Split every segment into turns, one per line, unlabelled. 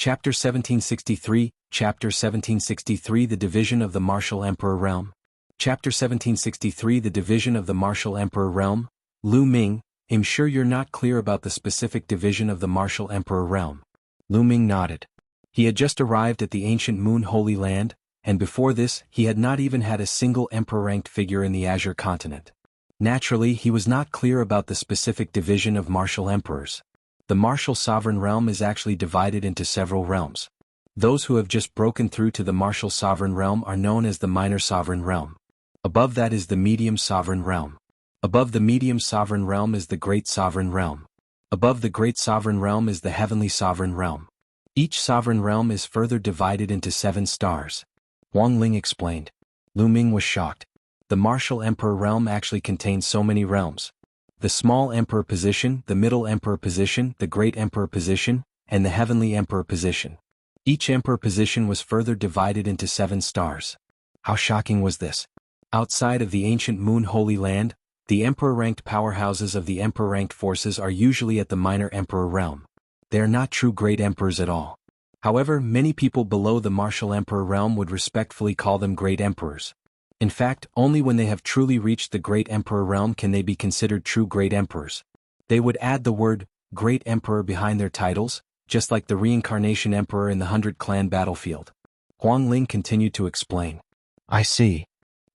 Chapter 1763, Chapter 1763 The Division of the Martial Emperor Realm. Chapter 1763 The Division of the Martial Emperor Realm. Lu Ming, I'm sure you're not clear about the specific division of the Martial Emperor Realm. Lu Ming nodded. He had just arrived at the ancient Moon Holy Land, and before this he had not even had a single emperor-ranked figure in the Azure continent. Naturally, he was not clear about the specific division of martial emperors. The martial sovereign realm is actually divided into several realms. Those who have just broken through to the martial sovereign realm are known as the minor sovereign realm. Above that is the medium sovereign realm. Above the medium sovereign realm is the great sovereign realm. Above the great sovereign realm is the heavenly sovereign realm. Each sovereign realm is further divided into 7 stars. Huang Ling explained. Lu Ming was shocked. The martial emperor realm actually contains so many realms. The small emperor position, the middle emperor position, the great emperor position, and the heavenly emperor position. Each emperor position was further divided into 7 stars. How shocking was this? Outside of the ancient Moon Holy Land, the emperor-ranked powerhouses of the emperor-ranked forces are usually at the minor emperor realm. They are not true great emperors at all. However, many people below the martial emperor realm would respectfully call them great emperors. In fact, only when they have truly reached the great emperor realm can they be considered true great emperors. They would add the word great emperor behind their titles, just like the reincarnation emperor in the 100-clan battlefield. Huang Ling continued to explain. I see.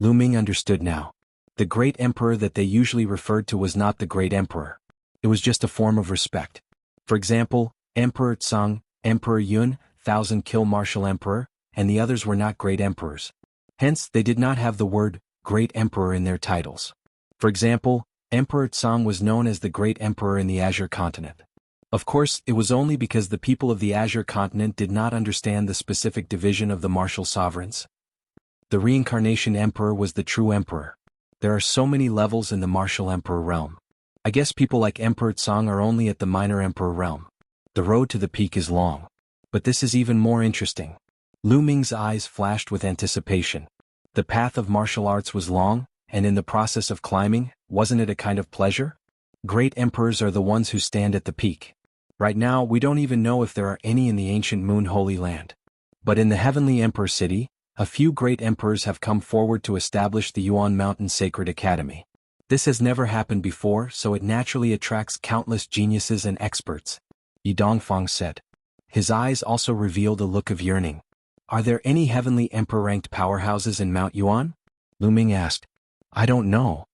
Lu Ming understood now. The great emperor that they usually referred to was not the great emperor. It was just a form of respect. For example, Emperor Tsang, Emperor Yun, 1,000-kill martial emperor, and the others were not great emperors. Hence, they did not have the word great emperor in their titles. For example, Emperor Tsang was known as the great emperor in the Azure continent. Of course, it was only because the people of the Azure continent did not understand the specific division of the martial sovereigns. The reincarnation emperor was the true emperor. There are so many levels in the martial emperor realm. I guess people like Emperor Tsang are only at the minor emperor realm. The road to the peak is long. But this is even more interesting. Lu Ming's eyes flashed with anticipation. The path of martial arts was long, and in the process of climbing, wasn't it a kind of pleasure? Great emperors are the ones who stand at the peak. Right now, we don't even know if there are any in the ancient Moon Holy Land. But in the Heavenly Emperor City, a few great emperors have come forward to establish the Yuan Mountain Sacred Academy. This has never happened before, so it naturally attracts countless geniuses and experts. Yi Dongfang said. His eyes also revealed a look of yearning. Are there any heavenly emperor-ranked powerhouses in Mount Yuan? Lu Ming asked. I don't know.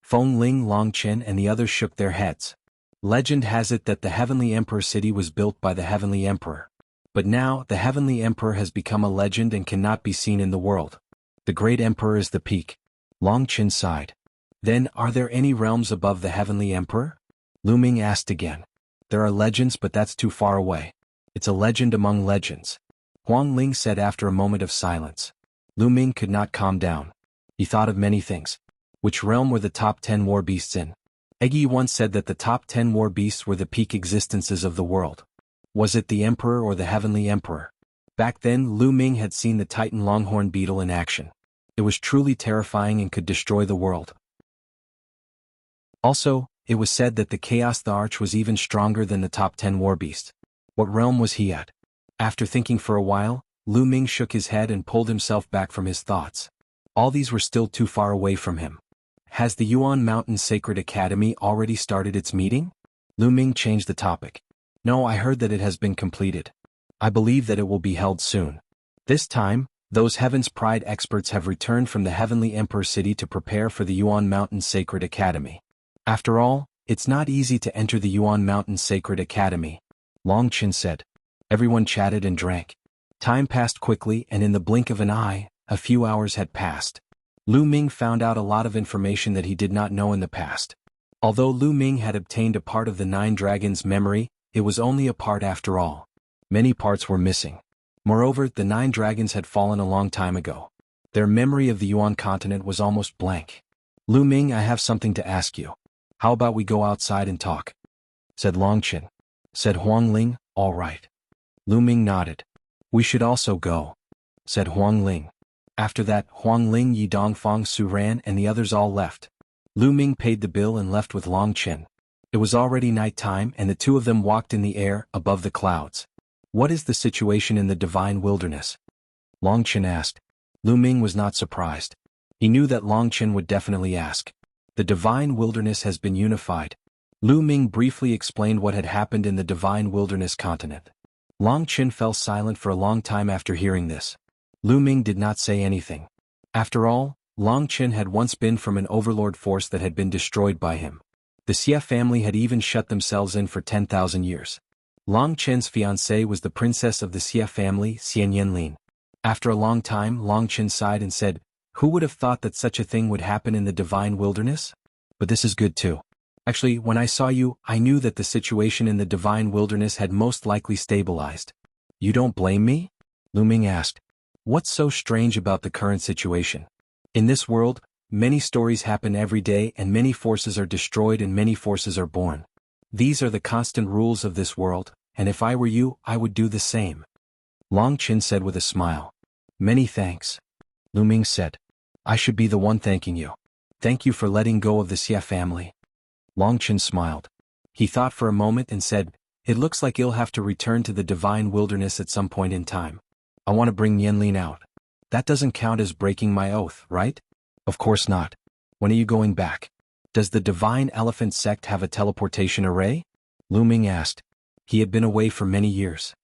Feng Ling, Long Chen and the others shook their heads. Legend has it that the Heavenly Emperor City was built by the Heavenly Emperor. But now, the Heavenly Emperor has become a legend and cannot be seen in the world. The Great Emperor is the peak. Long Chen sighed. Then, are there any realms above the Heavenly Emperor? Lu Ming asked again. There are legends, but that's too far away. It's a legend among legends. Huang Ling said after a moment of silence. Lu Ming could not calm down. He thought of many things. Which realm were the top 10 war beasts in? Eggy once said that the top 10 war beasts were the peak existences of the world. Was it the Emperor or the Heavenly Emperor? Back then, Lu Ming had seen the Titan Longhorn Beetle in action. It was truly terrifying and could destroy the world. Also, it was said that the Chaos the Arch was even stronger than the top 10 war beasts. What realm was he at? After thinking for a while, Lu Ming shook his head and pulled himself back from his thoughts. All these were still too far away from him. Has the Yuan Mountain Sacred Academy already started its meeting? Lu Ming changed the topic. No, I heard that it has been completed. I believe that it will be held soon. This time, those Heaven's Pride experts have returned from the Heavenly Emperor City to prepare for the Yuan Mountain Sacred Academy. After all, it's not easy to enter the Yuan Mountain Sacred Academy. Long Chen said. Everyone chatted and drank. Time passed quickly, and in the blink of an eye, a few hours had passed. Lu Ming found out a lot of information that he did not know in the past. Although Lu Ming had obtained a part of the 9 dragons' memory, it was only a part after all. Many parts were missing. Moreover, the 9 dragons had fallen a long time ago. Their memory of the Yuan continent was almost blank. Lu Ming, I have something to ask you. How about we go outside and talk? Said Long Chen. Said Huang Ling, all right. Lu Ming nodded. We should also go. Said Huang Ling. After that, Huang Ling, Yi Dongfang, Su Ran and the others all left. Lu Ming paid the bill and left with Long Chen. It was already night time and the two of them walked in the air, above the clouds. What is the situation in the divine wilderness? Long Chen asked. Lu Ming was not surprised. He knew that Long Chen would definitely ask. The divine wilderness has been unified. Lu Ming briefly explained what had happened in the divine wilderness continent. Long Chen fell silent for a long time after hearing this. Lu Ming did not say anything. After all, Long Chen had once been from an overlord force that had been destroyed by him. The Xie family had even shut themselves in for 10,000 years. Long Chen's fiancée was the princess of the Xie family, Xian Yanlin. After a long time, Long Chen sighed and said, "Who would have thought that such a thing would happen in the divine wilderness? But this is good too. Actually, when I saw you, I knew that the situation in the divine wilderness had most likely stabilized." You don't blame me? Lu Ming asked. What's so strange about the current situation? In this world, many stories happen every day and many forces are destroyed and many forces are born. These are the constant rules of this world, and if I were you, I would do the same. Long Chen said with a smile. Many thanks. Lu Ming said. I should be the one thanking you. Thank you for letting go of the Xie family. Long Chen smiled. He thought for a moment and said, it looks like you'll have to return to the divine wilderness at some point in time. I want to bring Yanlin out. That doesn't count as breaking my oath, right? Of course not. When are you going back? Does the Divine Elephant Sect have a teleportation array? Lu Ming asked. He had been away for many years.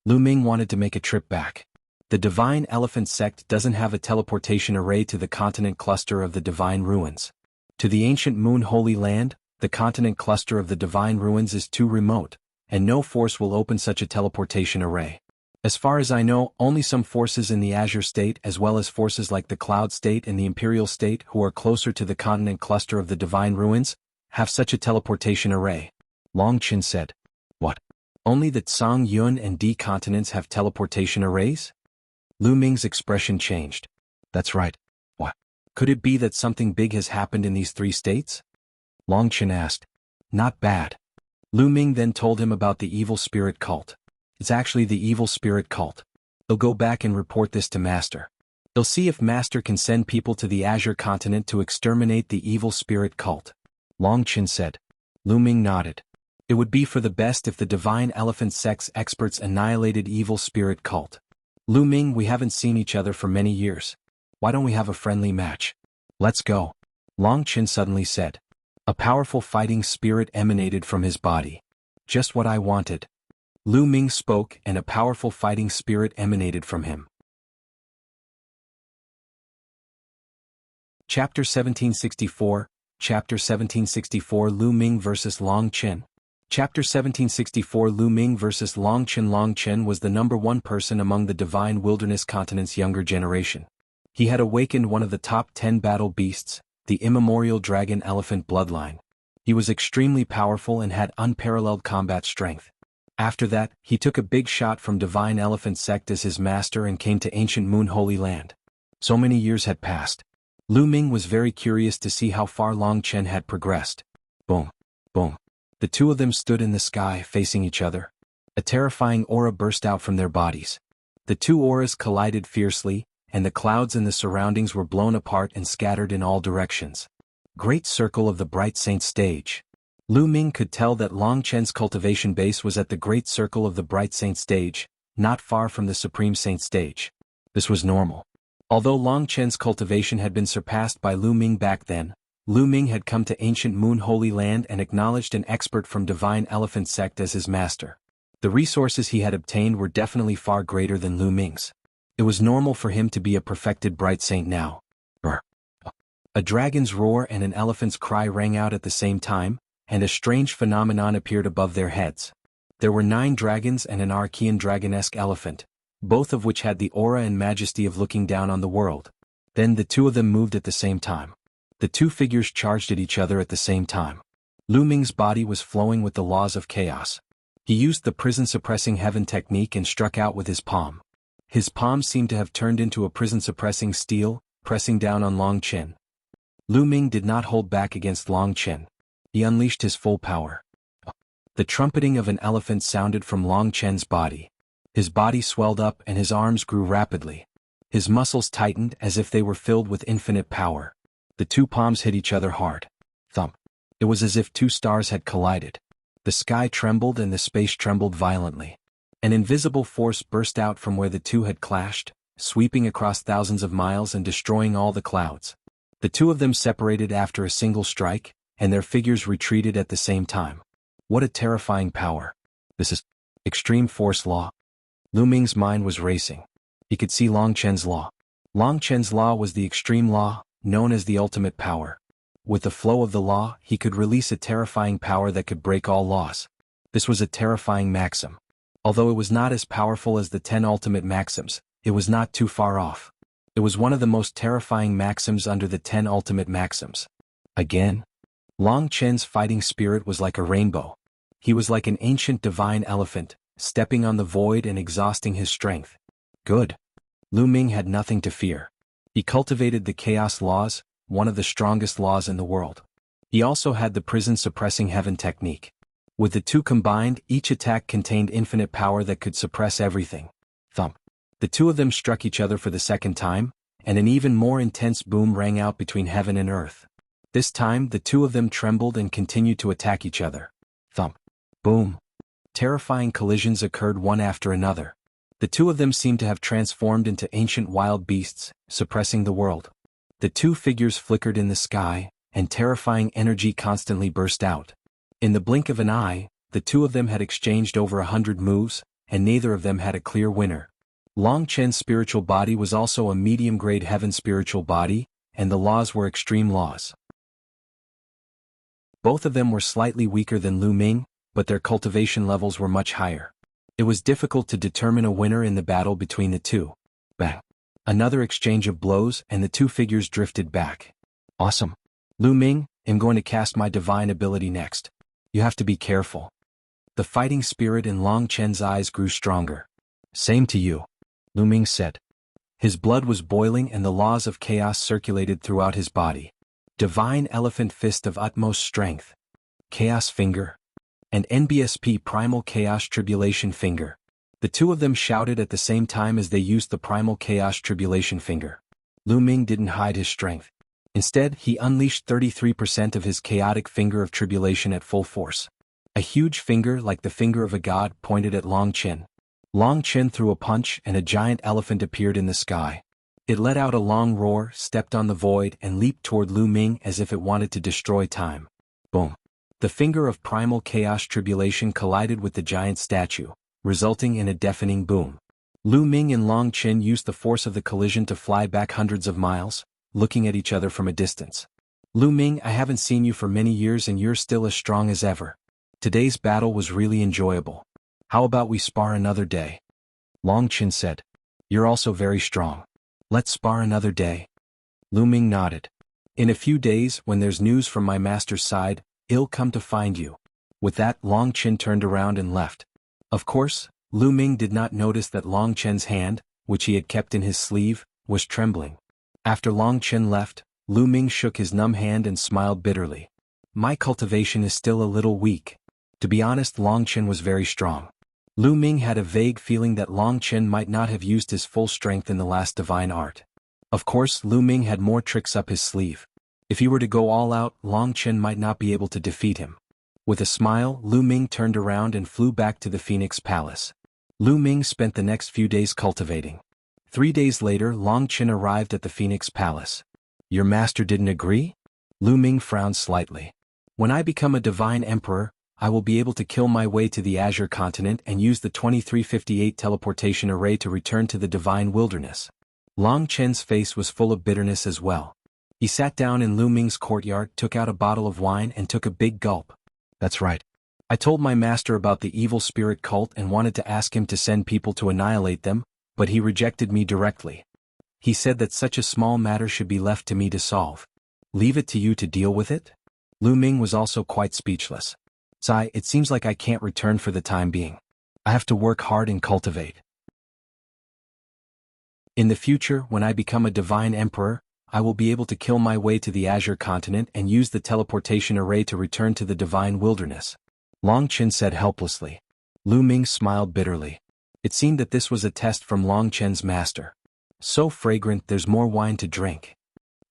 Lu Ming wanted to make a trip back. The Divine Elephant Sect doesn't have a teleportation array to the continent cluster of the Divine Ruins. To the ancient Moon Holy Land, the continent cluster of the Divine Ruins is too remote, and no force will open such a teleportation array. As far as I know, only some forces in the Azure State as well as forces like the Cloud State and the Imperial State who are closer to the continent cluster of the Divine Ruins, have such a teleportation array. Long Chen said. What? Only the Tsang, Yun and D continents have teleportation arrays? Lu Ming's expression changed. That's right. What? Could it be that something big has happened in these three states? Long Chen asked. Not bad. Lu Ming then told him about the evil spirit cult. It's actually the evil spirit cult. They'll go back and report this to Master. They'll see if Master can send people to the Azure continent to exterminate the evil spirit cult. Long Chen said. Lu Ming nodded. It would be for the best if the Divine Elephant Sect's experts annihilated evil spirit cult. Lu Ming, we haven't seen each other for many years. Why don't we have a friendly match? Let's go. Long Chen suddenly said. A powerful fighting spirit emanated from his body. Just what I wanted. Lu Ming spoke and a powerful fighting spirit emanated from him. Chapter 1764, Chapter 1764 Lu Ming vs. Long Chen. Chapter 1764 Lu Ming vs. Long Chen. Long Chen was the #1 person among the Divine Wilderness Continent's younger generation. He had awakened one of the top 10 battle beasts, the immemorial dragon elephant bloodline. He was extremely powerful and had unparalleled combat strength. After that, he took a big shot from Divine Elephant Sect as his master and came to ancient Moon Holy Land. So many years had passed. Lu Ming was very curious to see how far Long Chen had progressed. Boom. Boom. The two of them stood in the sky facing each other. A terrifying aura burst out from their bodies. The two auras collided fiercely, and the clouds in the surroundings were blown apart and scattered in all directions. Great Circle of the Bright Saint Stage. Lu Ming could tell that Long Chen's cultivation base was at the Great Circle of the Bright Saint Stage, not far from the Supreme Saint Stage. This was normal. Although Long Chen's cultivation had been surpassed by Lu Ming back then, Lu Ming had come to ancient Moon Holy Land and acknowledged an expert from Divine Elephant Sect as his master. The resources he had obtained were definitely far greater than Lu Ming's. It was normal for him to be a perfected Bright Saint now. A dragon's roar and an elephant's cry rang out at the same time, and a strange phenomenon appeared above their heads. There were 9 dragons and an Archean dragonesque elephant, both of which had the aura and majesty of looking down on the world. Then the two of them moved at the same time. The two figures charged at each other at the same time. Lu Ming's body was flowing with the laws of chaos. He used the prison-suppressing heaven technique and struck out with his palm. His palm seemed to have turned into a prison-suppressing steel, pressing down on Long Chen. Lu Ming did not hold back against Long Chen. He unleashed his full power. The trumpeting of an elephant sounded from Long Chen's body. His body swelled up and his arms grew rapidly. His muscles tightened as if they were filled with infinite power. The two palms hit each other hard. Thump. It was as if two stars had collided. The sky trembled and the space trembled violently. An invisible force burst out from where the two had clashed, sweeping across thousands of miles and destroying all the clouds. The two of them separated after a single strike, and their figures retreated at the same time. What a terrifying power. This is extreme force law. Lu Ming's mind was racing. He could see Long Chen's law. Long Chen's law was the extreme law, known as the ultimate power. With the flow of the law, he could release a terrifying power that could break all laws. This was a terrifying maxim. Although it was not as powerful as the 10 ultimate maxims, it was not too far off. It was one of the most terrifying maxims under the 10 ultimate maxims. Again? Long Chen's fighting spirit was like a rainbow. He was like an ancient divine elephant, stepping on the void and exhausting his strength. Good. Lu Ming had nothing to fear. He cultivated the chaos laws, one of the strongest laws in the world. He also had the prison suppressing heaven technique. With the two combined, each attack contained infinite power that could suppress everything. Thump. The two of them struck each other for the second time, and an even more intense boom rang out between heaven and earth. This time, the two of them trembled and continued to attack each other. Thump. Boom. Terrifying collisions occurred one after another. The two of them seemed to have transformed into ancient wild beasts, suppressing the world. The two figures flickered in the sky, and terrifying energy constantly burst out. In the blink of an eye, the two of them had exchanged over 100 moves, and neither of them had a clear winner. Long Chen's spiritual body was also a medium-grade heaven spiritual body, and the laws were extreme laws. Both of them were slightly weaker than Lu Ming, but their cultivation levels were much higher. It was difficult to determine a winner in the battle between the two. Bang. Another exchange of blows and the two figures drifted back. Awesome. Lu Ming, I'm going to cast my divine ability next. You have to be careful. The fighting spirit in Long Chen's eyes grew stronger. Same to you, Lu Ming said. His blood was boiling and the laws of chaos circulated throughout his body. Divine Elephant Fist of utmost strength. Chaos Finger. And NBSP Primal Chaos Tribulation Finger. The two of them shouted at the same time as they used the Primal Chaos Tribulation Finger. Lu Ming didn't hide his strength. Instead, he unleashed 33% of his chaotic finger of tribulation at full force. A huge finger like the finger of a god pointed at Long Chen. Long Chen threw a punch and a giant elephant appeared in the sky. It let out a long roar, stepped on the void, and leaped toward Lu Ming as if it wanted to destroy time. Boom. The finger of Primal Chaos Tribulation collided with the giant statue, resulting in a deafening boom. Lu Ming and Long Chen used the force of the collision to fly back hundreds of miles, looking at each other from a distance. Lu Ming, I haven't seen you for many years and you're still as strong as ever. Today's battle was really enjoyable. How about we spar another day? Long Chen said. You're also very strong. Let's spar another day. Lu Ming nodded. In a few days, when there's news from my master's side, I'll come to find you. With that, Long Chen turned around and left. Of course, Lu Ming did not notice that Long Chen's hand, which he had kept in his sleeve, was trembling. After Long Chen left, Lu Ming shook his numb hand and smiled bitterly. My cultivation is still a little weak. To be honest, Long Chen was very strong. Lu Ming had a vague feeling that Long Chen might not have used his full strength in the last divine art. Of course, Lu Ming had more tricks up his sleeve. If he were to go all out, Long Chen might not be able to defeat him. With a smile, Lu Ming turned around and flew back to the Phoenix Palace. Lu Ming spent the next few days cultivating. 3 days later, Long Chen arrived at the Phoenix Palace. Your master didn't agree? Lu Ming frowned slightly. When I become a divine emperor, I will be able to kill my way to the Azure continent and use the 2358 teleportation array to return to the divine wilderness. Long Chen's face was full of bitterness as well. He sat down in Lu Ming's courtyard, took out a bottle of wine and took a big gulp. That's right. I told my master about the evil spirit cult and wanted to ask him to send people to annihilate them, but he rejected me directly. He said that such a small matter should be left to me to solve. Leave it to you to deal with it? Lu Ming was also quite speechless. Sai, it seems like I can't return for the time being. I have to work hard and cultivate. In the future, when I become a divine emperor, I will be able to kill my way to the Azure continent and use the teleportation array to return to the divine wilderness. Long Chen said helplessly. Lu Ming smiled bitterly. It seemed that this was a test from Long Chen's master. So fragrant, there's more wine to drink.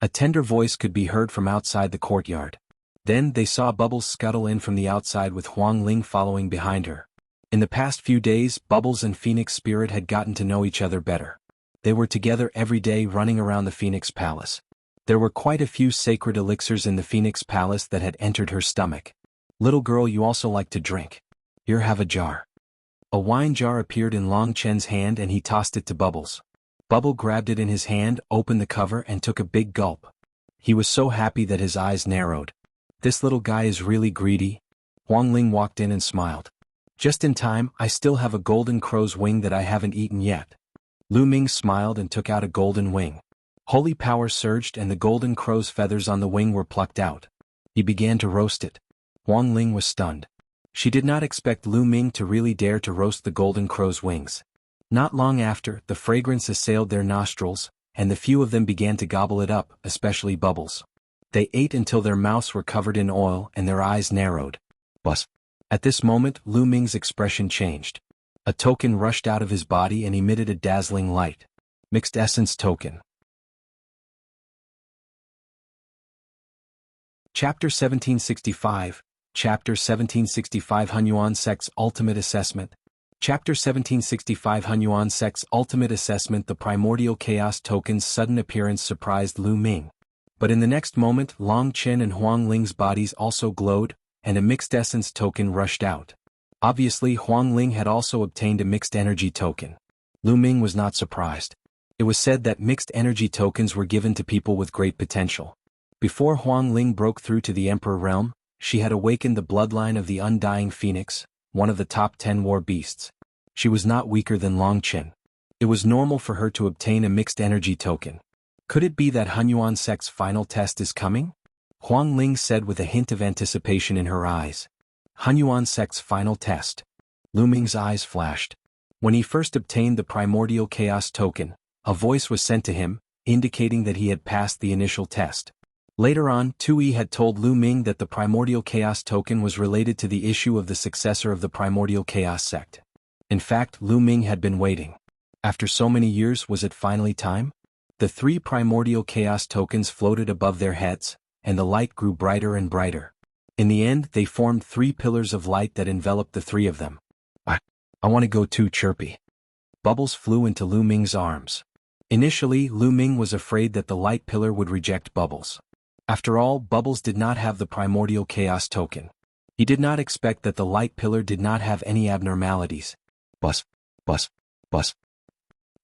A tender voice could be heard from outside the courtyard. Then they saw Bubbles scuttle in from the outside with Huang Ling following behind her. In the past few days, Bubbles and Phoenix Spirit had gotten to know each other better. They were together every day running around the Phoenix Palace. There were quite a few sacred elixirs in the Phoenix Palace that had entered her stomach. "Little girl, you also like to drink. Here, have a jar." A wine jar appeared in Long Chen's hand and he tossed it to Bubbles. Bubble grabbed it in his hand, opened the cover and took a big gulp. He was so happy that his eyes narrowed. "This little guy is really greedy." Huang Ling walked in and smiled. "Just in time, I still have a golden crow's wing that I haven't eaten yet." Lu Ming smiled and took out a golden wing. Holy power surged and the golden crow's feathers on the wing were plucked out. He began to roast it. Huang Ling was stunned. She did not expect Lu Ming to really dare to roast the golden crow's wings. Not long after, the fragrance assailed their nostrils, and the few of them began to gobble it up, especially Bubbles. They ate until their mouths were covered in oil and their eyes narrowed. Bus. At this moment, Lu Ming's expression changed. A token rushed out of his body and emitted a dazzling light. Mixed Essence Token. Chapter 1765. Chapter 1765 Hunyuan Sect's Ultimate Assessment. Chapter 1765 Hunyuan Sect's Ultimate Assessment. The primordial chaos token's sudden appearance surprised Lu Ming. But in the next moment, Long Chen and Huang Ling's bodies also glowed, and a mixed essence token rushed out. Obviously, Huang Ling had also obtained a mixed energy token. Lu Ming was not surprised. It was said that mixed energy tokens were given to people with great potential. Before Huang Ling broke through to the Emperor realm, she had awakened the bloodline of the Undying Phoenix, one of the top 10 war beasts. She was not weaker than Long Chen. It was normal for her to obtain a mixed energy token. Could it be that Hunyuan Sect's final test is coming? Huang Ling said with a hint of anticipation in her eyes. Hunyuan Sect's final test. Lu Ming's eyes flashed. When he first obtained the primordial chaos token, a voice was sent to him, indicating that he had passed the initial test. Later on, Tui had told Lu Ming that the primordial chaos token was related to the issue of the successor of the primordial chaos sect. In fact, Lu Ming had been waiting. After so many years, was it finally time? The 3 primordial chaos tokens floated above their heads, and the light grew brighter and brighter. In the end, they formed 3 pillars of light that enveloped the 3 of them. I want to go too, Chirpy. Bubbles flew into Lu Ming's arms. Initially, Lu Ming was afraid that the light pillar would reject Bubbles. After all, Bubbles did not have the primordial chaos token. He did not expect that the light pillar did not have any abnormalities. Buzz, buzz, buzz.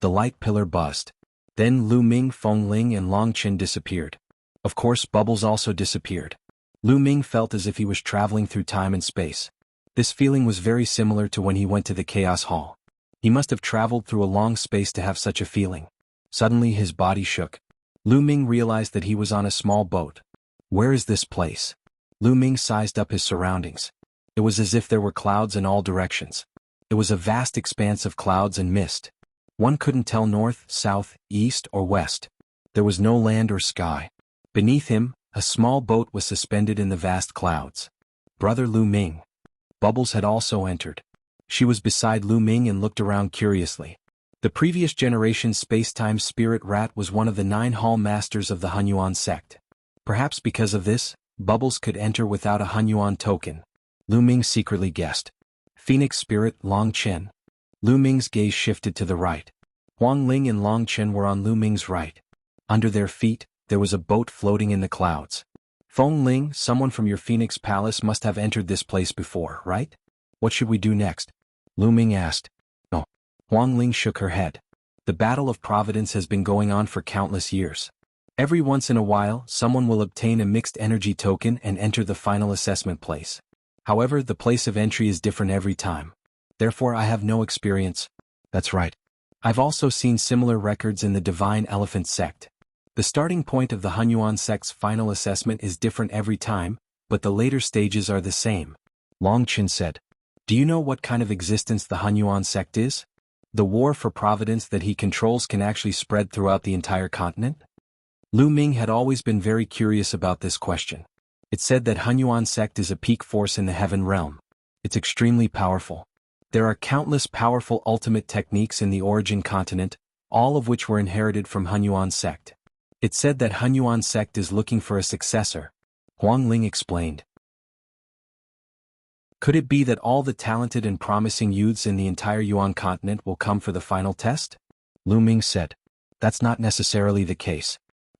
The light pillar buzzed. Then Lu Ming, Feng Ling and Long Chen disappeared. Of course, Bubbles also disappeared. Lu Ming felt as if he was traveling through time and space. This feeling was very similar to when he went to the Chaos Hall. He must have traveled through a long space to have such a feeling. Suddenly his body shook. Lu Ming realized that he was on a small boat. Where is this place? Lu Ming sized up his surroundings. It was as if there were clouds in all directions. It was a vast expanse of clouds and mist. One couldn't tell north, south, east, or west. There was no land or sky. Beneath him, a small boat was suspended in the vast clouds. Brother Lu Ming. Bubbles had also entered. She was beside Lu Ming and looked around curiously. The previous generation space-time spirit rat was one of the 9 hall masters of the Hunyuan sect. Perhaps because of this, Bubbles could enter without a Hunyuan token. Lu Ming secretly guessed. Phoenix Spirit, Long Chen. Lu Ming's gaze shifted to the right. Huang Ling and Long Chen were on Lu Ming's right. Under their feet, there was a boat floating in the clouds. Feng Ling, someone from your Phoenix Palace must have entered this place before, right? What should we do next? Lu Ming asked. No. Huang Ling shook her head. The Battle of Providence has been going on for countless years. Every once in a while, someone will obtain a mixed energy token and enter the final assessment place. However, the place of entry is different every time. Therefore, I have no experience. That's right. I've also seen similar records in the Divine Elephant Sect. The starting point of the Hunyuan Sect's final assessment is different every time, but the later stages are the same. Long Chen said. Do you know what kind of existence the Hunyuan Sect is? The war for providence that he controls can actually spread throughout the entire continent? Lu Ming had always been very curious about this question. It said that Hunyuan Sect is a peak force in the heaven realm. It's extremely powerful. There are countless powerful ultimate techniques in the origin continent, all of which were inherited from Hunyuan Sect. It said that Hunyuan Sect is looking for a successor. Huang Ling explained. Could it be that all the talented and promising youths in the entire Yuan continent will come for the final test? Lu Ming said. That's not necessarily the case.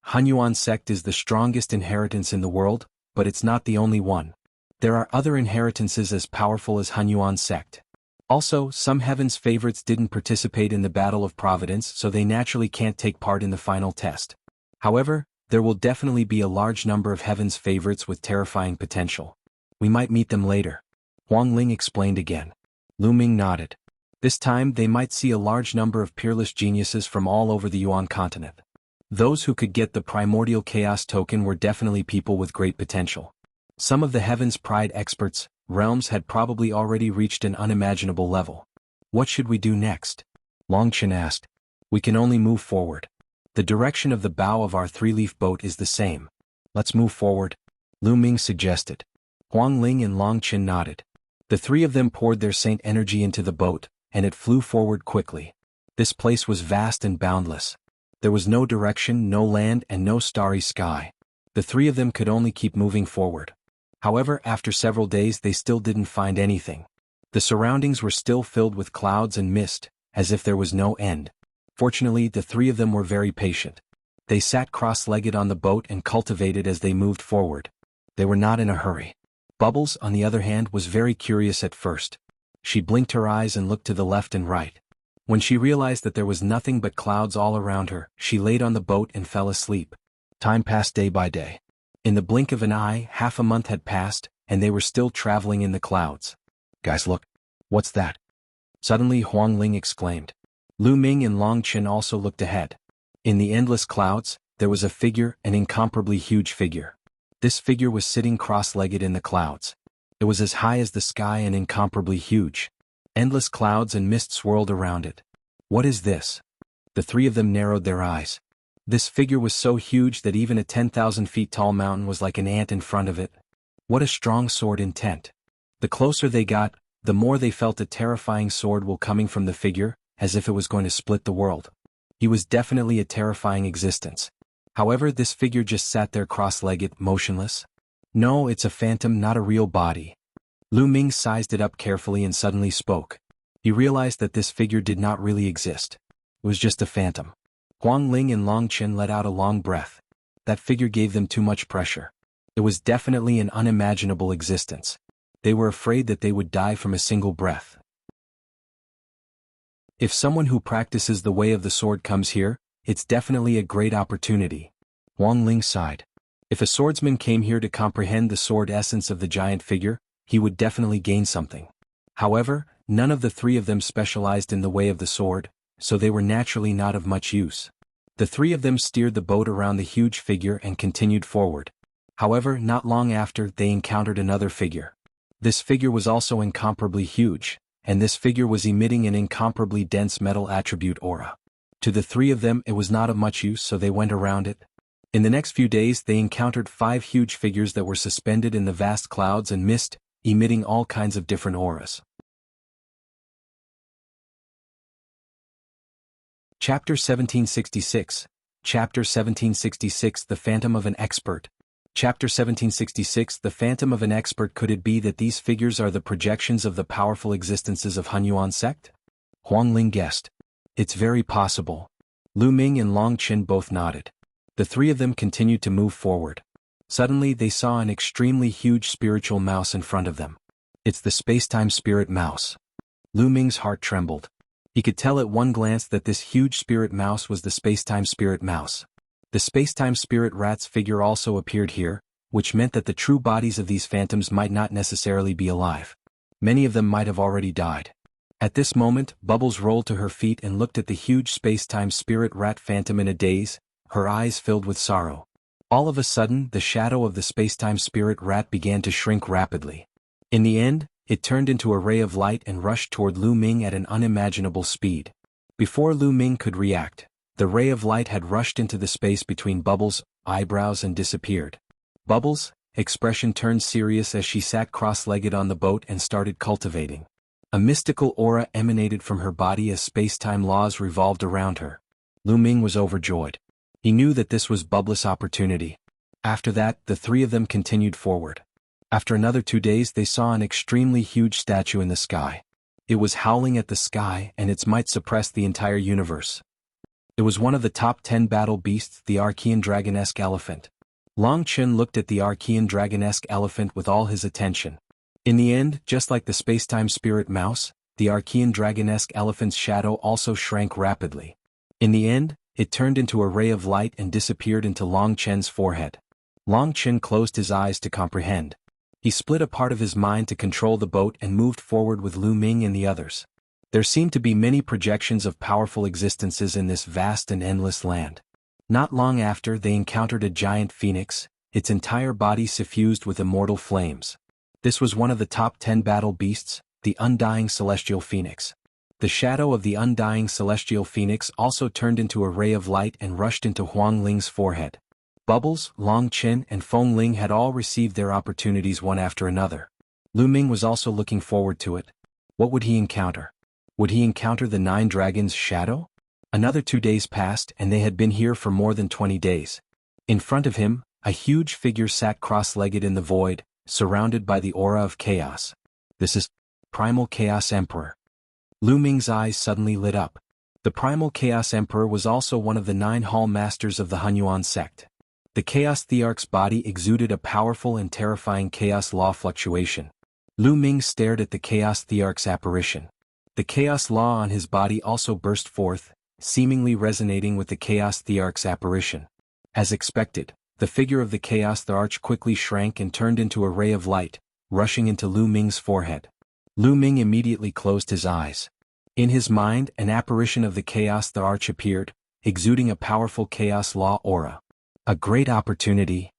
Hunyuan sect is the strongest inheritance in the world, but it's not the only one. There are other inheritances as powerful as Hunyuan sect. Also, some heaven's favorites didn't participate in the Battle of Providence, so they naturally can't take part in the final test. However, there will definitely be a large number of heaven's favorites with terrifying potential. We might meet them later. Huang Ling explained again. Lu Ming nodded. This time they might see a large number of peerless geniuses from all over the Yuan continent. Those who could get the primordial chaos token were definitely people with great potential. Some of the Heaven's Pride experts, realms had probably already reached an unimaginable level. What should we do next? Long Chen asked. We can only move forward. The direction of the bow of our three-leaf boat is the same. Let's move forward, Lu Ming suggested. Huang Ling and Long Chen nodded. The three of them poured their saint energy into the boat, and it flew forward quickly. This place was vast and boundless. There was no direction, no land, and no starry sky. The three of them could only keep moving forward. However, after several days they still didn't find anything. The surroundings were still filled with clouds and mist, as if there was no end. Fortunately, the three of them were very patient. They sat cross-legged on the boat and cultivated as they moved forward. They were not in a hurry. Bubbles, on the other hand, was very curious at first. She blinked her eyes and looked to the left and right. When she realized that there was nothing but clouds all around her, she laid on the boat and fell asleep. Time passed day by day. In the blink of an eye, half a month had passed, and they were still traveling in the clouds. Guys, look. What's that? Suddenly Huang Ling exclaimed. Lu Ming and Long Chen also looked ahead. In the endless clouds, there was a figure, an incomparably huge figure. This figure was sitting cross-legged in the clouds. It was as high as the sky and incomparably huge. Endless clouds and mist swirled around it. What is this? The three of them narrowed their eyes. This figure was so huge that even a 10,000 feet tall mountain was like an ant in front of it. What a strong sword intent. The closer they got, the more they felt a terrifying sword will coming from the figure, as if it was going to split the world. He was definitely a terrifying existence. However, this figure just sat there cross-legged, motionless. No, it's a phantom, not a real body. Lu Ming sized it up carefully and suddenly spoke. He realized that this figure did not really exist. It was just a phantom. Huang Ling and Long Chen let out a long breath. That figure gave them too much pressure. It was definitely an unimaginable existence. They were afraid that they would die from a single breath. If someone who practices the way of the sword comes here, it's definitely a great opportunity. Huang Ling sighed. If a swordsman came here to comprehend the sword essence of the giant figure, he would definitely gain something. However, none of the three of them specialized in the way of the sword, so they were naturally not of much use. The three of them steered the boat around the huge figure and continued forward. However, not long after, they encountered another figure. This figure was also incomparably huge, and this figure was emitting an incomparably dense metal attribute aura. To the three of them it was not of much use, so they went around it. In the next few days they encountered 5 huge figures that were suspended in the vast clouds and mist, emitting all kinds of different auras. Chapter 1766. Chapter 1766 The Phantom of an Expert. Chapter 1766 The Phantom of an Expert. Could it be that these figures are the projections of the powerful existences of Hunyuan sect? Huang Ling guessed. It's very possible. Lu Ming and Long Chen both nodded. The three of them continued to move forward. Suddenly they saw an extremely huge spiritual mouse in front of them. It's the space-time spirit mouse. Lu Ming's heart trembled. He could tell at one glance that this huge spirit mouse was the space-time spirit mouse. The space-time spirit rat's figure also appeared here, which meant that the true bodies of these phantoms might not necessarily be alive. Many of them might have already died. At this moment, Bubbles rolled to her feet and looked at the huge space-time spirit rat phantom in a daze, her eyes filled with sorrow. All of a sudden, the shadow of the space-time spirit rat began to shrink rapidly. In the end, it turned into a ray of light and rushed toward Lu Ming at an unimaginable speed. Before Lu Ming could react, the ray of light had rushed into the space between Bubbles' eyebrows and disappeared. Bubbles' expression turned serious as she sat cross-legged on the boat and started cultivating. A mystical aura emanated from her body as space-time laws revolved around her. Lu Ming was overjoyed. He knew that this was Bubbles' opportunity. After that, the three of them continued forward. After another 2 days they saw an extremely huge statue in the sky. It was howling at the sky and its might suppressed the entire universe. It was one of the top 10 battle beasts, the Archean dragon-esque elephant. Long Chen looked at the Archean dragon-esque elephant with all his attention. In the end, just like the spacetime spirit mouse, the Archean dragon-esque elephant's shadow also shrank rapidly. In the end, it turned into a ray of light and disappeared into Long Chen's forehead. Long Chen closed his eyes to comprehend. He split a part of his mind to control the boat and moved forward with Lu Ming and the others. There seemed to be many projections of powerful existences in this vast and endless land. Not long after, they encountered a giant phoenix, its entire body suffused with immortal flames. This was one of the top 10 battle beasts, the undying celestial phoenix. The shadow of the undying celestial phoenix also turned into a ray of light and rushed into Huang Ling's forehead. Bubbles, Long Chen, and Feng Ling had all received their opportunities one after another. Lu Ming was also looking forward to it. What would he encounter? Would he encounter the 9 dragons' shadow? Another 2 days passed and they had been here for more than 20 days. In front of him, a huge figure sat cross-legged in the void, surrounded by the aura of chaos. This is Primal Chaos Emperor. Lu Ming's eyes suddenly lit up. The Primal Chaos Emperor was also one of the 9 hall masters of the Hunyuan sect. The Chaos Thearch's body exuded a powerful and terrifying chaos law fluctuation. Lu Ming stared at the Chaos Thearch's apparition. The chaos law on his body also burst forth, seemingly resonating with the Chaos Thearch's apparition. As expected, the figure of the Chaos Thearch quickly shrank and turned into a ray of light, rushing into Lu Ming's forehead. Lu Ming immediately closed his eyes. In his mind, an apparition of the Chaos Thearch appeared, exuding a powerful chaos law aura. A great opportunity.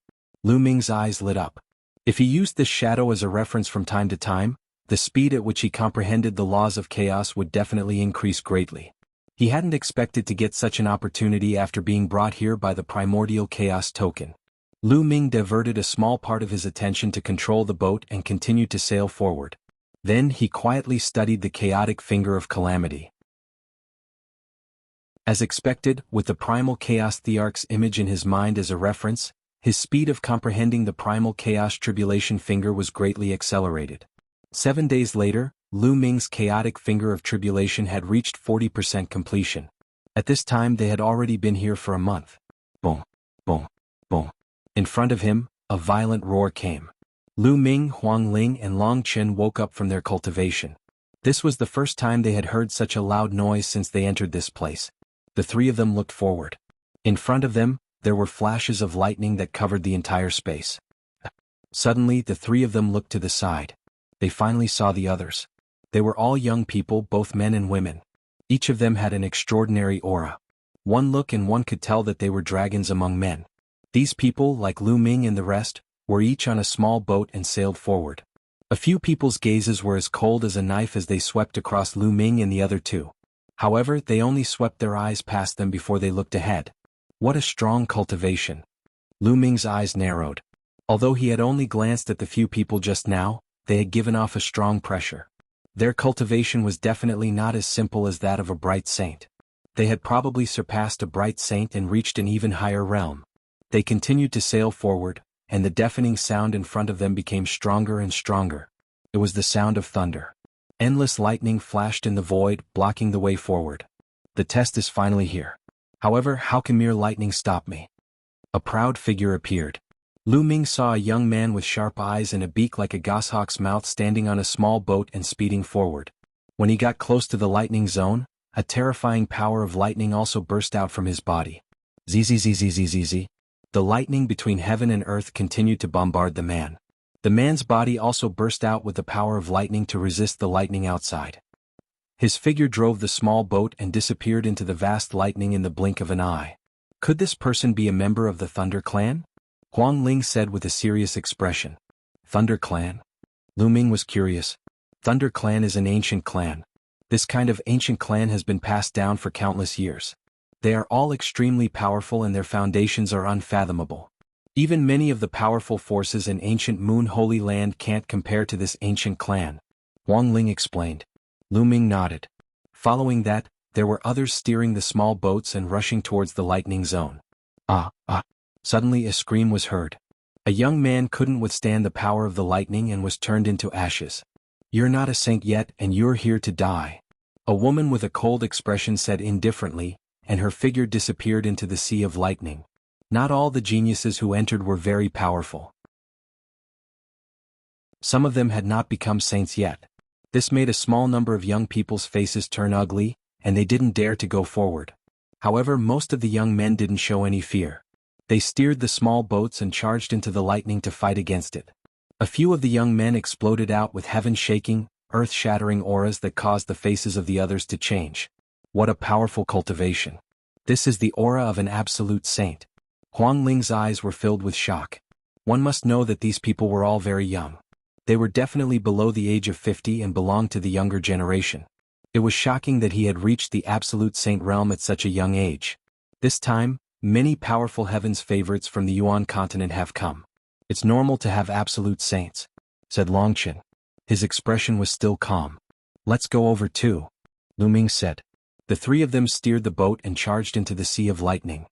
Lu Ming's eyes lit up. If he used this shadow as a reference from time to time, the speed at which he comprehended the laws of chaos would definitely increase greatly. He hadn't expected to get such an opportunity after being brought here by the primordial chaos token. Lu Ming diverted a small part of his attention to control the boat and continued to sail forward. Then he quietly studied the chaotic finger of calamity. As expected, with the Primal Chaos Thearch's image in his mind as a reference, his speed of comprehending the Primal Chaos Tribulation finger was greatly accelerated. 7 days later, Lu Ming's chaotic finger of tribulation had reached 40% completion. At this time they had already been here for a month. Boom, boom, boom. In front of him, a violent roar came. Lu Ming, Huang Ling, and Long Chen woke up from their cultivation. This was the first time they had heard such a loud noise since they entered this place. The three of them looked forward. In front of them, there were flashes of lightning that covered the entire space. Suddenly, the three of them looked to the side. They finally saw the others. They were all young people, both men and women. Each of them had an extraordinary aura. One look and one could tell that they were dragons among men. These people, like Lu Ming and the rest, were each on a small boat and sailed forward. A few people's gazes were as cold as a knife as they swept across Lu Ming and the other two. However, they only swept their eyes past them before they looked ahead. What a strong cultivation. Lu Ming's eyes narrowed. Although he had only glanced at the few people just now, they had given off a strong pressure. Their cultivation was definitely not as simple as that of a bright saint. They had probably surpassed a bright saint and reached an even higher realm. They continued to sail forward, and the deafening sound in front of them became stronger and stronger. It was the sound of thunder. Endless lightning flashed in the void, blocking the way forward. The test is finally here. However, how can mere lightning stop me? A proud figure appeared. Lu Ming saw a young man with sharp eyes and a beak like a goshawk's mouth standing on a small boat and speeding forward. When he got close to the lightning zone, a terrifying power of lightning also burst out from his body. Zzzzzzzzz. The lightning between heaven and earth continued to bombard the man. The man's body also burst out with the power of lightning to resist the lightning outside. His figure drove the small boat and disappeared into the vast lightning in the blink of an eye. Could this person be a member of the Thunder Clan? Huang Ling said with a serious expression. Thunder Clan? Lu Ming was curious. Thunder Clan is an ancient clan. This kind of ancient clan has been passed down for countless years. They are all extremely powerful and their foundations are unfathomable. Even many of the powerful forces in ancient Moon Holy Land can't compare to this ancient clan. Huang Ling explained. Lu Ming nodded. Following that, there were others steering the small boats and rushing towards the lightning zone. Suddenly a scream was heard. A young man couldn't withstand the power of the lightning and was turned into ashes. "You're not a saint yet and you're here to die," a woman with a cold expression said indifferently, and her figure disappeared into the sea of lightning. Not all the geniuses who entered were very powerful. Some of them had not become saints yet. This made a small number of young people's faces turn ugly, and they didn't dare to go forward. However, most of the young men didn't show any fear. They steered the small boats and charged into the lightning to fight against it. A few of the young men exploded out with heaven-shaking, earth-shattering auras that caused the faces of the others to change. What a powerful cultivation. This is the aura of an absolute saint. Huang Ling's eyes were filled with shock. One must know that these people were all very young. They were definitely below the age of 50 and belonged to the younger generation. It was shocking that he had reached the absolute saint realm at such a young age. This time, many powerful heaven's favorites from the Yuan continent have come. "It's normal to have absolute saints," said Longchen. His expression was still calm. "Let's go over too," Lu Ming said. The three of them steered the boat and charged into the sea of lightning.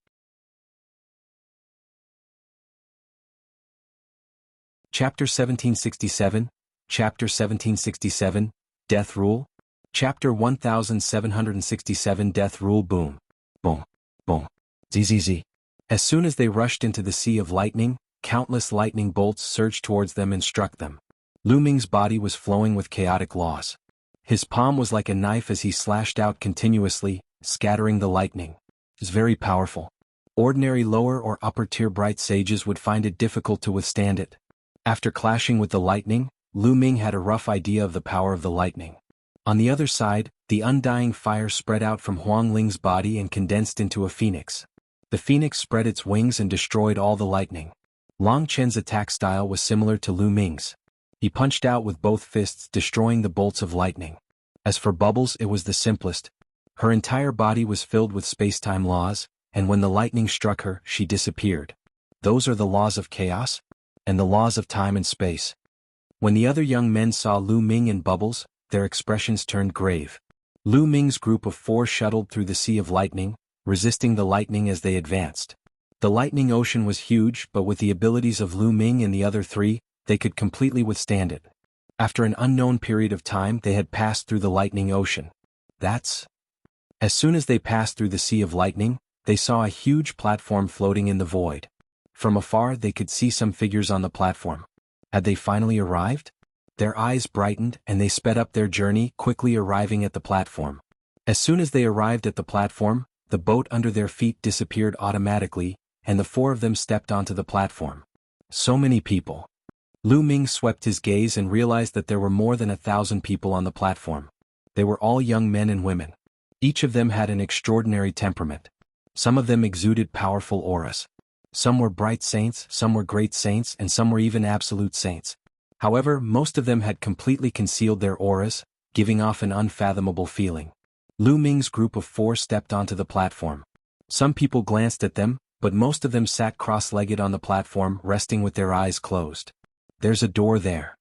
Chapter 1767, Chapter 1767, Death Rule? Chapter 1767 Death Rule. Boom. Boom. Boom. Zzz. As soon as they rushed into the sea of lightning, countless lightning bolts surged towards them and struck them. Lu Ming's body was flowing with chaotic laws. His palm was like a knife as he slashed out continuously, scattering the lightning. It was very powerful. Ordinary lower or upper tier bright sages would find it difficult to withstand it. After clashing with the lightning, Lu Ming had a rough idea of the power of the lightning. On the other side, the undying fire spread out from Huang Ling's body and condensed into a phoenix. The phoenix spread its wings and destroyed all the lightning. Long Chen's attack style was similar to Lu Ming's. He punched out with both fists, destroying the bolts of lightning. As for Bubbles, it was the simplest. Her entire body was filled with space-time laws, and when the lightning struck her, she disappeared. Those are the laws of chaos? And the laws of time and space. When the other young men saw Lu Ming and Bubbles, their expressions turned grave. Lu Ming's group of 4 shuttled through the sea of lightning, resisting the lightning as they advanced. The lightning ocean was huge, but with the abilities of Lu Ming and the other 3, they could completely withstand it. After an unknown period of time, they had passed through the lightning ocean. As soon as they passed through the sea of lightning, they saw a huge platform floating in the void. From afar they could see some figures on the platform. Had they finally arrived? Their eyes brightened and they sped up their journey, quickly arriving at the platform. As soon as they arrived at the platform, the boat under their feet disappeared automatically, and the 4 of them stepped onto the platform. So many people. Lu Ming swept his gaze and realized that there were more than 1,000 people on the platform. They were all young men and women. Each of them had an extraordinary temperament. Some of them exuded powerful auras. Some were bright saints, some were great saints, and some were even absolute saints. However, most of them had completely concealed their auras, giving off an unfathomable feeling. Lu Ming's group of 4 stepped onto the platform. Some people glanced at them, but most of them sat cross-legged on the platform, resting with their eyes closed. "There's a door there,"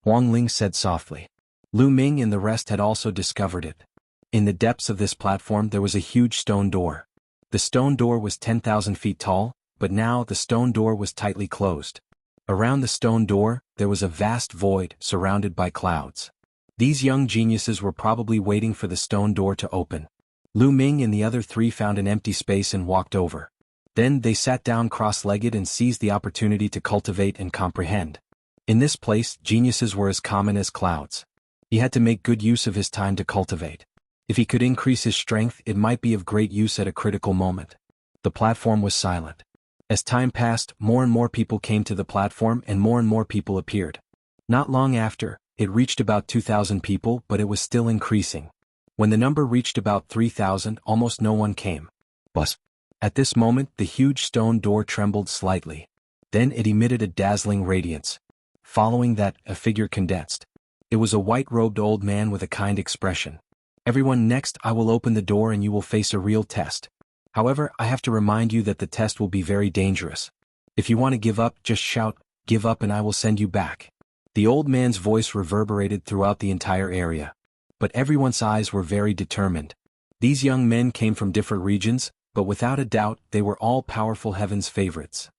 Huang Ling said softly. Lu Ming and the rest had also discovered it. In the depths of this platform there was a huge stone door. The stone door was 10,000 feet tall, but now the stone door was tightly closed. Around the stone door, there was a vast void, surrounded by clouds. These young geniuses were probably waiting for the stone door to open. Lu Ming and the other 3 found an empty space and walked over. Then they sat down cross-legged and seized the opportunity to cultivate and comprehend. In this place, geniuses were as common as clouds. He had to make good use of his time to cultivate. If he could increase his strength, it might be of great use at a critical moment. The platform was silent. As time passed, more and more people came to the platform and more people appeared. Not long after, it reached about 2,000 people, but it was still increasing. When the number reached about 3,000, almost no one came. Buzz. At this moment, the huge stone door trembled slightly. Then it emitted a dazzling radiance. Following that, a figure condensed. It was a white-robed old man with a kind expression. "Everyone, next I will open the door and you will face a real test. However, I have to remind you that the test will be very dangerous. If you want to give up, just shout, 'Give up,' and I will send you back." The old man's voice reverberated throughout the entire area. But everyone's eyes were very determined. These young men came from different regions, but without a doubt, they were all powerful heaven's favorites.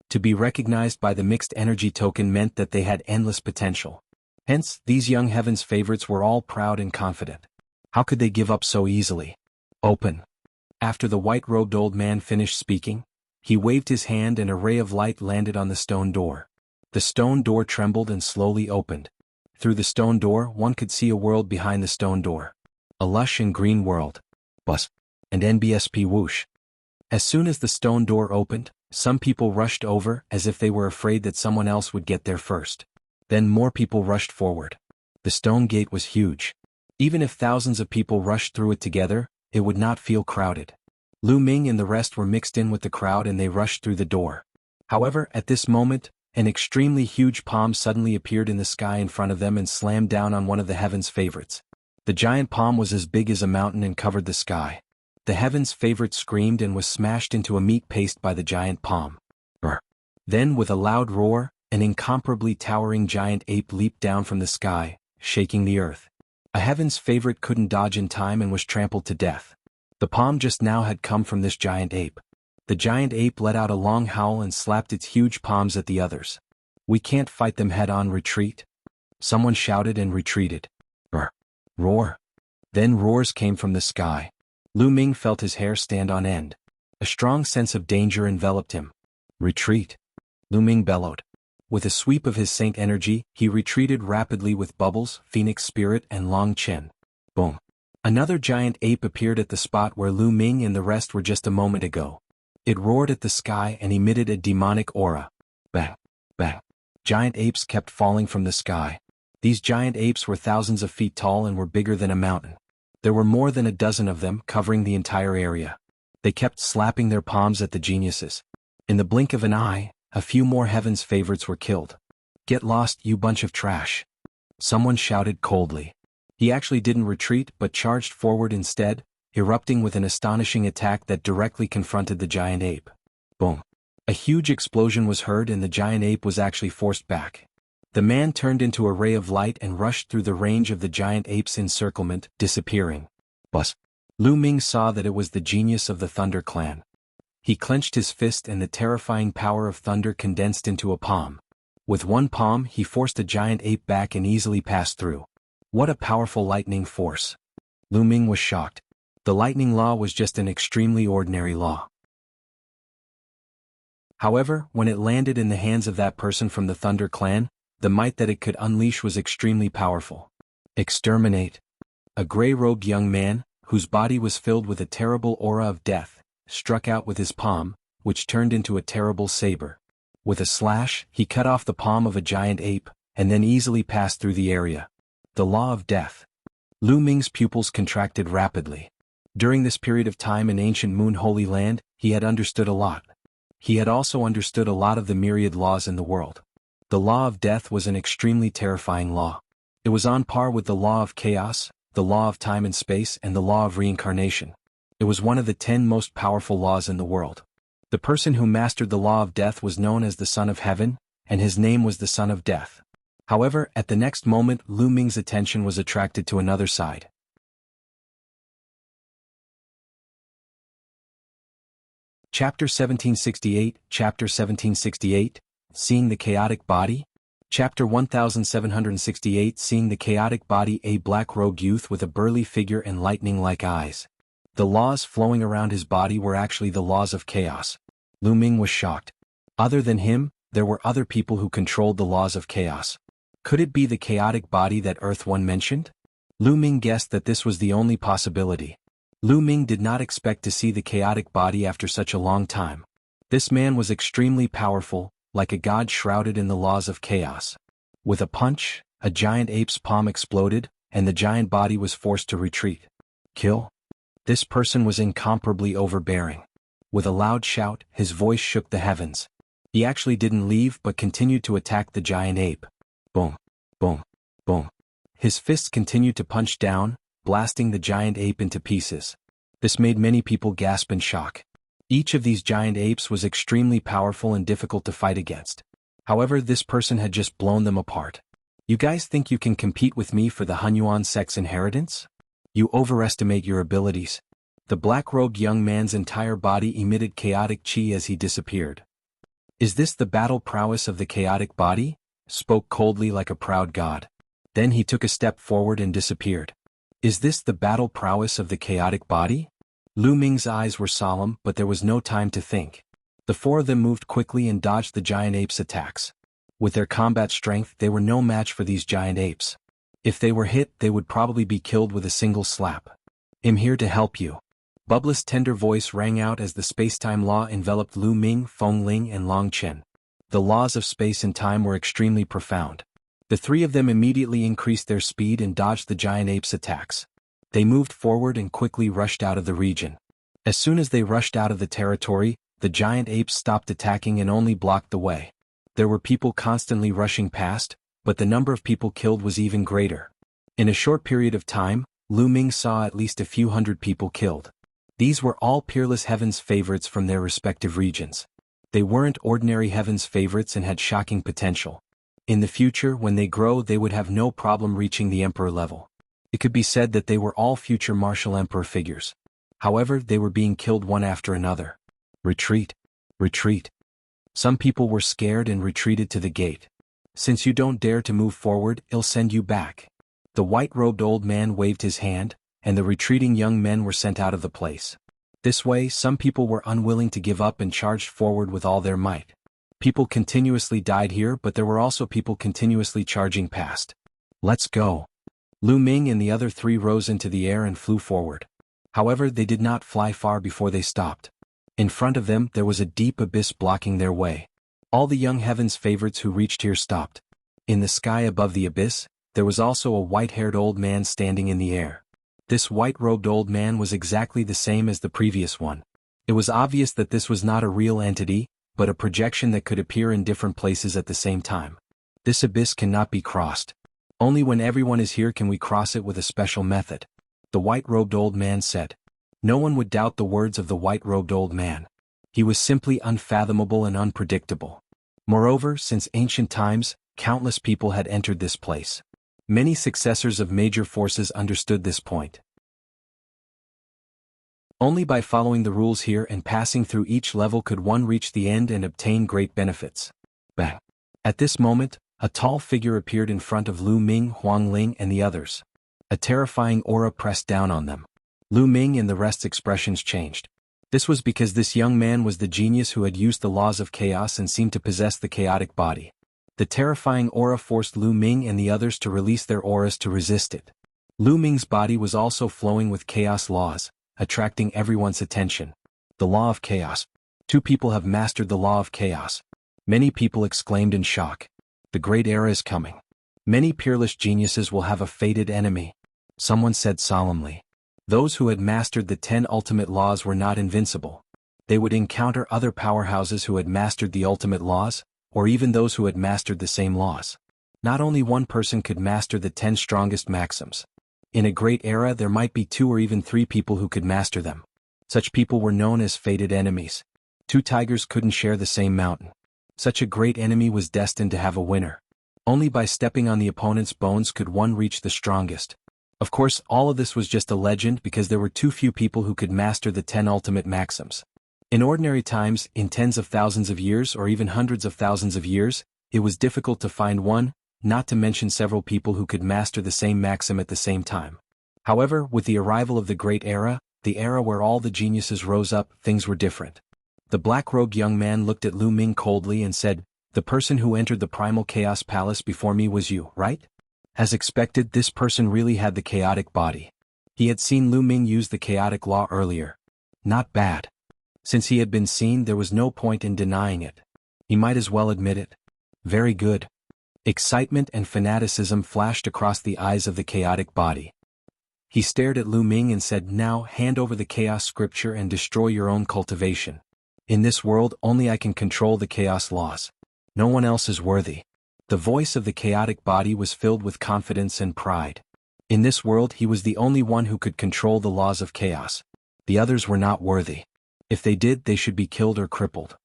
To be recognized by the mixed energy token meant that they had endless potential. Hence, these young heaven's favorites were all proud and confident. How could they give up so easily? Open. After the white-robed old man finished speaking, he waved his hand and a ray of light landed on the stone door. The stone door trembled and slowly opened. Through the stone door one could see a world behind the stone door. A lush and green world. Bus. And NBSP whoosh. As soon as the stone door opened, some people rushed over as if they were afraid that someone else would get there first. Then more people rushed forward. The stone gate was huge. Even if thousands of people rushed through it together, it would not feel crowded. Lu Ming and the rest were mixed in with the crowd and they rushed through the door. However, at this moment, an extremely huge palm suddenly appeared in the sky in front of them and slammed down on one of the heaven's favorites. The giant palm was as big as a mountain and covered the sky. The heaven's favorite screamed and was smashed into a meat paste by the giant palm. Then, with a loud roar, an incomparably towering giant ape leaped down from the sky, shaking the earth. A heaven's favorite couldn't dodge in time and was trampled to death. The palm just now had come from this giant ape. The giant ape let out a long howl and slapped its huge palms at the others. "We can't fight them head-on, retreat." Someone shouted and retreated. Roar. Then roars came from the sky. Lu Ming felt his hair stand on end. A strong sense of danger enveloped him. "Retreat," Lu Ming bellowed. With a sweep of his saint energy, he retreated rapidly with Bubbles, Phoenix Spirit and Long Chen. Boom. Another giant ape appeared at the spot where Lu Ming and the rest were just a moment ago. It roared at the sky and emitted a demonic aura. Bang. Bang. Giant apes kept falling from the sky. These giant apes were thousands of feet tall and were bigger than a mountain. There were more than a dozen of them covering the entire area. They kept slapping their palms at the geniuses. In the blink of an eye, a few more heaven's favorites were killed. "Get lost, you bunch of trash," someone shouted coldly. He actually didn't retreat but charged forward instead, erupting with an astonishing attack that directly confronted the giant ape. Boom. A huge explosion was heard and the giant ape was actually forced back. The man turned into a ray of light and rushed through the range of the giant ape's encirclement, disappearing. Bus. Lu Ming saw that it was the genius of the Thunder Clan. He clenched his fist and the terrifying power of thunder condensed into a palm. With one palm he forced a giant ape back and easily passed through. What a powerful lightning force. Lu Ming was shocked. The lightning law was just an extremely ordinary law. However, when it landed in the hands of that person from the Thunder Clan, the might that it could unleash was extremely powerful. Exterminate. A gray-robed young man, whose body was filled with a terrible aura of death, struck out with his palm, which turned into a terrible saber. With a slash, he cut off the palm of a giant ape, and then easily passed through the area. The law of death. Lu Ming's pupils contracted rapidly. During this period of time in ancient Moon Holy Land, he had understood a lot. He had also understood a lot of the myriad laws in the world. The law of death was an extremely terrifying law. It was on par with the law of chaos, the law of time and space, and the law of reincarnation. It was one of the 10 most powerful laws in the world. The person who mastered the law of death was known as the Son of Heaven, and his name was the Son of Death. However, at the next moment Lu Ming's attention was attracted to another side. Chapter 1768, Chapter 1768, Seeing the Chaotic Body? Chapter 1768 Seeing the Chaotic Body. A black-robed youth with a burly figure and lightning-like eyes. The laws flowing around his body were actually the laws of chaos. Lu Ming was shocked. Other than him, there were other people who controlled the laws of chaos. Could it be the chaotic body that Earth One mentioned? Lu Ming guessed that this was the only possibility. Lu Ming did not expect to see the chaotic body after such a long time. This man was extremely powerful, like a god shrouded in the laws of chaos. With a punch, a giant ape's palm exploded, and the giant body was forced to retreat. Kill? This person was incomparably overbearing. With a loud shout, his voice shook the heavens. He actually didn't leave but continued to attack the giant ape. Boom, boom, boom. His fists continued to punch down, blasting the giant ape into pieces. This made many people gasp in shock. Each of these giant apes was extremely powerful and difficult to fight against. However, this person had just blown them apart. You guys think you can compete with me for the Hunyuan Sect's inheritance? You overestimate your abilities. The black-robed young man's entire body emitted chaotic chi as he disappeared. Is this the battle prowess of the chaotic body? Spoke coldly like a proud god. Then he took a step forward and disappeared. Is this the battle prowess of the chaotic body? Lu Ming's eyes were solemn, but there was no time to think. The four of them moved quickly and dodged the giant ape's attacks. With their combat strength, they were no match for these giant apes. If they were hit, they would probably be killed with a single slap. I'm here to help you. Bubba's tender voice rang out as the space-time law enveloped Lu Ming, Feng Ling and Long Chen. The laws of space and time were extremely profound. The three of them immediately increased their speed and dodged the giant ape's attacks. They moved forward and quickly rushed out of the region. As soon as they rushed out of the territory, the giant apes stopped attacking and only blocked the way. There were people constantly rushing past, but the number of people killed was even greater. In a short period of time, Lu Ming saw at least a few hundred people killed. These were all peerless heaven's favorites from their respective regions. They weren't ordinary heaven's favorites and had shocking potential. In the future, when they grow, they would have no problem reaching the emperor level. It could be said that they were all future martial emperor figures. However, they were being killed one after another. Retreat. Retreat. Some people were scared and retreated to the gate. Since you don't dare to move forward, I'll send you back. The white-robed old man waved his hand, and the retreating young men were sent out of the place. This way, some people were unwilling to give up and charged forward with all their might. People continuously died here, but there were also people continuously charging past. Let's go. Lu Ming and the other three rose into the air and flew forward. However, they did not fly far before they stopped. In front of them, there was a deep abyss blocking their way. All the young heaven's favorites who reached here stopped. In the sky above the abyss, there was also a white-haired old man standing in the air. This white-robed old man was exactly the same as the previous one. It was obvious that this was not a real entity, but a projection that could appear in different places at the same time. This abyss cannot be crossed. Only when everyone is here can we cross it with a special method. The white-robed old man said. No one would doubt the words of the white-robed old man. He was simply unfathomable and unpredictable. Moreover, since ancient times, countless people had entered this place. Many successors of major forces understood this point. Only by following the rules here and passing through each level could one reach the end and obtain great benefits. Bang! At this moment, a tall figure appeared in front of Lu Ming, Huang Ling and the others. A terrifying aura pressed down on them. Lu Ming and the rest's expressions changed. This was because this young man was the genius who had used the laws of chaos and seemed to possess the chaotic body. The terrifying aura forced Lu Ming and the others to release their auras to resist it. Lu Ming's body was also flowing with chaos laws, attracting everyone's attention. The law of chaos. 2 people have mastered the law of chaos. Many people exclaimed in shock. The great era is coming. Many peerless geniuses will have a fated enemy. Someone said solemnly. Those who had mastered the 10 ultimate laws were not invincible. They would encounter other powerhouses who had mastered the ultimate laws, or even those who had mastered the same laws. Not only one person could master the 10 strongest maxims. In a great era there might be 2 or even 3 people who could master them. Such people were known as fated enemies. 2 tigers couldn't share the same mountain. Such a great enemy was destined to have a winner. Only by stepping on the opponent's bones could one reach the strongest. Of course, all of this was just a legend because there were too few people who could master the 10 ultimate maxims. In ordinary times, in tens of thousands of years or even hundreds of thousands of years, it was difficult to find one, not to mention several people who could master the same maxim at the same time. However, with the arrival of the Great Era, the era where all the geniuses rose up, things were different. The black-robed young man looked at Lu Ming coldly and said, "The person who entered the Primal Chaos Palace before me was you, right?" As expected, this person really had the chaotic body. He had seen Lu Ming use the chaotic law earlier. Not bad. Since he had been seen, there was no point in denying it. He might as well admit it. Very good. Excitement and fanaticism flashed across the eyes of the chaotic body. He stared at Lu Ming and said, "Now, hand over the chaos scripture and destroy your own cultivation. In this world, only I can control the chaos laws. No one else is worthy." The voice of the chaotic body was filled with confidence and pride. In this world, he was the only one who could control the laws of chaos. The others were not worthy. If they did, they should be killed or crippled.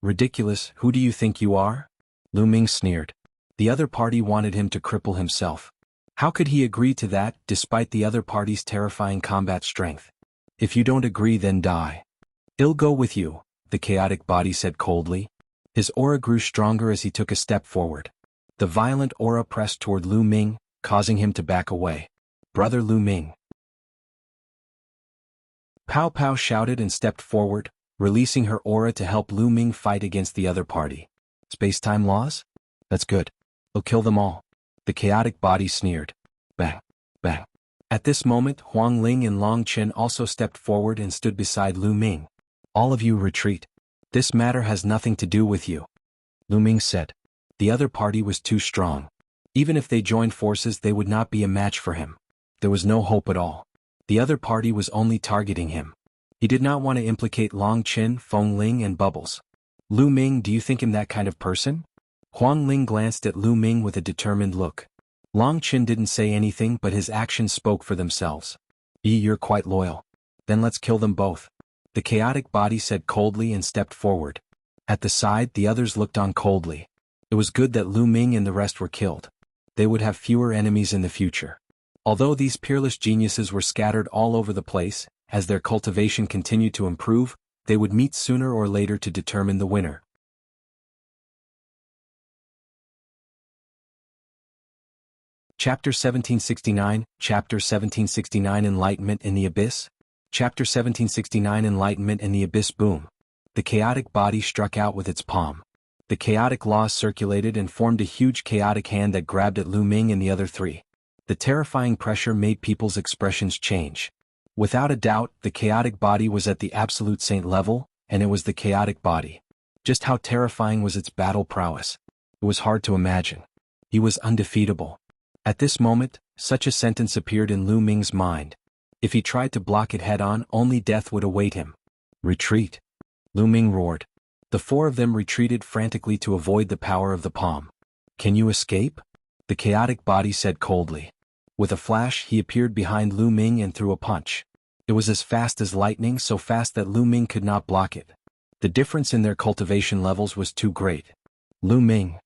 Ridiculous, who do you think you are? Lu Ming sneered. The other party wanted him to cripple himself. How could he agree to that, despite the other party's terrifying combat strength? If you don't agree, then die. I'll go with you, the chaotic body said coldly. His aura grew stronger as he took a step forward. The violent aura pressed toward Lu Ming, causing him to back away. "Brother Lu Ming." Pow Pow shouted and stepped forward, releasing her aura to help Lu Ming fight against the other party. "Space-time laws? That's good. We'll kill them all." The chaotic body sneered. Bang, bang. At this moment, Huang Ling and Long Chen also stepped forward and stood beside Lu Ming. "All of you retreat. This matter has nothing to do with you," Lu Ming said. The other party was too strong. Even if they joined forces, they would not be a match for him. There was no hope at all. The other party was only targeting him. He did not want to implicate Long Chen, Feng Ling and Bubbles. "Lu Ming, do you think him that kind of person?" Huang Ling glanced at Lu Ming with a determined look. Long Chen didn't say anything, but his actions spoke for themselves. "You're quite loyal. Then let's kill them both," the chaotic body said coldly and stepped forward. At the side, the others looked on coldly. It was good that Lu Ming and the rest were killed. They would have fewer enemies in the future. Although these peerless geniuses were scattered all over the place, as their cultivation continued to improve, they would meet sooner or later to determine the winner. Chapter 1769, Chapter 1769 Enlightenment in the Abyss? Chapter 1769 Enlightenment in the Abyss. Boom. The chaotic body struck out with its palm. The chaotic laws circulated and formed a huge chaotic hand that grabbed at Lu Ming and the other three. The terrifying pressure made people's expressions change. Without a doubt, the chaotic body was at the absolute saint level, and it was the chaotic body. Just how terrifying was its battle prowess? It was hard to imagine. He was undefeatable. At this moment, such a sentence appeared in Lu Ming's mind. If he tried to block it head-on, only death would await him. "Retreat!" Lu Ming roared. The four of them retreated frantically to avoid the power of the palm. "Can you escape?" the chaotic body said coldly. With a flash, he appeared behind Lu Ming and threw a punch. It was as fast as lightning, so fast that Lu Ming could not block it. The difference in their cultivation levels was too great. "Lu Ming!"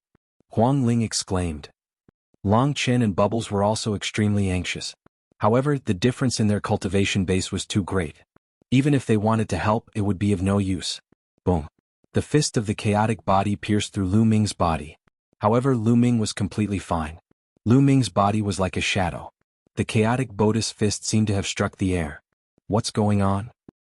Huang Ling exclaimed. Long Chen and Bubbles were also extremely anxious. However, the difference in their cultivation base was too great. Even if they wanted to help, it would be of no use. Boom. The fist of the chaotic body pierced through Lu Ming's body. However, Lu Ming was completely fine. Lu Ming's body was like a shadow. The chaotic Bodhi's fist seemed to have struck the air. "What's going on?"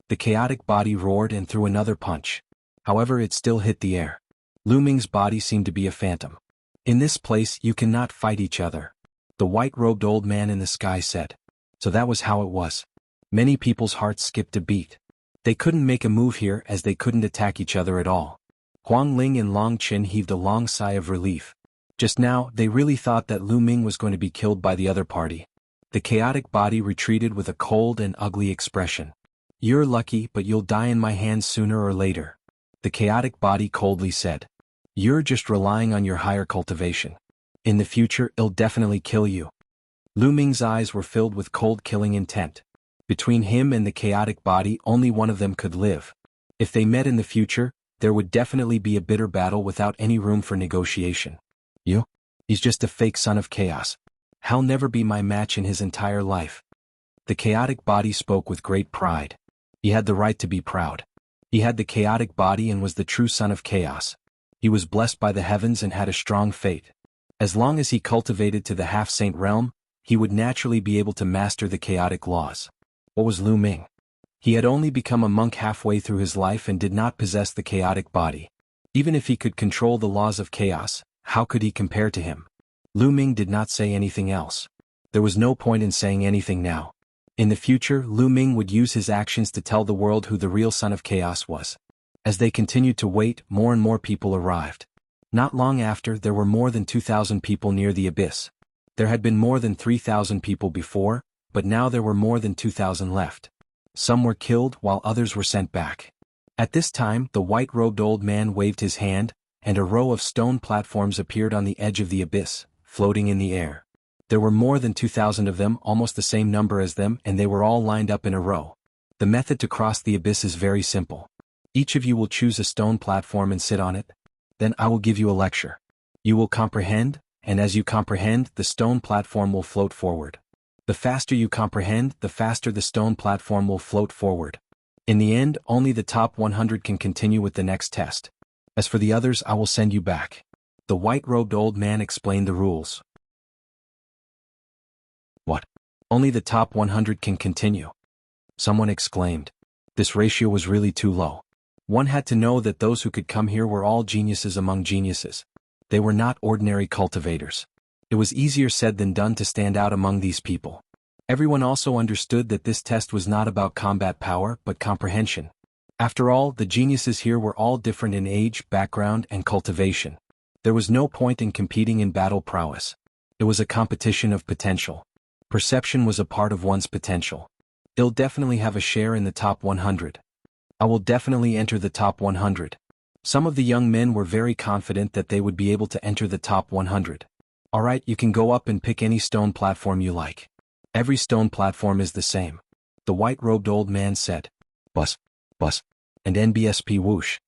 The chaotic body roared and threw another punch. However, it still hit the air. Lu Ming's body seemed to be a phantom. "In this place, you cannot fight each other," the white-robed old man in the sky said. So that was how it was. Many people's hearts skipped a beat. They couldn't make a move here as they couldn't attack each other at all. Huang Ling and Long Chen heaved a long sigh of relief. Just now, they really thought that Lu Ming was going to be killed by the other party. The chaotic body retreated with a cold and ugly expression. "You're lucky, but you'll die in my hands sooner or later," the chaotic body coldly said. "You're just relying on your higher cultivation. In the future, it'll definitely kill you." Lu Ming's eyes were filled with cold killing intent. Between him and the chaotic body, only one of them could live. If they met in the future, there would definitely be a bitter battle without any room for negotiation. He's just a fake son of chaos. He'll never be my match in his entire life." The chaotic body spoke with great pride. He had the right to be proud. He had the chaotic body and was the true son of chaos. He was blessed by the heavens and had a strong fate. As long as he cultivated to the half-saint realm, he would naturally be able to master the chaotic laws. What was Lu Ming? He had only become a monk halfway through his life and did not possess the chaotic body. Even if he could control the laws of chaos, how could he compare to him? Lu Ming did not say anything else. There was no point in saying anything now. In the future, Lu Ming would use his actions to tell the world who the real son of chaos was. As they continued to wait, more and more people arrived. Not long after, there were more than 2,000 people near the abyss. There had been more than 3,000 people before, but now there were more than 2,000 left. Some were killed while others were sent back. At this time, the white-robed old man waved his hand, and a row of stone platforms appeared on the edge of the abyss, floating in the air. There were more than 2,000 of them, almost the same number as them, and they were all lined up in a row. The method to cross the abyss is very simple. Each of you will choose a stone platform and sit on it. Then I will give you a lecture. You will comprehend, and as you comprehend, the stone platform will float forward. The faster you comprehend, the faster the stone platform will float forward. In the end, only the top 100 can continue with the next test. As for the others, I will send you back. The white-robed old man explained the rules. What? Only the top 100 can continue? Someone exclaimed. This ratio was really too low. One had to know that those who could come here were all geniuses among geniuses. They were not ordinary cultivators. It was easier said than done to stand out among these people. Everyone also understood that this test was not about combat power but comprehension. After all, the geniuses here were all different in age, background, and cultivation. There was no point in competing in battle prowess. It was a competition of potential. Perception was a part of one's potential. I'll definitely have a share in the top 100. I will definitely enter the top 100. Some of the young men were very confident that they would be able to enter the top 100. Alright, you can go up and pick any stone platform you like. Every stone platform is the same. The white-robed old man said. Bus, and NBSP whoosh.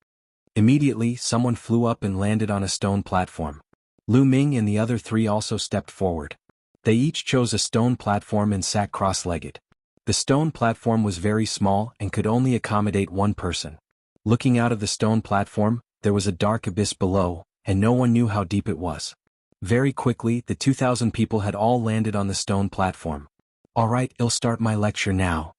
Immediately, someone flew up and landed on a stone platform. Lu Ming and the other three also stepped forward. They each chose a stone platform and sat cross-legged. The stone platform was very small and could only accommodate one person. Looking out of the stone platform, there was a dark abyss below, and no one knew how deep it was. Very quickly, the 2,000 people had all landed on the stone platform. Alright, I'll start my lecture now.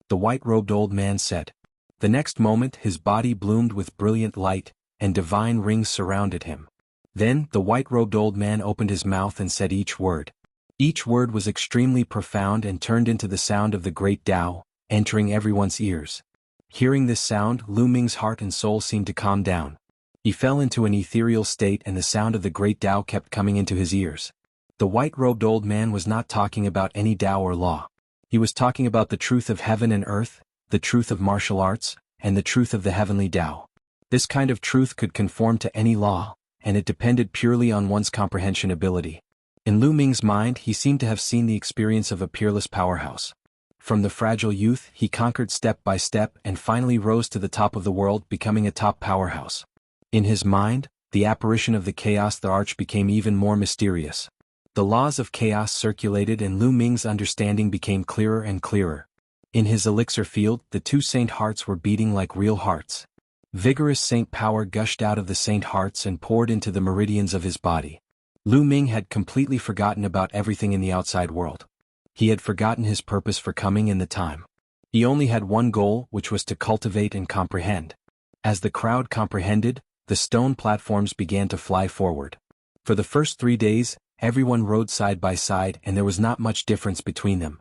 The white-robed old man said. The next moment his body bloomed with brilliant light, and divine rings surrounded him. Then, the white-robed old man opened his mouth and said each word. Each word was extremely profound and turned into the sound of the great Tao, entering everyone's ears. Hearing this sound, Lu Ming's heart and soul seemed to calm down. He fell into an ethereal state and the sound of the great Tao kept coming into his ears. The white-robed old man was not talking about any Tao or law. He was talking about the truth of heaven and earth, the truth of martial arts, and the truth of the heavenly Tao. This kind of truth could conform to any law, and it depended purely on one's comprehension ability. In Lu Ming's mind, he seemed to have seen the experience of a peerless powerhouse. From the fragile youth, he conquered step by step and finally rose to the top of the world, becoming a top powerhouse. In his mind, the apparition of the chaos the arch became even more mysterious. The laws of chaos circulated and Lu Ming's understanding became clearer and clearer. In his elixir field, the two saint hearts were beating like real hearts. Vigorous saint power gushed out of the saint hearts and poured into the meridians of his body. Lu Ming had completely forgotten about everything in the outside world. He had forgotten his purpose for coming and the time. He only had one goal, which was to cultivate and comprehend. As the crowd comprehended, the stone platforms began to fly forward. For the first 3 days, everyone rode side by side and there was not much difference between them.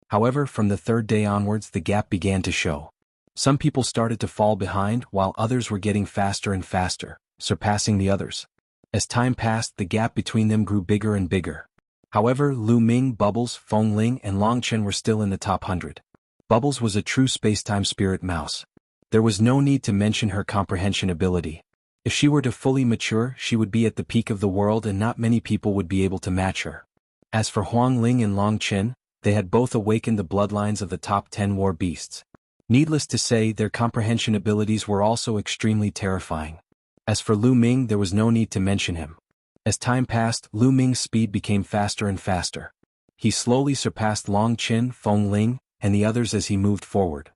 However, from the 3rd day onwards the gap began to show. Some people started to fall behind while others were getting faster and faster, surpassing the others. As time passed, the gap between them grew bigger and bigger. However, Lu Ming, Bubbles, Feng Ling and Long Chen were still in the top 100. Bubbles was a true space-time spirit mouse. There was no need to mention her comprehension ability. If she were to fully mature, she would be at the peak of the world and not many people would be able to match her. As for Huang Ling and Long Chen, they had both awakened the bloodlines of the top 10 war beasts. Needless to say, their comprehension abilities were also extremely terrifying. As for Lu Ming, there was no need to mention him. As time passed, Lu Ming's speed became faster and faster. He slowly surpassed Long Chen, Feng Ling, and the others as he moved forward.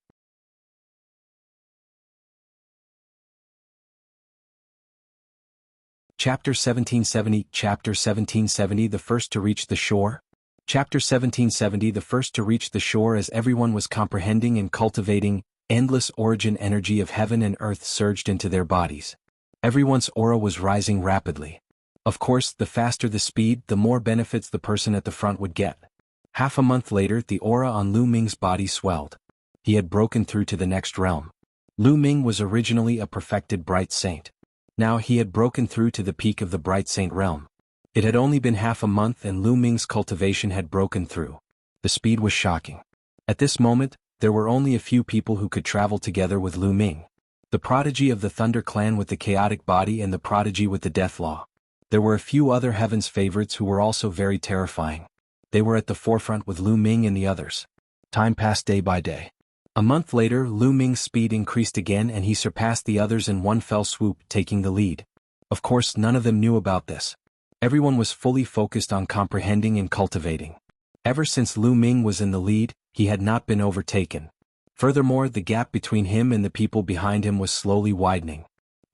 Chapter 1770, Chapter 1770, the first to reach the shore. Chapter 1770, the first to reach the shore. As everyone was comprehending and cultivating, endless origin energy of heaven and earth surged into their bodies. Everyone's aura was rising rapidly. Of course, the faster the speed, the more benefits the person at the front would get. Half a month later, the aura on Lu Ming's body swelled. He had broken through to the next realm. Lu Ming was originally a perfected bright saint. Now he had broken through to the peak of the bright saint realm. It had only been half a month and Lu Ming's cultivation had broken through. The speed was shocking. At this moment, there were only a few people who could travel together with Lu Ming. The prodigy of the Thunder Clan with the chaotic body and the prodigy with the death law. There were a few other heaven's favorites who were also very terrifying. They were at the forefront with Lu Ming and the others. Time passed day by day. A month later, Lu Ming's speed increased again and he surpassed the others in one fell swoop, taking the lead. Of course, none of them knew about this. Everyone was fully focused on comprehending and cultivating. Ever since Lu Ming was in the lead, he had not been overtaken. Furthermore, the gap between him and the people behind him was slowly widening.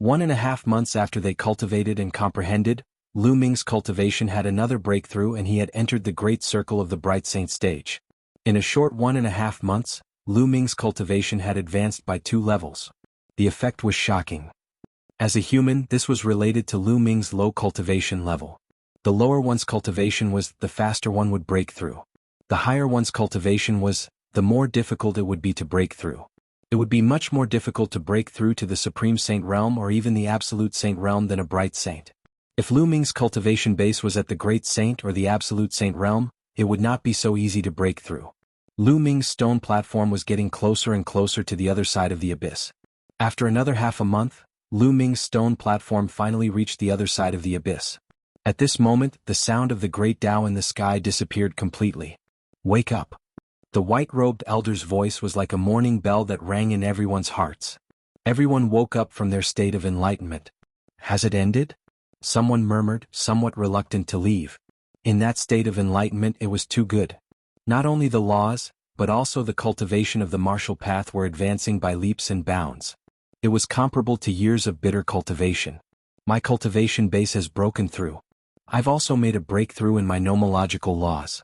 1.5 months after they cultivated and comprehended, Lu Ming's cultivation had another breakthrough and he had entered the great circle of the Bright Saint stage. In a short 1.5 months, Lu Ming's cultivation had advanced by 2 levels. The effect was shocking. As a human, this was related to Lu Ming's low cultivation level. The lower one's cultivation was, the faster one would break through. The higher one's cultivation was, the more difficult it would be to break through. It would be much more difficult to break through to the Supreme Saint realm or even the Absolute Saint realm than a Bright Saint. If Lu Ming's cultivation base was at the Great Saint or the Absolute Saint realm, it would not be so easy to break through. Lu Ming's stone platform was getting closer and closer to the other side of the abyss. After another half a month, Lu Ming's stone platform finally reached the other side of the abyss. At this moment, the sound of the great Tao in the sky disappeared completely. Wake up. The white-robed elder's voice was like a morning bell that rang in everyone's hearts. Everyone woke up from their state of enlightenment. Has it ended? Someone murmured, somewhat reluctant to leave. In that state of enlightenment it was too good. Not only the laws, but also the cultivation of the martial path were advancing by leaps and bounds. It was comparable to years of bitter cultivation. My cultivation base has broken through. I've also made a breakthrough in my nomological laws.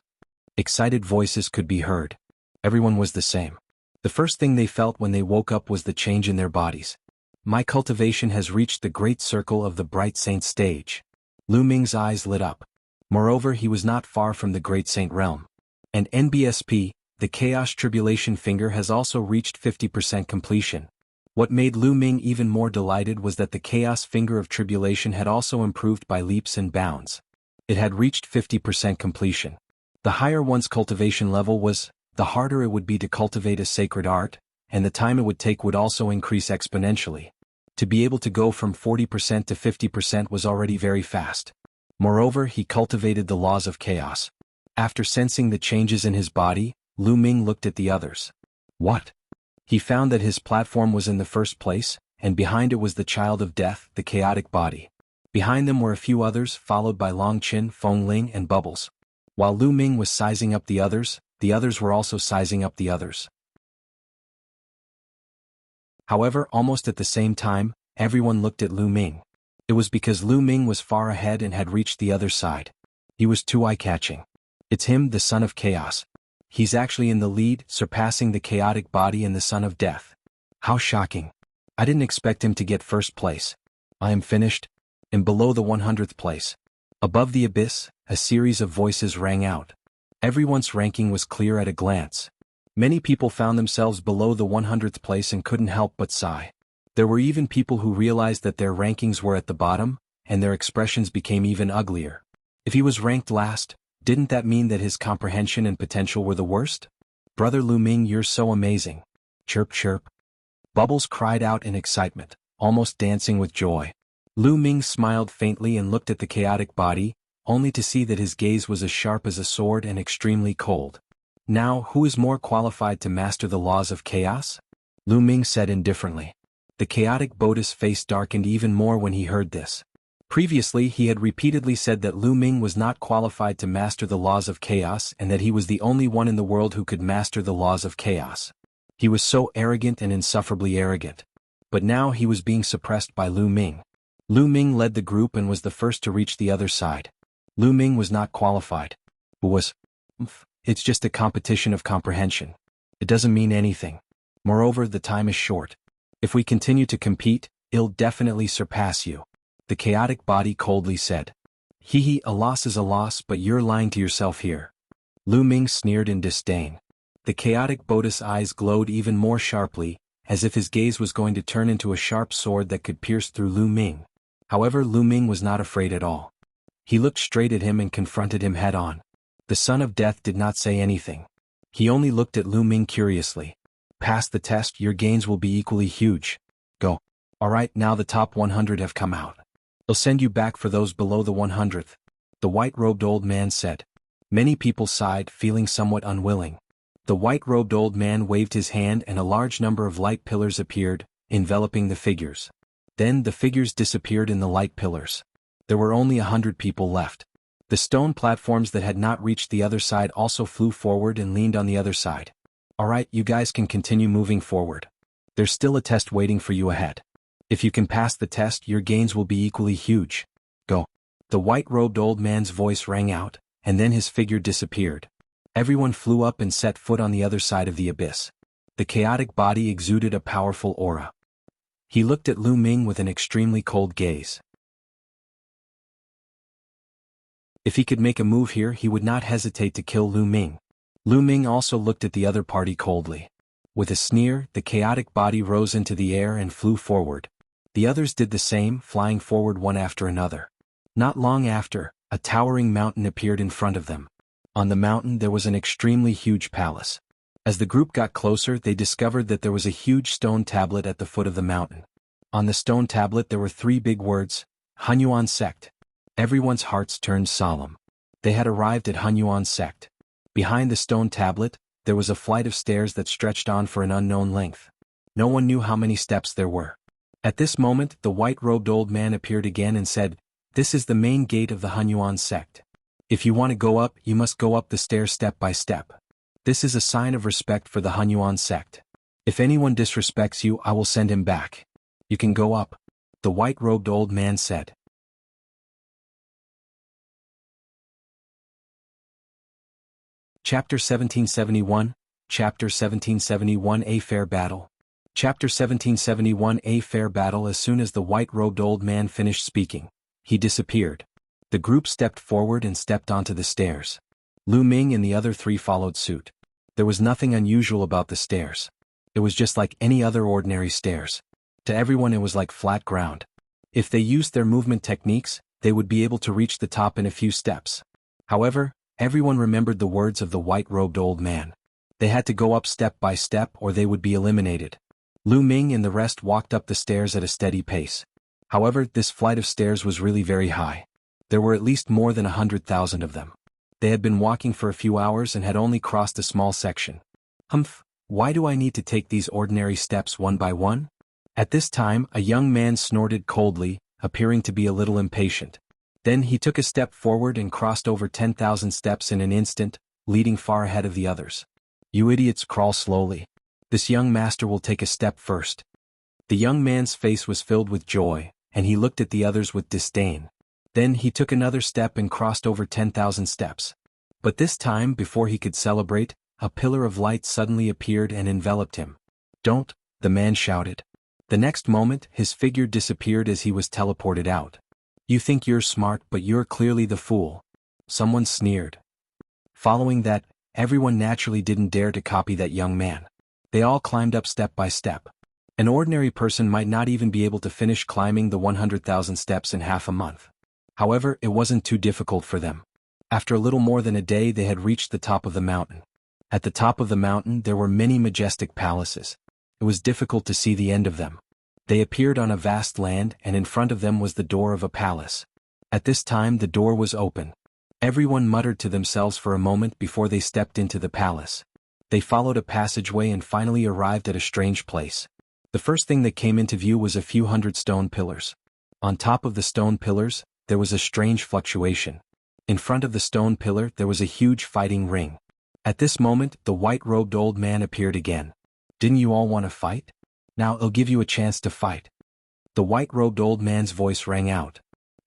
Excited voices could be heard. Everyone was the same. The first thing they felt when they woke up was the change in their bodies. My cultivation has reached the great circle of the Bright Saint stage. Lu Ming's eyes lit up. Moreover, he was not far from the Great Saint realm. And NBSP, the Chaos Tribulation Finger has also reached 50% completion. What made Lu Ming even more delighted was that the Chaos Finger of Tribulation had also improved by leaps and bounds. It had reached 50% completion. The higher one's cultivation level was, the harder it would be to cultivate a sacred art, and the time it would take would also increase exponentially. To be able to go from 40% to 50% was already very fast. Moreover, he cultivated the laws of chaos. After sensing the changes in his body, Lu Ming looked at the others. What? He found that his platform was in the first place, and behind it was the child of death, the chaotic body. Behind them were a few others, followed by Longqin, Fengling, and Bubbles. While Lu Ming was sizing up the others were also sizing up the others. However, almost at the same time, everyone looked at Lu Ming. It was because Lu Ming was far ahead and had reached the other side. He was too eye-catching. It's him, the son of chaos. He's actually in the lead, surpassing the chaotic body and the son of death. How shocking. I didn't expect him to get first place. I am finished. And below the 100th place. Above the abyss, a series of voices rang out. Everyone's ranking was clear at a glance. Many people found themselves below the 100th place and couldn't help but sigh. There were even people who realized that their rankings were at the bottom, and their expressions became even uglier. If he was ranked last, didn't that mean that his comprehension and potential were the worst? Brother Lu Ming, you're so amazing. Chirp chirp. Bubbles cried out in excitement, almost dancing with joy. Lu Ming smiled faintly and looked at the chaotic body, only to see that his gaze was as sharp as a sword and extremely cold. Now, who is more qualified to master the laws of chaos? Lu Ming said indifferently. The chaotic Buddha's face darkened even more when he heard this. Previously he had repeatedly said that Lu Ming was not qualified to master the laws of chaos and that he was the only one in the world who could master the laws of chaos. He was so arrogant and insufferably arrogant. But now he was being suppressed by Lu Ming. Lu Ming led the group and was the first to reach the other side. Lu Ming was not qualified. Who was? It's just a competition of comprehension. It doesn't mean anything. Moreover, the time is short. If we continue to compete, it'll definitely surpass you. The chaotic body coldly said. A loss is a loss, but you're lying to yourself here. Lu Ming sneered in disdain. The chaotic Buddha's eyes glowed even more sharply, as if his gaze was going to turn into a sharp sword that could pierce through Lu Ming. However, Lu Ming was not afraid at all. He looked straight at him and confronted him head-on. The son of death did not say anything. He only looked at Lu Ming curiously. Pass the test, your gains will be equally huge. Go. Alright, now the top 100 have come out. I'll send you back for those below the 100th. The white-robed old man said. Many people sighed, feeling somewhat unwilling. The white-robed old man waved his hand and a large number of light pillars appeared, enveloping the figures. Then the figures disappeared in the light pillars. There were only 100 people left. The stone platforms that had not reached the other side also flew forward and leaned on the other side. Alright, you guys can continue moving forward. There's still a test waiting for you ahead. If you can pass the test, your gains will be equally huge. Go. The white-robed old man's voice rang out, and then his figure disappeared. Everyone flew up and set foot on the other side of the abyss. The chaotic body exuded a powerful aura. He looked at Lu Ming with an extremely cold gaze. If he could make a move here, he would not hesitate to kill Lu Ming. Lu Ming also looked at the other party coldly. With a sneer, the chaotic body rose into the air and flew forward. The others did the same, flying forward one after another. Not long after, a towering mountain appeared in front of them. On the mountain there was an extremely huge palace. As the group got closer, they discovered that there was a huge stone tablet at the foot of the mountain. On the stone tablet there were 3 big words, Hunyuan Sect. Everyone's hearts turned solemn. They had arrived at Hunyuan Sect. Behind the stone tablet, there was a flight of stairs that stretched on for an unknown length. No one knew how many steps there were. At this moment, the white-robed old man appeared again and said, "This is the main gate of the Hunyuan Sect. If you want to go up, you must go up the stairs step by step. This is a sign of respect for the Hunyuan Sect. If anyone disrespects you, I will send him back. You can go up," the white-robed old man said. Chapter 1771, Chapter 1771 A Fair Battle. Chapter 1771 A Fair Battle. As soon as the white-robed old man finished speaking, he disappeared. The group stepped forward and stepped onto the stairs. Lu Ming and the other 3 followed suit. There was nothing unusual about the stairs. It was just like any other ordinary stairs. To everyone it was like flat ground. If they used their movement techniques, they would be able to reach the top in a few steps. However, everyone remembered the words of the white-robed old man. They had to go up step by step or they would be eliminated. Lu Ming and the rest walked up the stairs at a steady pace. However, this flight of stairs was really very high. There were at least more than 100,000 of them. They had been walking for a few hours and had only crossed a small section. Humph, why do I need to take these ordinary steps one by one? At this time, a young man snorted coldly, appearing to be a little impatient. Then he took a step forward and crossed over 10,000 steps in an instant, leading far ahead of the others. "You idiots, crawl slowly. This young master will take a step first." The young man's face was filled with joy, and he looked at the others with disdain. Then he took another step and crossed over 10,000 steps. But this time, before he could celebrate, a pillar of light suddenly appeared and enveloped him. "Don't," the man shouted. The next moment, his figure disappeared as he was teleported out. "You think you're smart, but you're clearly the fool," someone sneered. Following that, everyone naturally didn't dare to copy that young man. They all climbed up step by step. An ordinary person might not even be able to finish climbing the 100,000 steps in half a month. However, it wasn't too difficult for them. After a little more than a day they had reached the top of the mountain. At the top of the mountain there were many majestic palaces. It was difficult to see the end of them. They appeared on a vast land and in front of them was the door of a palace. At this time the door was open. Everyone muttered to themselves for a moment before they stepped into the palace. They followed a passageway and finally arrived at a strange place. The first thing that came into view was a few hundred stone pillars. On top of the stone pillars, there was a strange fluctuation. In front of the stone pillar there was a huge fighting ring. At this moment, the white-robed old man appeared again. "Didn't you all want to fight? Now I'll give you a chance to fight." The white-robed old man's voice rang out.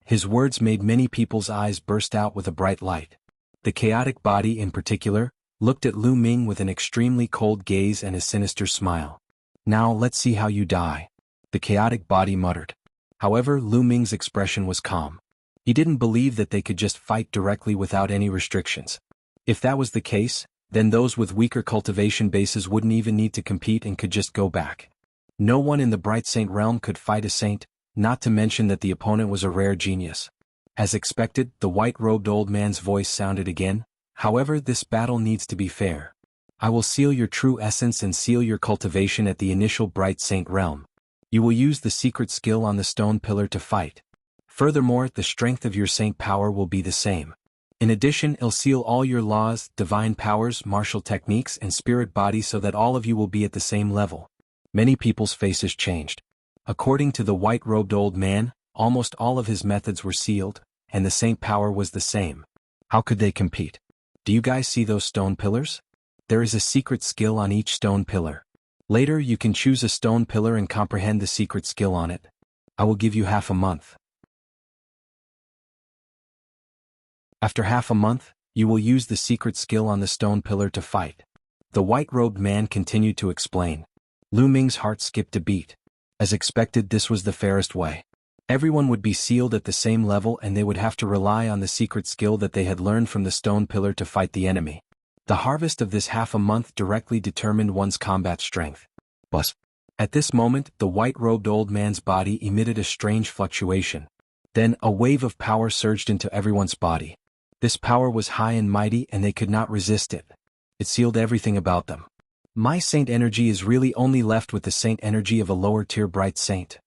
His words made many people's eyes burst out with a bright light. The chaotic body in particular, looked at Lu Ming with an extremely cold gaze and a sinister smile. "Now let's see how you die," the chaotic body muttered. However, Lu Ming's expression was calm. He didn't believe that they could just fight directly without any restrictions. If that was the case, then those with weaker cultivation bases wouldn't even need to compete and could just go back. No one in the Bright Saint realm could fight a saint, not to mention that the opponent was a rare genius. As expected, the white-robed old man's voice sounded again. "However, this battle needs to be fair. I will seal your true essence and seal your cultivation at the initial Bright Saint realm. You will use the secret skill on the stone pillar to fight. Furthermore, the strength of your saint power will be the same. In addition, I'll seal all your laws, divine powers, martial techniques, and spirit body so that all of you will be at the same level." Many people's faces changed. According to the white-robed old man, almost all of his methods were sealed, and the saint power was the same. How could they compete? "Do you guys see those stone pillars? There is a secret skill on each stone pillar. Later you can choose a stone pillar and comprehend the secret skill on it. I will give you half a month. After half a month, you will use the secret skill on the stone pillar to fight. The white-robed man continued to explain. Lu Ming's heart skipped a beat. As expected, this was the fairest way. Everyone would be sealed at the same level and they would have to rely on the secret skill that they had learned from the stone pillar to fight the enemy. The harvest of this half a month directly determined one's combat strength. But at this moment, the white-robed old man's body emitted a strange fluctuation. Then a wave of power surged into everyone's body. This power was high and mighty and they could not resist it. It sealed everything about them. My saint energy is really only left with the saint energy of a lower-tier bright saint.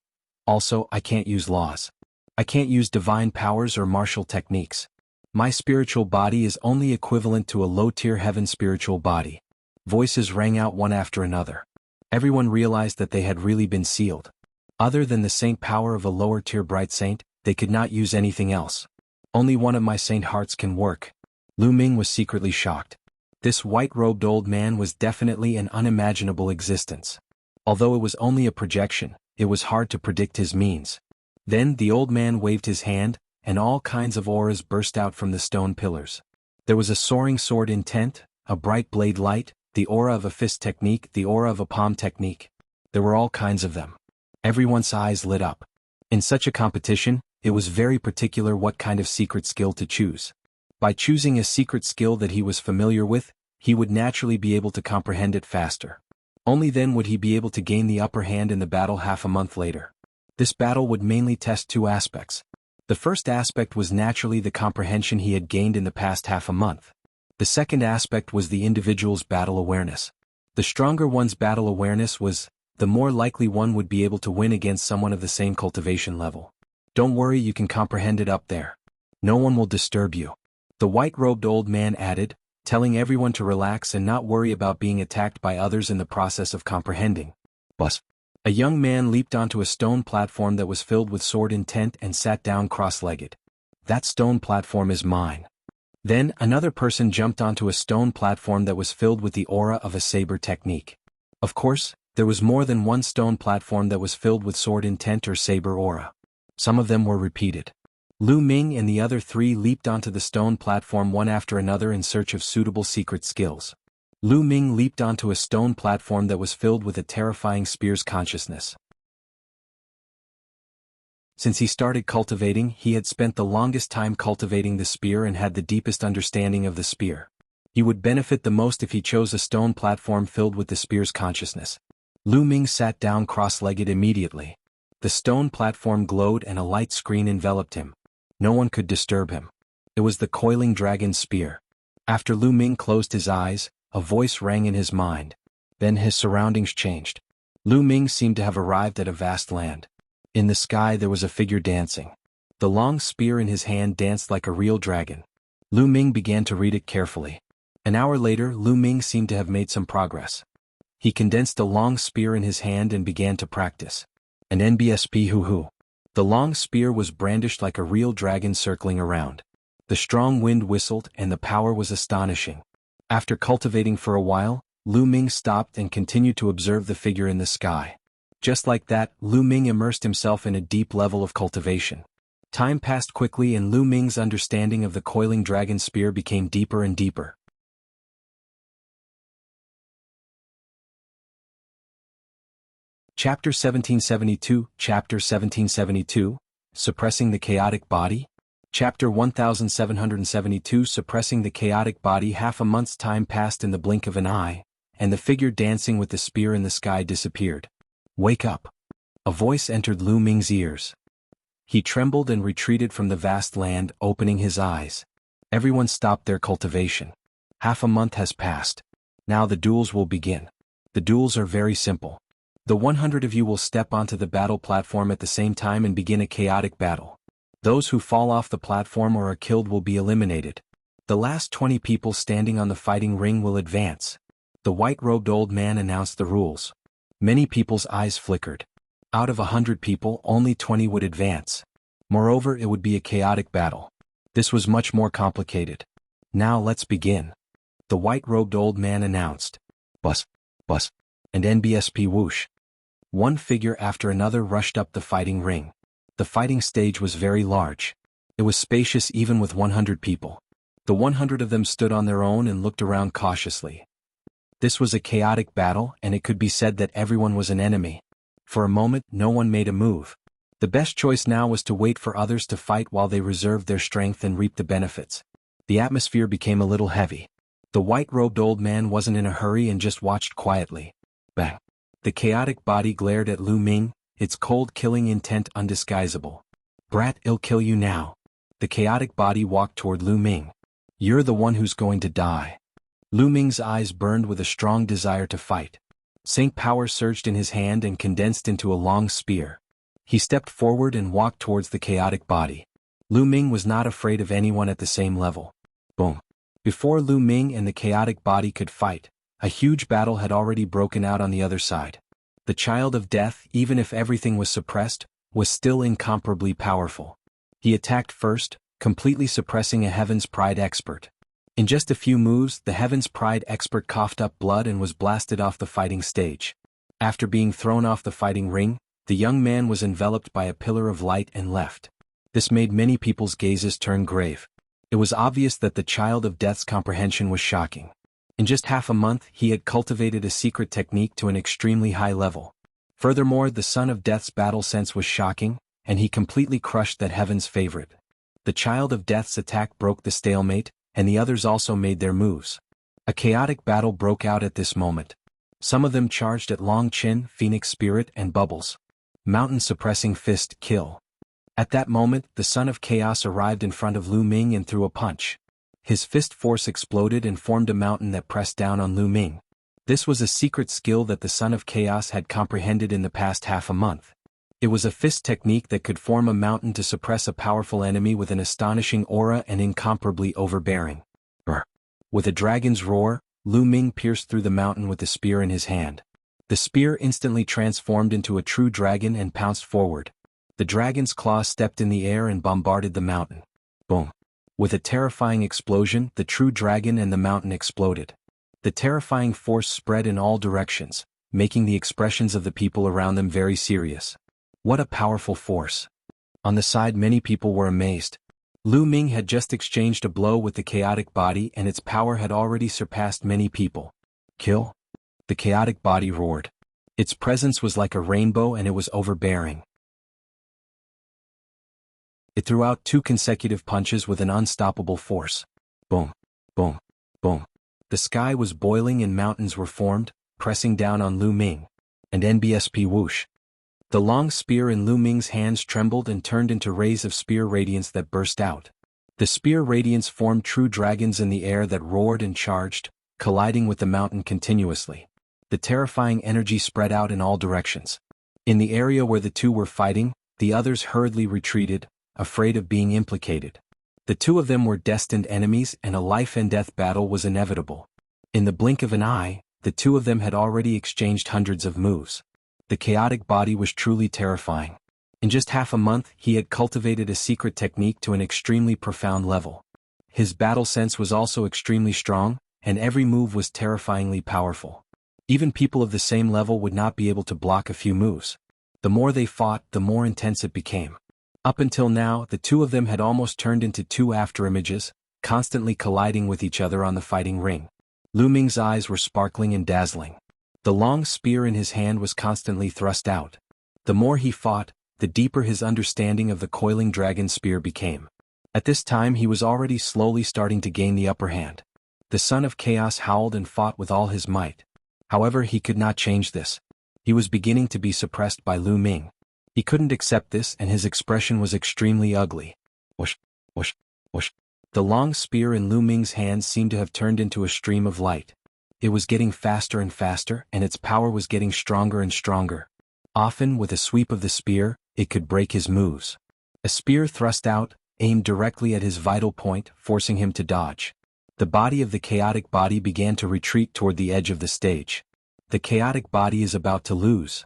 Also, I can't use laws. I can't use divine powers or martial techniques. My spiritual body is only equivalent to a low-tier heaven spiritual body. Voices rang out one after another. Everyone realized that they had really been sealed. Other than the saint power of a lower-tier bright saint, they could not use anything else. Only one of my saint hearts can work. Lu Ming was secretly shocked. This white-robed old man was definitely an unimaginable existence. Although it was only a projection, it was hard to predict his means. Then the old man waved his hand, and all kinds of auras burst out from the stone pillars. There was a soaring sword intent, a bright blade light, the aura of a fist technique, the aura of a palm technique. There were all kinds of them. Everyone's eyes lit up. In such a competition, it was very particular what kind of secret skill to choose. By choosing a secret skill that he was familiar with, he would naturally be able to comprehend it faster. Only then would he be able to gain the upper hand in the battle half a month later. This battle would mainly test two aspects. The first aspect was naturally the comprehension he had gained in the past half a month. The second aspect was the individual's battle awareness. The stronger one's battle awareness was, the more likely one would be able to win against someone of the same cultivation level. Don't worry, you can comprehend it up there. No one will disturb you. The white-robed old man added, telling everyone to relax and not worry about being attacked by others in the process of comprehending. But a young man leaped onto a stone platform that was filled with sword intent and sat down cross-legged. That stone platform is mine. Then another person jumped onto a stone platform that was filled with the aura of a saber technique. Of course, there was more than one stone platform that was filled with sword intent or saber aura. Some of them were repeated. Lu Ming and the other three leaped onto the stone platform one after another in search of suitable secret skills. Lu Ming leaped onto a stone platform that was filled with a terrifying spear's consciousness. Since he started cultivating, he had spent the longest time cultivating the spear and had the deepest understanding of the spear. He would benefit the most if he chose a stone platform filled with the spear's consciousness. Lu Ming sat down cross-legged immediately. The stone platform glowed and a light screen enveloped him. No one could disturb him. It was the coiling dragon spear. After Lu Ming closed his eyes, a voice rang in his mind. Then his surroundings changed. Lu Ming seemed to have arrived at a vast land. In the sky there was a figure dancing. The long spear in his hand danced like a real dragon. Lu Ming began to read it carefully. An hour later, Lu Ming seemed to have made some progress. He condensed a long spear in his hand and began to practice. An NBSP hoo-hoo. The long spear was brandished like a real dragon circling around. The strong wind whistled and the power was astonishing. After cultivating for a while, Lu Ming stopped and continued to observe the figure in the sky. Just like that, Lu Ming immersed himself in a deep level of cultivation. Time passed quickly and Lu Ming's understanding of the coiling dragon spear became deeper and deeper. Chapter 1772, Chapter 1772, Suppressing the Chaotic Body? Chapter 1772 Suppressing the Chaotic Body. Half a month's time passed in the blink of an eye, and the figure dancing with the spear in the sky disappeared. Wake up! A voice entered Lu Ming's ears. He trembled and retreated from the vast land, opening his eyes. Everyone stopped their cultivation. Half a month has passed. Now the duels will begin. The duels are very simple. The 100 of you will step onto the battle platform at the same time and begin a chaotic battle. Those who fall off the platform or are killed will be eliminated. The last 20 people standing on the fighting ring will advance. The white-robed old man announced the rules. Many people's eyes flickered. Out of 100 people, only 20 would advance. Moreover, it would be a chaotic battle. This was much more complicated. Now let's begin. the white-robed old man announced. Bus, bus, and NBSP whoosh. One figure after another rushed up the fighting ring. The fighting stage was very large. It was spacious even with 100 people. The 100 of them stood on their own and looked around cautiously. This was a chaotic battle, and it could be said that everyone was an enemy. For a moment, no one made a move. The best choice now was to wait for others to fight while they reserved their strength and reaped the benefits. The atmosphere became a little heavy. The white-robed old man wasn't in a hurry and just watched quietly. Bang! The chaotic body glared at Lu Ming, its cold killing intent undisguisable. Brat, I'll kill you now. The chaotic body walked toward Lu Ming. You're the one who's going to die. Lu Ming's eyes burned with a strong desire to fight. Sync power surged in his hand and condensed into a long spear. He stepped forward and walked towards the chaotic body. Lu Ming was not afraid of anyone at the same level. Boom. Before Lu Ming and the chaotic body could fight, a huge battle had already broken out on the other side. The child of death, even if everything was suppressed, was still incomparably powerful. He attacked first, completely suppressing a Heaven's Pride expert. In just a few moves, the Heaven's Pride expert coughed up blood and was blasted off the fighting stage. After being thrown off the fighting ring, the young man was enveloped by a pillar of light and left. This made many people's gazes turn grave. It was obvious that the child of death's comprehension was shocking. In just half a month, he had cultivated a secret technique to an extremely high level. Furthermore, the son of death's battle sense was shocking, and he completely crushed that heaven's favorite. The child of death's attack broke the stalemate, and the others also made their moves. A chaotic battle broke out at this moment. Some of them charged at Long Chen, Phoenix Spirit, and Bubbles. Mountain suppressing fist, kill. At that moment, the son of chaos arrived in front of Lu Ming and threw a punch. His fist force exploded and formed a mountain that pressed down on Lu Ming. This was a secret skill that the son of chaos had comprehended in the past half a month. It was a fist technique that could form a mountain to suppress a powerful enemy with an astonishing aura and incomparably overbearing. With a dragon's roar, Lu Ming pierced through the mountain with the spear in his hand. The spear instantly transformed into a true dragon and pounced forward. The dragon's claws stepped in the air and bombarded the mountain. Boom! With a terrifying explosion, the true dragon and the mountain exploded. The terrifying force spread in all directions, making the expressions of the people around them very serious. What a powerful force! On the side, many people were amazed. Lu Ming had just exchanged a blow with the chaotic body and its power had already surpassed many people. Kill? The chaotic body roared. Its presence was like a rainbow and it was overbearing. It threw out 2 consecutive punches with an unstoppable force. Boom, boom, boom. The sky was boiling and mountains were formed, pressing down on Lu Ming. And NBSP whoosh. The long spear in Lu Ming's hands trembled and turned into rays of spear radiance that burst out. The spear radiance formed true dragons in the air that roared and charged, colliding with the mountain continuously. The terrifying energy spread out in all directions. In the area where the two were fighting, the others hurriedly retreated, afraid of being implicated. The two of them were destined enemies and a life-and-death battle was inevitable. In the blink of an eye, the two of them had already exchanged hundreds of moves. The chaotic body was truly terrifying. In just half a month, he had cultivated a secret technique to an extremely profound level. His battle sense was also extremely strong, and every move was terrifyingly powerful. Even people of the same level would not be able to block a few moves. The more they fought, the more intense it became. Up until now, the two of them had almost turned into 2 afterimages, constantly colliding with each other on the fighting ring. Lu Ming's eyes were sparkling and dazzling. The long spear in his hand was constantly thrust out. The more he fought, the deeper his understanding of the coiling dragon spear became. At this time he was already slowly starting to gain the upper hand. The son of chaos howled and fought with all his might. However, he could not change this. He was beginning to be suppressed by Lu Ming. He couldn't accept this and his expression was extremely ugly. Whoosh, whoosh, whoosh. The long spear in Lu Ming's hands seemed to have turned into a stream of light. It was getting faster and faster, and its power was getting stronger and stronger. Often, with a sweep of the spear, it could break his moves. A spear thrust out, aimed directly at his vital point, forcing him to dodge. The body of the chaotic body began to retreat toward the edge of the stage. The chaotic body is about to lose.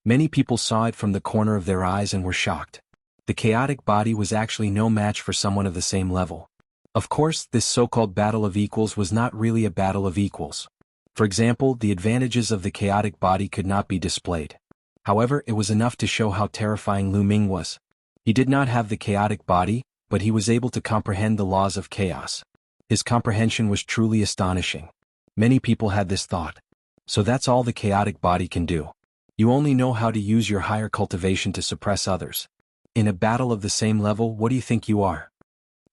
Many people saw it from the corner of their eyes and were shocked. The chaotic body was actually no match for someone of the same level. Of course, this so-called battle of equals was not really a battle of equals. For example, the advantages of the chaotic body could not be displayed. However, it was enough to show how terrifying Lu Ming was. He did not have the chaotic body, but he was able to comprehend the laws of chaos. His comprehension was truly astonishing. Many people had this thought. So that's all the chaotic body can do. You only know how to use your higher cultivation to suppress others. In a battle of the same level, what do you think you are?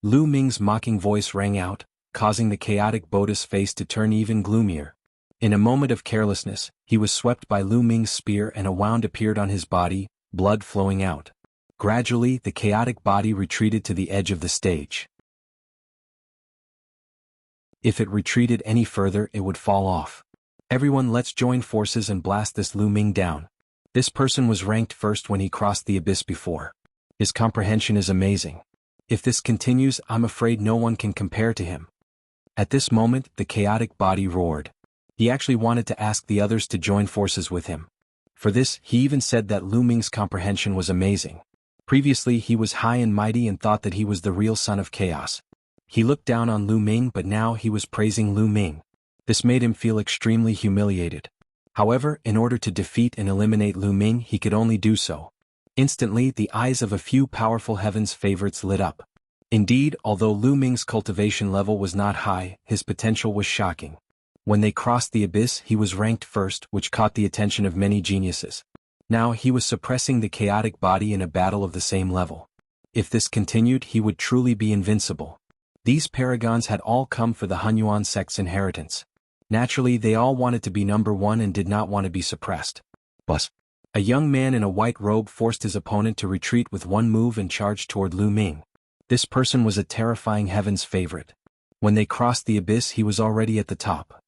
Lu Ming's mocking voice rang out, causing the chaotic Buddha's face to turn even gloomier. In a moment of carelessness, he was swept by Lu Ming's spear and a wound appeared on his body, blood flowing out. Gradually, the chaotic body retreated to the edge of the stage. If it retreated any further, it would fall off. Everyone, let's join forces and blast this Lu Ming down. This person was ranked first when he crossed the abyss before. His comprehension is amazing. If this continues, I'm afraid no one can compare to him. At this moment, the chaotic body roared. He actually wanted to ask the others to join forces with him. For this, he even said that Lu Ming's comprehension was amazing. Previously, he was high and mighty and thought that he was the real son of chaos. He looked down on Lu Ming, but now he was praising Lu Ming. This made him feel extremely humiliated. However, in order to defeat and eliminate Lu Ming, he could only do so. Instantly, the eyes of a few powerful heaven's favorites lit up. Indeed, although Lu Ming's cultivation level was not high, his potential was shocking. When they crossed the abyss, he was ranked first, which caught the attention of many geniuses. Now he was suppressing the chaotic body in a battle of the same level. If this continued, he would truly be invincible. These paragons had all come for the Hunyuan sect's inheritance. Naturally, they all wanted to be number one and did not want to be suppressed. But a young man in a white robe forced his opponent to retreat with one move and charged toward Lu Ming. This person was a terrifying heaven's favorite. When they crossed the abyss, he was already at the top.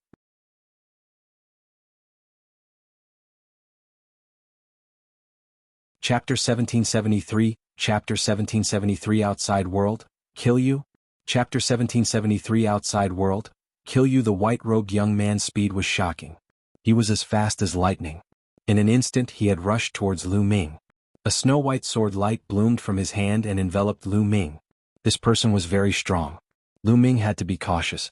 Chapter 1773, Chapter 1773 Outside World, Kill You? Chapter 1773 Outside World, Kill You. The white-robed young man's speed was shocking. He was as fast as lightning. In an instant he had rushed towards Lu Ming. A snow-white sword light bloomed from his hand and enveloped Lu Ming. This person was very strong. Lu Ming had to be cautious.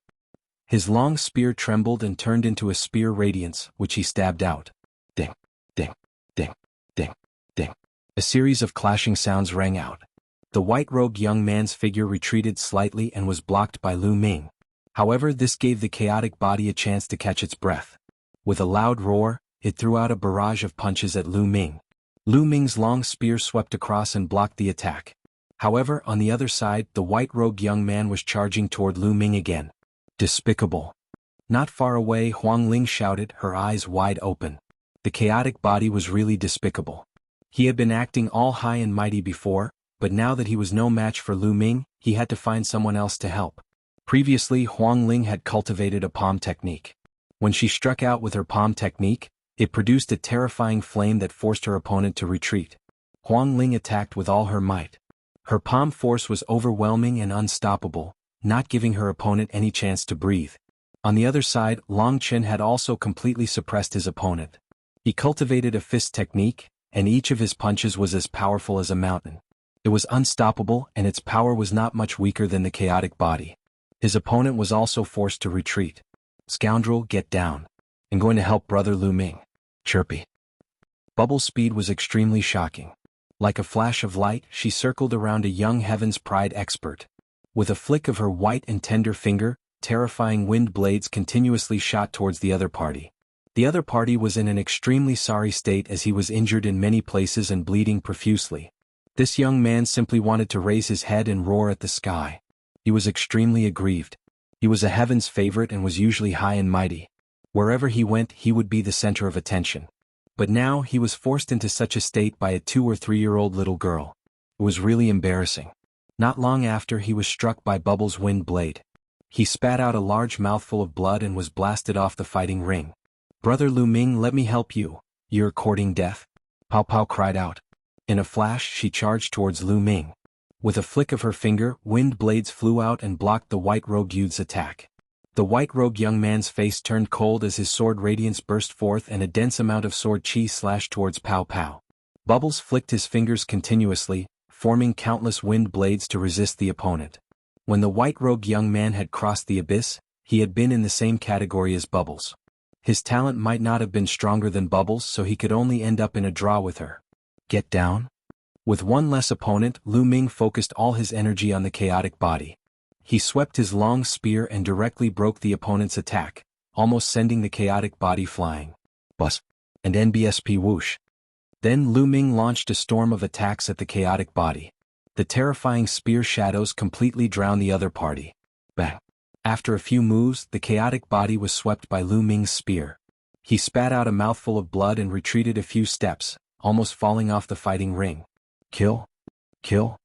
His long spear trembled and turned into a spear radiance, which he stabbed out. Ding, ding, ding, ding, ding. A series of clashing sounds rang out. The white-robed young man's figure retreated slightly and was blocked by Lu Ming. However, this gave the chaotic body a chance to catch its breath. With a loud roar, it threw out a barrage of punches at Lu Ming. Lu Ming's long spear swept across and blocked the attack. However, on the other side, the white-robed young man was charging toward Lu Ming again. Despicable. Not far away, Huang Ling shouted, her eyes wide open. The chaotic body was really despicable. He had been acting all high and mighty before, but now that he was no match for Lu Ming, he had to find someone else to help. Previously, Huang Ling had cultivated a palm technique. When she struck out with her palm technique, it produced a terrifying flame that forced her opponent to retreat. Huang Ling attacked with all her might. Her palm force was overwhelming and unstoppable, not giving her opponent any chance to breathe. On the other side, Chen had also completely suppressed his opponent. He cultivated a fist technique, and each of his punches was as powerful as a mountain. It was unstoppable, and its power was not much weaker than the chaotic body. His opponent was also forced to retreat. Scoundrel, get down. I'm going to help brother Lu Ming. Chirpy. Bubble's speed was extremely shocking. Like a flash of light, she circled around a young Heaven's Pride expert. With a flick of her white and tender finger, terrifying wind blades continuously shot towards the other party. The other party was in an extremely sorry state as he was injured in many places and bleeding profusely. This young man simply wanted to raise his head and roar at the sky. He was extremely aggrieved. He was a Heaven's favorite and was usually high and mighty. Wherever he went, he would be the center of attention. But now he was forced into such a state by a 2- or 3-year-old little girl. It was really embarrassing. Not long after, he was struck by Bubble's wind blade. He spat out a large mouthful of blood and was blasted off the fighting ring. Brother Lu Ming, let me help you. You're courting death? Pao Pao cried out. In a flash, she charged towards Lu Ming. With a flick of her finger, wind blades flew out and blocked the white-robed youth's attack. The white-robed young man's face turned cold as his sword radiance burst forth and a dense amount of sword chi slashed towards Pao Pao. Bubbles flicked his fingers continuously, forming countless wind blades to resist the opponent. When the white-robed young man had crossed the abyss, he had been in the same category as Bubbles. His talent might not have been stronger than Bubbles, so he could only end up in a draw with her. Get down? With one less opponent, Lu Ming focused all his energy on the chaotic body. He swept his long spear and directly broke the opponent's attack, almost sending the chaotic body flying. Bus. And NBSP whoosh. Then Lu Ming launched a storm of attacks at the chaotic body. The terrifying spear shadows completely drowned the other party. Bang. After a few moves, the chaotic body was swept by Lu Ming's spear. He spat out a mouthful of blood and retreated a few steps, almost falling off the fighting ring. Kill? Kill?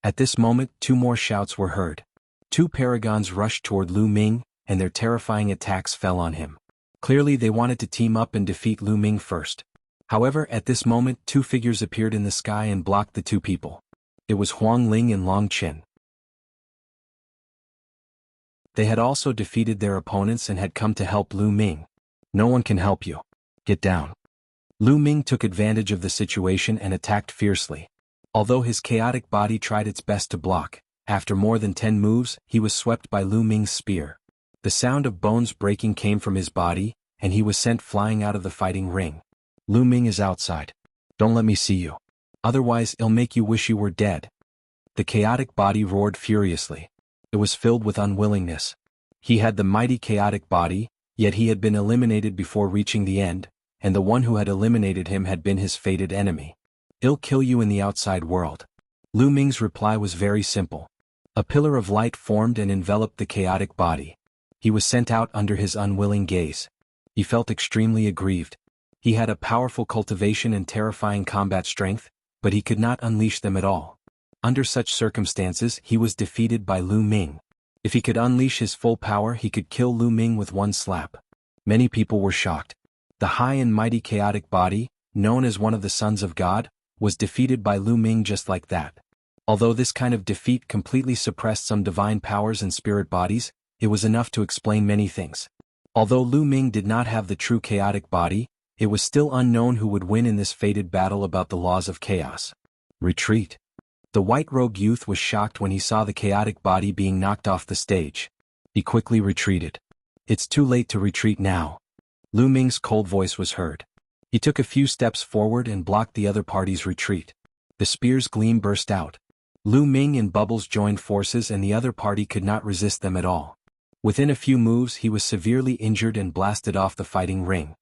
At this moment, two more shouts were heard. Two paragons rushed toward Lu Ming, and their terrifying attacks fell on him. Clearly they wanted to team up and defeat Lu Ming first. However, at this moment, two figures appeared in the sky and blocked the two people. It was Huang Ling and Long Chen. They had also defeated their opponents and had come to help Lu Ming. No one can help you. Get down. Lu Ming took advantage of the situation and attacked fiercely. Although his chaotic body tried its best to block, after more than 10 moves, he was swept by Lu Ming's spear. The sound of bones breaking came from his body, and he was sent flying out of the fighting ring. Lu Ming is outside. Don't let me see you. Otherwise it'll make you wish you were dead. The chaotic body roared furiously. It was filled with unwillingness. He had the mighty chaotic body, yet he had been eliminated before reaching the end, and the one who had eliminated him had been his fated enemy. I'll kill you in the outside world. Lu Ming's reply was very simple. A pillar of light formed and enveloped the chaotic body. He was sent out under his unwilling gaze. He felt extremely aggrieved. He had a powerful cultivation and terrifying combat strength, but he could not unleash them at all. Under such circumstances, he was defeated by Lu Ming. If he could unleash his full power, he could kill Lu Ming with one slap. Many people were shocked. The high and mighty chaotic body, known as one of the sons of God, was defeated by Lu Ming just like that. Although this kind of defeat completely suppressed some divine powers and spirit bodies, it was enough to explain many things. Although Lu Ming did not have the true chaotic body, it was still unknown who would win in this fated battle about the laws of chaos. Retreat. The white-robed youth was shocked when he saw the chaotic body being knocked off the stage. He quickly retreated. It's too late to retreat now. Lu Ming's cold voice was heard. He took a few steps forward and blocked the other party's retreat. The spear's gleam burst out. Lu Ming and Bubbles joined forces and the other party could not resist them at all. Within a few moves he was severely injured and blasted off the fighting ring.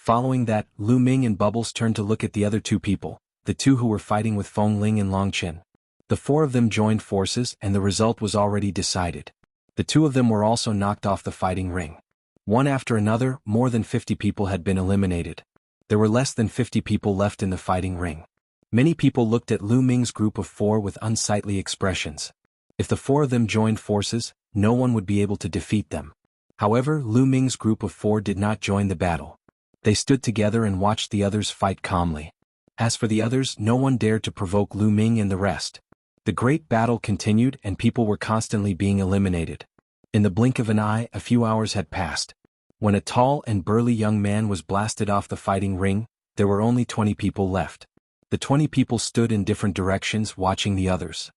Following that, Lu Ming and Bubbles turned to look at the other two people, the two who were fighting with Feng Ling and Long Chen. The four of them joined forces and the result was already decided. The two of them were also knocked off the fighting ring. One after another, more than 50 people had been eliminated. There were less than 50 people left in the fighting ring. Many people looked at Lu Ming's group of four with unsightly expressions. If the four of them joined forces, no one would be able to defeat them. However, Lu Ming's group of four did not join the battle. They stood together and watched the others fight calmly. As for the others, no one dared to provoke Lu Ming and the rest. The great battle continued and people were constantly being eliminated. In the blink of an eye, a few hours had passed. When a tall and burly young man was blasted off the fighting ring, there were only 20 people left. The 20 people stood in different directions watching the others.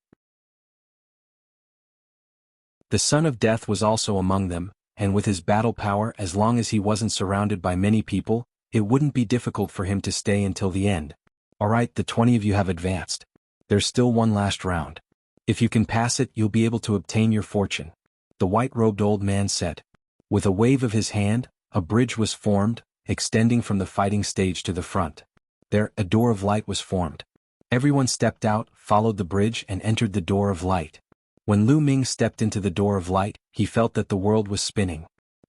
The Son of Death was also among them, and with his battle power, as long as he wasn't surrounded by many people, it wouldn't be difficult for him to stay until the end. Alright, the 20 of you have advanced. There's still one last round. If you can pass it, you'll be able to obtain your fortune. The white-robed old man said. With a wave of his hand, a bridge was formed, extending from the fighting stage to the front. There, a door of light was formed. Everyone stepped out, followed the bridge and entered the door of light. When Lu Ming stepped into the door of light, he felt that the world was spinning.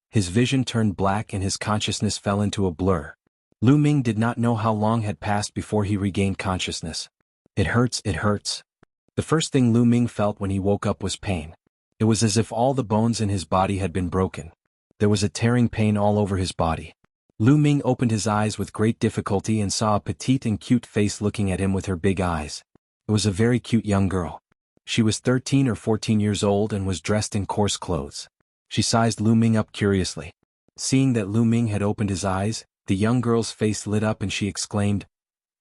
His vision turned black and his consciousness fell into a blur. Lu Ming did not know how long had passed before he regained consciousness. It hurts, it hurts. The first thing Lu Ming felt when he woke up was pain. It was as if all the bones in his body had been broken. There was a tearing pain all over his body. Lu Ming opened his eyes with great difficulty and saw a petite and cute face looking at him with her big eyes. It was a very cute young girl. She was 13 or 14 years old and was dressed in coarse clothes. She sized Lu Ming up curiously. Seeing that Lu Ming had opened his eyes, the young girl's face lit up and she exclaimed,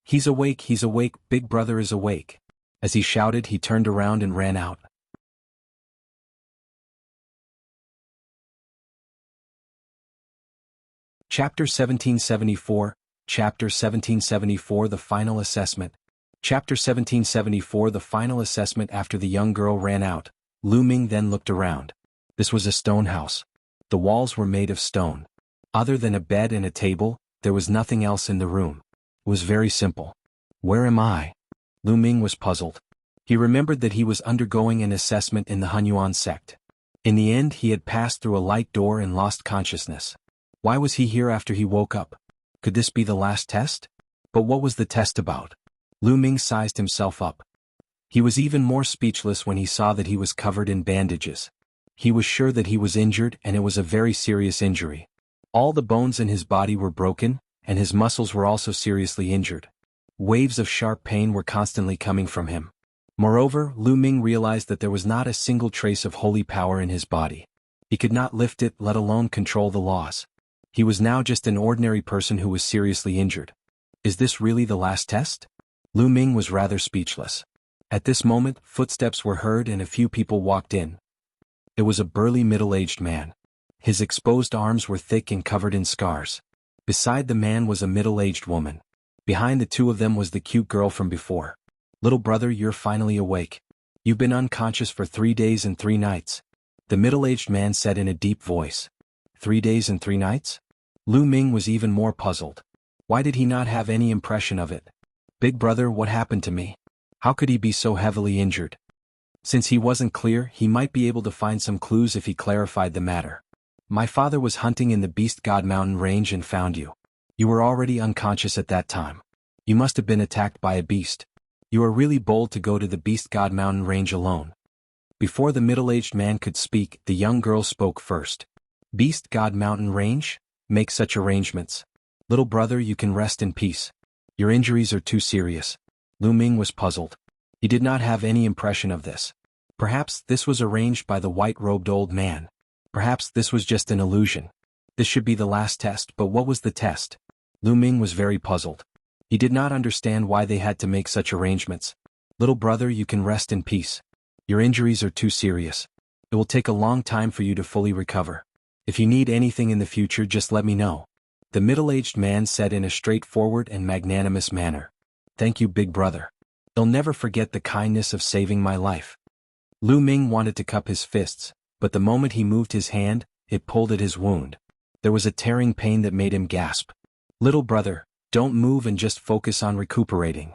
he's awake, Big Brother is awake." As he shouted, he turned around and ran out. Chapter 1774, Chapter 1774 The Final Assessment. Chapter 1774 The Final Assessment. After the young girl ran out, Lu Ming then looked around. This was a stone house. The walls were made of stone. Other than a bed and a table, there was nothing else in the room. It was very simple. Where am I? Lu Ming was puzzled. He remembered that he was undergoing an assessment in the Hunyuan sect. In the end, he had passed through a light door and lost consciousness. Why was he here after he woke up? Could this be the last test? But what was the test about? Lu Ming sized himself up. He was even more speechless when he saw that he was covered in bandages. He was sure that he was injured, and it was a very serious injury. All the bones in his body were broken, and his muscles were also seriously injured. Waves of sharp pain were constantly coming from him. Moreover, Lu Ming realized that there was not a single trace of holy power in his body. He could not lift it, let alone control the laws. He was now just an ordinary person who was seriously injured. Is this really the last test? Lu Ming was rather speechless. At this moment, footsteps were heard and a few people walked in. It was a burly middle-aged man. His exposed arms were thick and covered in scars. Beside the man was a middle-aged woman. Behind the two of them was the cute girl from before. Little brother, you're finally awake. You've been unconscious for 3 days and 3 nights. The middle-aged man said in a deep voice. 3 days and 3 nights? Lu Ming was even more puzzled. Why did he not have any impression of it? Big brother, what happened to me? How could he be so heavily injured? Since he wasn't clear, he might be able to find some clues if he clarified the matter. My father was hunting in the Beast God Mountain range and found you. You were already unconscious at that time. You must have been attacked by a beast. You are really bold to go to the Beast God Mountain range alone. Before the middle-aged man could speak, the young girl spoke first. Beast God Mountain range? Make such arrangements. Little brother, you can rest in peace. Your injuries are too serious. Lu Ming was puzzled. He did not have any impression of this. Perhaps this was arranged by the white-robed old man. Perhaps this was just an illusion. This should be the last test, but what was the test? Lu Ming was very puzzled. He did not understand why they had to make such arrangements. Little brother, you can rest in peace. Your injuries are too serious. It will take a long time for you to fully recover. If you need anything in the future, just let me know. The middle-aged man said in a straightforward and magnanimous manner. Thank you, big brother. I'll never forget the kindness of saving my life. Lu Ming wanted to cup his fists, but the moment he moved his hand, it pulled at his wound. There was a tearing pain that made him gasp. Little brother, don't move and just focus on recuperating.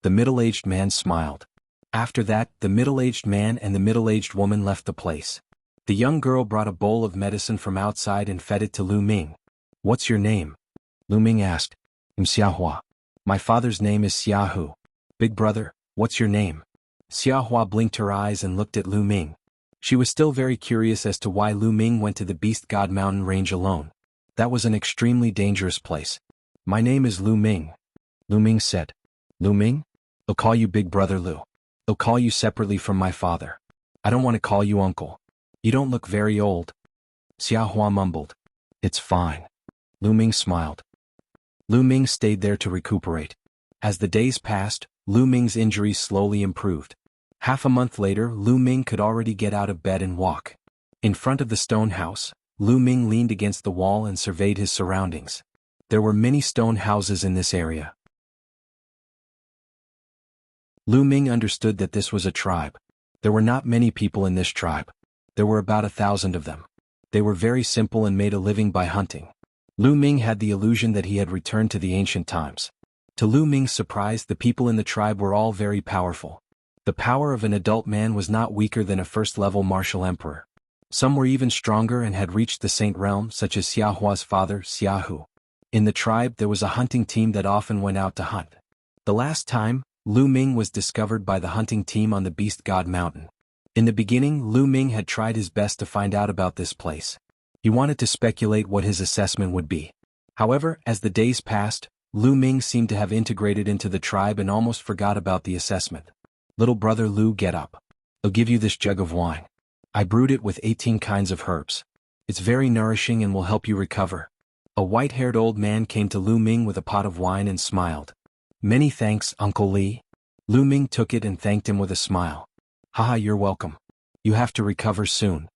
The middle-aged man smiled. After that, the middle-aged man and the middle-aged woman left the place. The young girl brought a bowl of medicine from outside and fed it to Lu Ming. What's your name? Lu Ming asked. I'm Xiahua. My father's name is Jianghu. Big brother, what's your name? Xiahua blinked her eyes and looked at Lu Ming. She was still very curious as to why Lu Ming went to the Beast God Mountain range alone. That was an extremely dangerous place. My name is Lu Ming. Lu Ming said. Lu Ming? I'll call you Big Brother Lu. I'll call you separately from my father. I don't want to call you uncle. You don't look very old. Xiahua mumbled. It's fine. Lu Ming smiled. Lu Ming stayed there to recuperate. As the days passed, Lu Ming's injuries slowly improved. Half a month later, Lu Ming could already get out of bed and walk. In front of the stone house, Lu Ming leaned against the wall and surveyed his surroundings. There were many stone houses in this area. Lu Ming understood that this was a tribe. There were not many people in this tribe. There were about 1,000 of them. They were very simple and made a living by hunting. Lu Ming had the illusion that he had returned to the ancient times. To Lu Ming's surprise, the people in the tribe were all very powerful. The power of an adult man was not weaker than a first-level martial emperor. Some were even stronger and had reached the Saint realm, such as Xiaohua's father, Jianghu. In the tribe, there was a hunting team that often went out to hunt. The last time, Lu Ming was discovered by the hunting team on the Beast God Mountain. In the beginning, Lu Ming had tried his best to find out about this place. He wanted to speculate what his assessment would be. However, as the days passed, Lu Ming seemed to have integrated into the tribe and almost forgot about the assessment. Little brother Lu, get up. I'll give you this jug of wine. I brewed it with 18 kinds of herbs. It's very nourishing and will help you recover. A white-haired old man came to Lu Ming with a pot of wine and smiled. Many thanks, Uncle Li. Lu Ming took it and thanked him with a smile. Haha, you're welcome. You have to recover soon.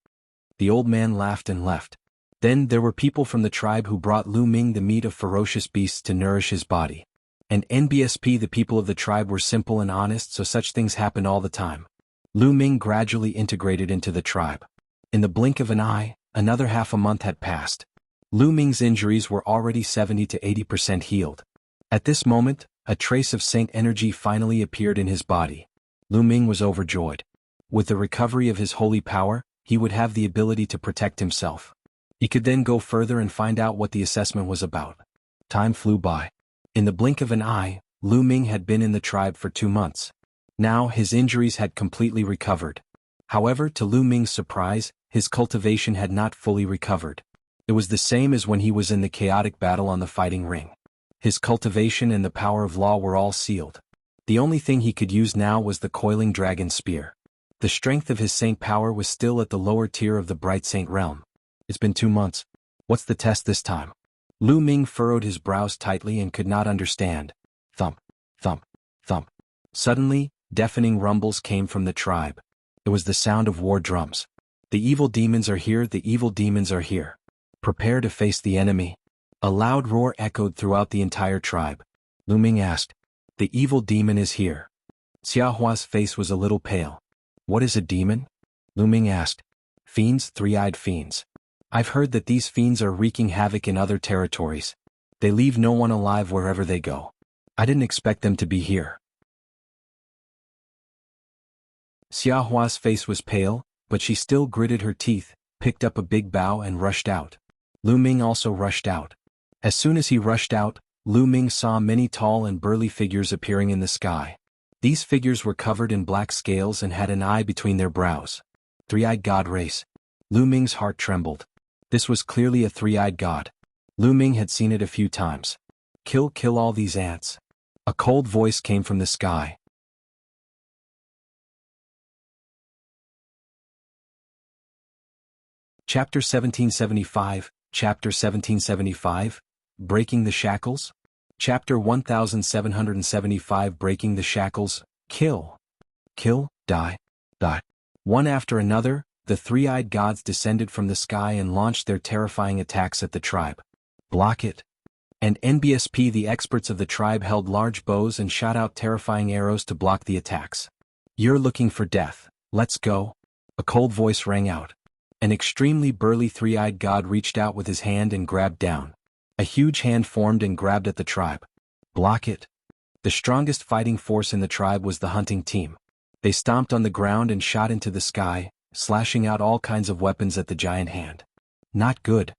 The old man laughed and left. Then there were people from the tribe who brought Lu Ming the meat of ferocious beasts to nourish his body. And NBSP, the people of the tribe, were simple and honest, so such things happened all the time. Lu Ming gradually integrated into the tribe. In the blink of an eye, another half a month had passed. Lu Ming's injuries were already 70 to 80% healed. At this moment, a trace of saint energy finally appeared in his body. Lu Ming was overjoyed. With the recovery of his holy power, he would have the ability to protect himself. He could then go further and find out what the assessment was about. Time flew by. In the blink of an eye, Lu Ming had been in the tribe for 2 months. Now his injuries had completely recovered. However, to Lu Ming's surprise, his cultivation had not fully recovered. It was the same as when he was in the chaotic battle on the fighting ring. His cultivation and the power of law were all sealed. The only thing he could use now was the coiling dragon spear. The strength of his saint power was still at the lower tier of the bright saint realm. It's been 2 months. What's the test this time? Lu Ming furrowed his brows tightly and could not understand. Thump, thump, thump. Suddenly, deafening rumbles came from the tribe. It was the sound of war drums. The evil demons are here, the evil demons are here. Prepare to face the enemy. A loud roar echoed throughout the entire tribe. Lu Ming asked, "The evil demon is here." Xiaohua's face was a little pale. "What is a demon?" Lu Ming asked. "Fiends, three-eyed fiends. I've heard that these fiends are wreaking havoc in other territories. They leave no one alive wherever they go. I didn't expect them to be here." Xiaohua's face was pale, but she still gritted her teeth, picked up a big bow and rushed out. Lu Ming also rushed out. As soon as he rushed out, Lu Ming saw many tall and burly figures appearing in the sky. These figures were covered in black scales and had an eye between their brows. Three-eyed god race. Lu Ming's heart trembled. This was clearly a three-eyed god. Lu Ming had seen it a few times. Kill all these ants." A cold voice came from the sky. Chapter 1775, Chapter 1775, Breaking the Shackles? Chapter 1775, Breaking the Shackles, Kill, die. One after another, the three-eyed gods descended from the sky and launched their terrifying attacks at the tribe. Block it. And NBSP, the experts of the tribe, held large bows and shot out terrifying arrows to block the attacks. "You're looking for death. Let's go." A cold voice rang out. An extremely burly three-eyed god reached out with his hand and grabbed down. A huge hand formed and grabbed at the tribe. Block it. The strongest fighting force in the tribe was the hunting team. They stomped on the ground and shot into the sky, slashing out all kinds of weapons at the giant hand. Not good.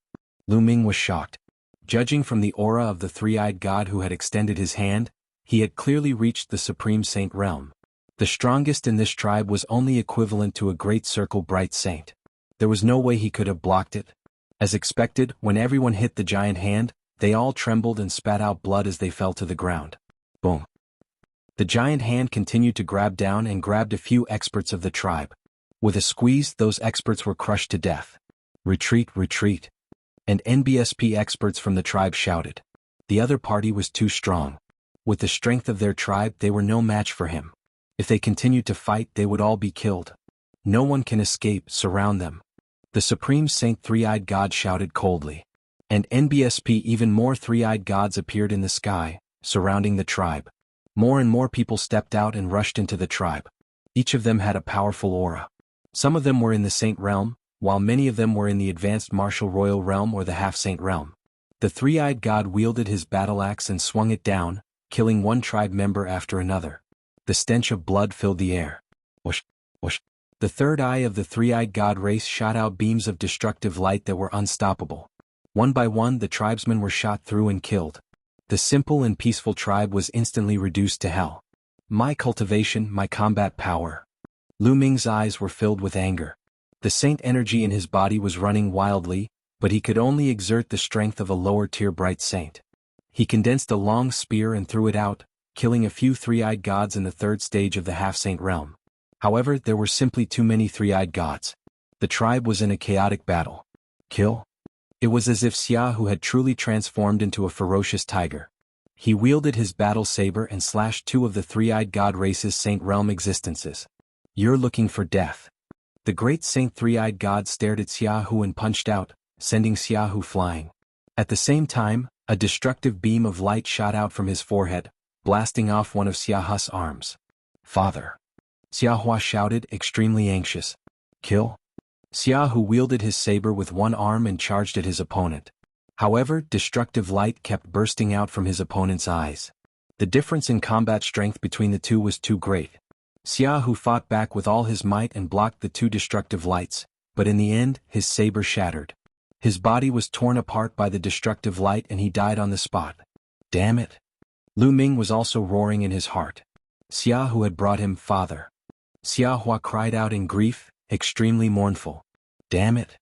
Lu Ming was shocked. Judging from the aura of the three-eyed god who had extended his hand, he had clearly reached the supreme saint realm. The strongest in this tribe was only equivalent to a great circle bright saint. There was no way he could have blocked it. As expected, when everyone hit the giant hand, they all trembled and spat out blood as they fell to the ground. Boom. The giant hand continued to grab down and grabbed a few experts of the tribe. With a squeeze, those experts were crushed to death. Retreat, retreat. And NBSP experts from the tribe shouted. The other party was too strong. With the strength of their tribe, they were no match for him. If they continued to fight, they would all be killed. No one can escape, surround them. The Supreme Saint Three-Eyed God shouted coldly. And NBSP, even more three-eyed gods appeared in the sky, surrounding the tribe. More and more people stepped out and rushed into the tribe. Each of them had a powerful aura. Some of them were in the Saint realm, while many of them were in the advanced martial royal realm or the half-saint realm. The three-eyed god wielded his battle axe and swung it down, killing one tribe member after another. The stench of blood filled the air. Whoosh, whoosh. The third eye of the three-eyed god race shot out beams of destructive light that were unstoppable. One by one, the tribesmen were shot through and killed. The simple and peaceful tribe was instantly reduced to hell. My cultivation, my combat power. Lu Ming's eyes were filled with anger. The saint energy in his body was running wildly, but he could only exert the strength of a lower-tier bright saint. He condensed a long spear and threw it out, killing a few three-eyed gods in the third stage of the half-saint realm. However, there were simply too many three-eyed gods. The tribe was in a chaotic battle. Kill? It was as if Jianghu had truly transformed into a ferocious tiger. He wielded his battle saber and slashed two of the three-eyed god race's saint realm existences. You're looking for death. The great saint three-eyed god stared at Jianghu and punched out, sending Jianghu flying. At the same time, a destructive beam of light shot out from his forehead, blasting off one of Jianghu's arms. "Father!" Jianghu shouted, extremely anxious. "Kill?" Jianghu wielded his saber with one arm and charged at his opponent. However, destructive light kept bursting out from his opponent's eyes. The difference in combat strength between the two was too great. Jianghu fought back with all his might and blocked the two destructive lights, but in the end, his saber shattered. His body was torn apart by the destructive light and he died on the spot. Damn it! Lu Ming was also roaring in his heart. Jianghu had brought him father. Jianghu cried out in grief, extremely mournful. Damn it!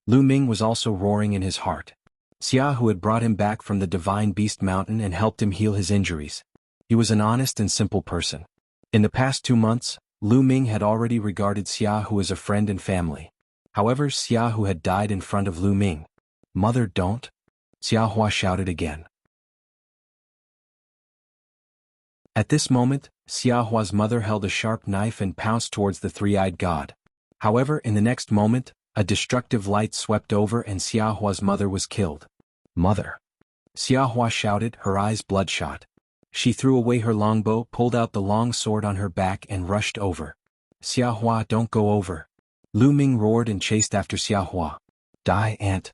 Lu Ming was also roaring in his heart. Jianghu had brought him back from the Divine Beast Mountain and helped him heal his injuries. He was an honest and simple person. In the past 2 months, Lu Ming had already regarded Jianghu as a friend and family. However, Jianghu had died in front of Lu Ming. "Mother, don't!" Jianghu shouted again. At this moment, Jianghu's mother held a sharp knife and pounced towards the three-eyed god. However, in the next moment, a destructive light swept over and Jianghu's mother was killed. "Mother!" Jianghu shouted, her eyes bloodshot. She threw away her longbow, pulled out the long sword on her back and rushed over. "Jianghu, don't go over!" Lu Ming roared and chased after Jianghu. "Die, ant!"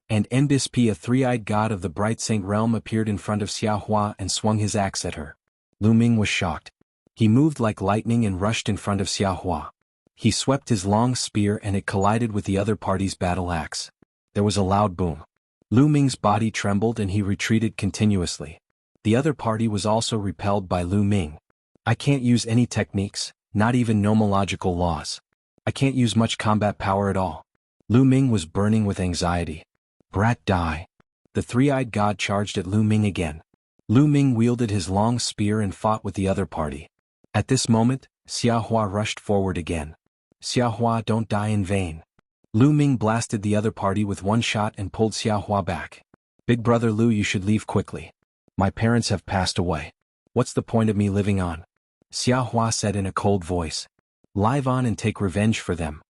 And Nbsp, a three-eyed god of the bright saint realm, appeared in front of Jianghu and swung his axe at her. Lu Ming was shocked. He moved like lightning and rushed in front of Jianghu. He swept his long spear and it collided with the other party's battle axe. There was a loud boom. Lu Ming's body trembled and he retreated continuously. The other party was also repelled by Lu Ming. "I can't use any techniques, not even nomological laws. I can't use much combat power at all." Lu Ming was burning with anxiety. "Brat, die!" The three-eyed god charged at Lu Ming again. Lu Ming wielded his long spear and fought with the other party. At this moment, Jianghu rushed forward again. "Jianghu, don't die in vain." Lu Ming blasted the other party with one shot and pulled Jianghu back. "Big brother Lu, you should leave quickly. My parents have passed away. What's the point of me living on?" Jianghu said in a cold voice. "Live on and take revenge for them."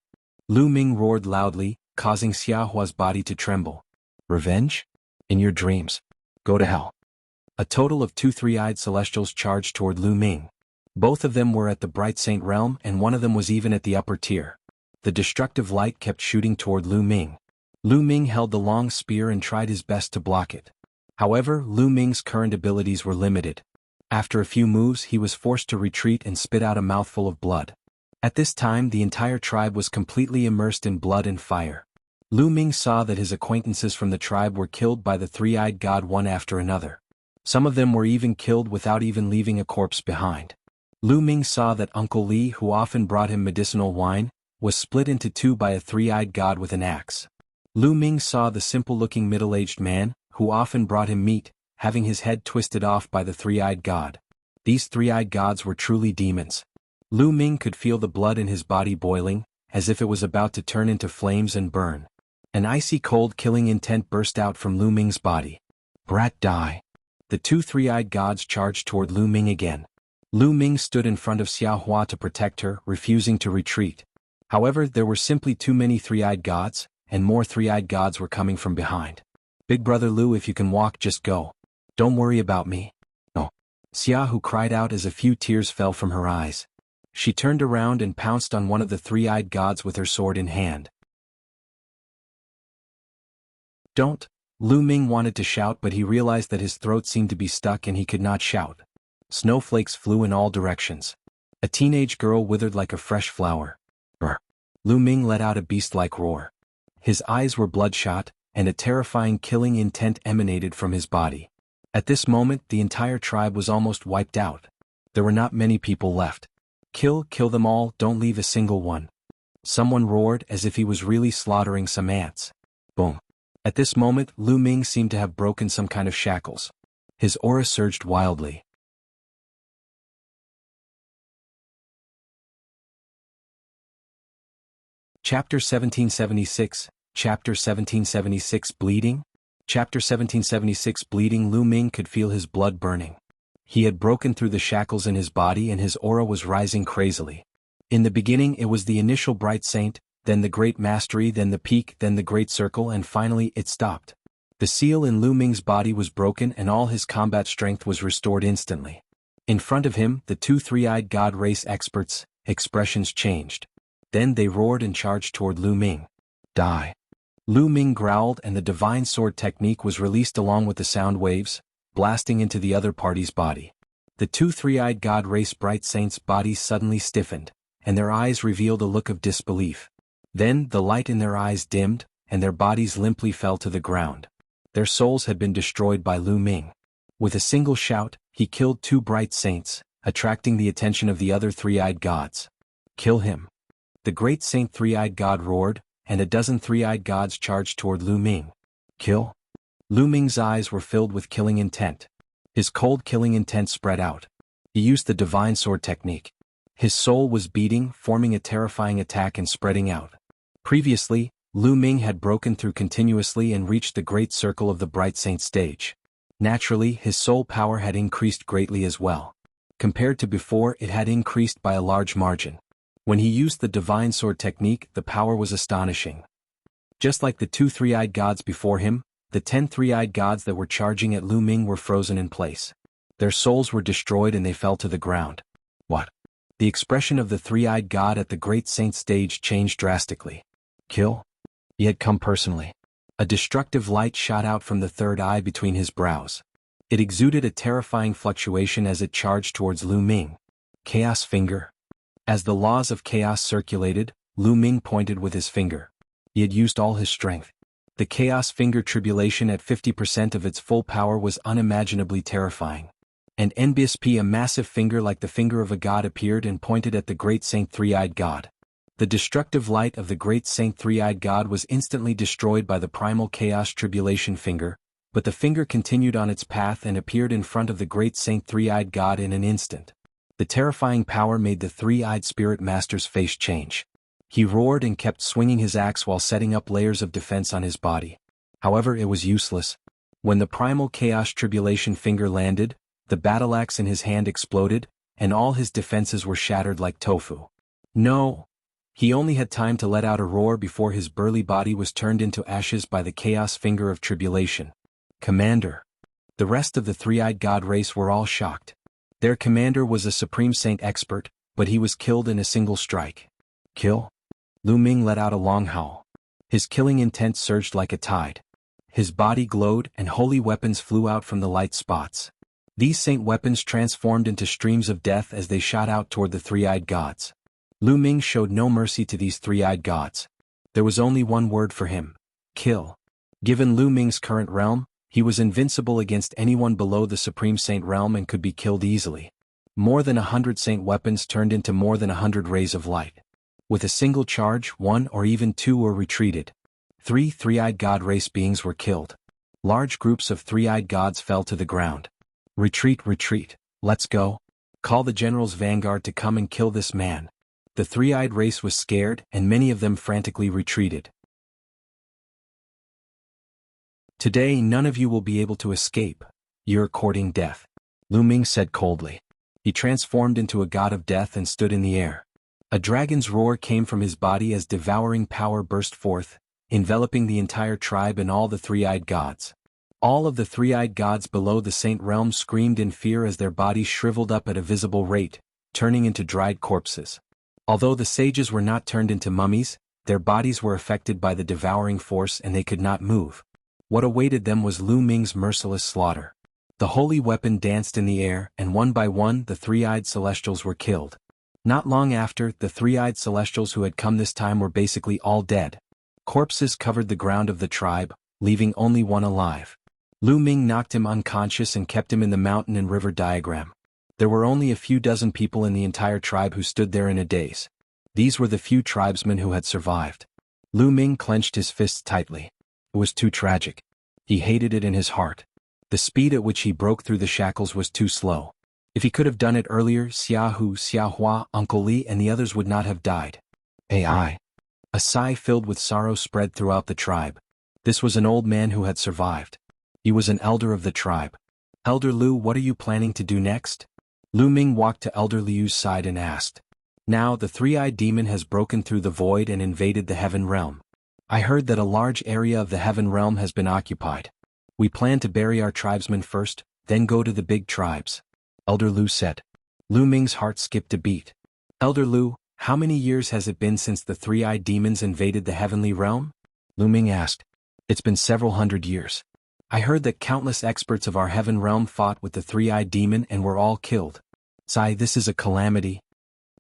Lu Ming roared loudly, causing Jianghu's body to tremble. "Revenge? In your dreams. Go to hell." A total of 2 three-eyed celestials charged toward Lu Ming. Both of them were at the Bright Saint realm and one of them was even at the upper tier. The destructive light kept shooting toward Lu Ming. Lu Ming held the long spear and tried his best to block it. However, Lu Ming's current abilities were limited. After a few moves he was forced to retreat and spit out a mouthful of blood. At this time the entire tribe was completely immersed in blood and fire. Lu Ming saw that his acquaintances from the tribe were killed by the three-eyed god one after another. Some of them were even killed without even leaving a corpse behind. Lu Ming saw that Uncle Li, who often brought him medicinal wine, was split into 2 by a three-eyed god with an axe. Lu Ming saw the simple-looking middle-aged man, who often brought him meat, having his head twisted off by the three-eyed god. These three-eyed gods were truly demons. Lu Ming could feel the blood in his body boiling, as if it was about to turn into flames and burn. An icy cold killing intent burst out from Lu Ming's body. "Brat, die!" The 2 three-eyed gods charged toward Lu Ming again. Lu Ming stood in front of Jianghu to protect her, refusing to retreat. However, there were simply too many three-eyed gods, and more three-eyed gods were coming from behind. "Big brother Lu, if you can walk, just go. Don't worry about me." "No." Jianghu cried out as a few tears fell from her eyes. She turned around and pounced on one of the three-eyed gods with her sword in hand. "Don't!" Lu Ming wanted to shout but he realized that his throat seemed to be stuck and he could not shout. Snowflakes flew in all directions. A teenage girl withered like a fresh flower. Brr! Lu Ming let out a beast-like roar. His eyes were bloodshot, and a terrifying killing intent emanated from his body. At this moment the entire tribe was almost wiped out. There were not many people left. Kill them all, don't leave a single one." Someone roared as if he was really slaughtering some ants. Boom. At this moment Lu Ming seemed to have broken some kind of shackles. His aura surged wildly. Chapter 1776, Chapter 1776 Bleeding? Chapter 1776 Bleeding. Lu Ming could feel his blood burning. He had broken through the shackles in his body and his aura was rising crazily. In the beginning it was the initial bright saint, then the Great Mastery, then the Peak, then the Great Circle, and finally it stopped. The seal in Lu Ming's body was broken and all his combat strength was restored instantly. In front of him, the two three-eyed god race experts' expressions changed. Then they roared and charged toward Lu Ming. Die. Lu Ming growled and the divine sword technique was released along with the sound waves, blasting into the other party's body. The two three-eyed god race bright saints' bodies suddenly stiffened, and their eyes revealed a look of disbelief. Then the light in their eyes dimmed, and their bodies limply fell to the ground. Their souls had been destroyed by Lu Ming. With a single shout, he killed two bright saints, attracting the attention of the other three-eyed gods. Kill him. The great saint three-eyed god roared, and a dozen three-eyed gods charged toward Lu Ming. Kill? Lu Ming's eyes were filled with killing intent. His cold killing intent spread out. He used the divine sword technique. His soul was beating, forming a terrifying attack and spreading out. Previously, Lu Ming had broken through continuously and reached the great circle of the bright saint stage. Naturally, his soul power had increased greatly as well. Compared to before, it had increased by a large margin. When he used the divine sword technique, the power was astonishing. Just like the two three-eyed gods before him, the 10 three-eyed gods that were charging at Lu Ming were frozen in place. Their souls were destroyed and they fell to the ground. What? The expression of the three-eyed god at the great saint stage changed drastically. Kill? He had come personally. A destructive light shot out from the third eye between his brows. It exuded a terrifying fluctuation as it charged towards Lu Ming. Chaos finger. As the laws of chaos circulated, Lu Ming pointed with his finger. He had used all his strength. The chaos finger tribulation at 50% of its full power was unimaginably terrifying. And NBSP, a massive finger like the finger of a god, appeared and pointed at the great saint three-eyed god. The destructive light of the great saint three-eyed god was instantly destroyed by the primal chaos tribulation finger, but the finger continued on its path and appeared in front of the great saint three-eyed god in an instant. The terrifying power made the three-eyed spirit master's face change. He roared and kept swinging his axe while setting up layers of defense on his body. However, it was useless. When the primal chaos tribulation finger landed, the battle axe in his hand exploded, and all his defenses were shattered like tofu. No! He only had time to let out a roar before his burly body was turned into ashes by the chaos finger of tribulation. Commander! The rest of the three-eyed god race were all shocked. Their commander was a supreme saint expert, but he was killed in a single strike. Kill? Lu Ming let out a long howl. His killing intent surged like a tide. His body glowed and holy weapons flew out from the light spots. These saint weapons transformed into streams of death as they shot out toward the three-eyed gods. Lu Ming showed no mercy to these three-eyed gods. There was only one word for him: kill. Given Lu Ming's current realm, he was invincible against anyone below the Supreme Saint realm and could be killed easily. More than 100 saint weapons turned into more than 100 rays of light. With a single charge, one or even two were retreated. Three-eyed god race beings were killed. Large groups of three-eyed gods fell to the ground. Retreat, retreat, let's go. Call the general's vanguard to come and kill this man. The three-eyed race was scared and many of them frantically retreated. Today none of you will be able to escape. You're courting death, Lu Ming said coldly. He transformed into a god of death and stood in the air. A dragon's roar came from his body as devouring power burst forth, enveloping the entire tribe and all the three-eyed gods. All of the three-eyed gods below the saint realm screamed in fear as their bodies shriveled up at a visible rate, turning into dried corpses. Although the sages were not turned into mummies, their bodies were affected by the devouring force and they could not move. What awaited them was Lu Ming's merciless slaughter. The holy weapon danced in the air, and one by one the three-eyed celestials were killed. Not long after, the three-eyed celestials who had come this time were basically all dead. Corpses covered the ground of the tribe, leaving only one alive. Lu Ming knocked him unconscious and kept him in the mountain and river diagram. There were only a few dozen people in the entire tribe who stood there in a daze. These were the few tribesmen who had survived. Lu Ming clenched his fists tightly. It was too tragic. He hated it in his heart. The speed at which he broke through the shackles was too slow. If he could have done it earlier, Xiaohu, Xiaohua, Uncle Li and the others would not have died. AI. A sigh filled with sorrow spread throughout the tribe. This was an old man who had survived. He was an elder of the tribe. Elder Lu, what are you planning to do next? Lu Ming walked to Elder Liu's side and asked. Now the three-eyed demon has broken through the void and invaded the heaven realm. I heard that a large area of the heaven realm has been occupied. We plan to bury our tribesmen first, then go to the big tribes. Elder Lu said. Lu Ming's heart skipped a beat. Elder Lu, how many years has it been since the three-eyed demons invaded the heavenly realm? Lu Ming asked. It's been several hundred years. I heard that countless experts of our heaven realm fought with the three-eyed demon and were all killed. Sigh, this is a calamity.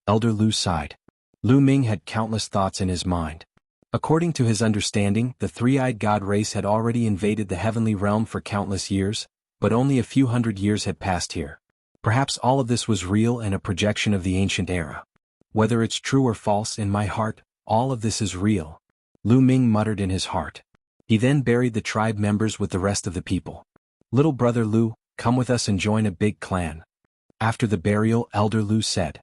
Elder Lu sighed. Lu Ming had countless thoughts in his mind. According to his understanding, the three-eyed god race had already invaded the heavenly realm for countless years, but only a few hundred years had passed here. Perhaps all of this was real and a projection of the ancient era. Whether it's true or false, in my heart, all of this is real. Lu Ming muttered in his heart. He then buried the tribe members with the rest of the people. Little brother Lu, come with us and join a big clan. After the burial, Elder Lu said.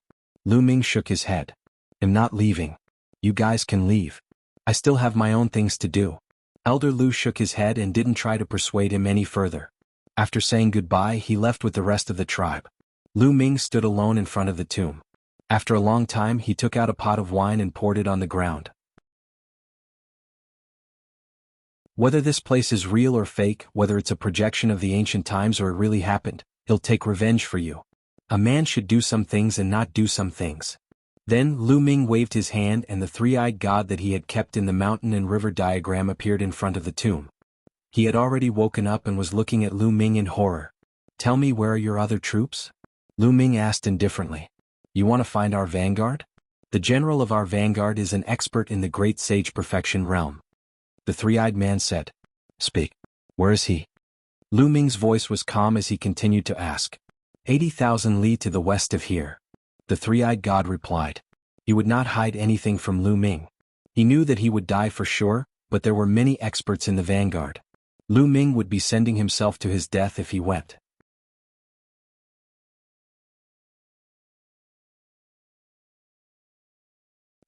Lu Ming shook his head. I'm not leaving. You guys can leave. I still have my own things to do. Elder Lu shook his head and didn't try to persuade him any further. After saying goodbye, he left with the rest of the tribe. Lu Ming stood alone in front of the tomb. After a long time, he took out a pot of wine and poured it on the ground. Whether this place is real or fake, whether it's a projection of the ancient times or it really happened, he'll take revenge for you. A man should do some things and not do some things. Then Lu Ming waved his hand and the three-eyed god that he had kept in the mountain and river diagram appeared in front of the tomb. He had already woken up and was looking at Lu Ming in horror. Tell me, where are your other troops? Lu Ming asked indifferently. You want to find our vanguard? The general of our vanguard is an expert in the great sage perfection realm. The three-eyed man said. Speak. Where is he? Lu Ming's voice was calm as he continued to ask. 80,000 li to the west of here. The three-eyed god replied. He would not hide anything from Lu Ming. He knew that he would die for sure, but there were many experts in the vanguard. Lu Ming would be sending himself to his death if he went.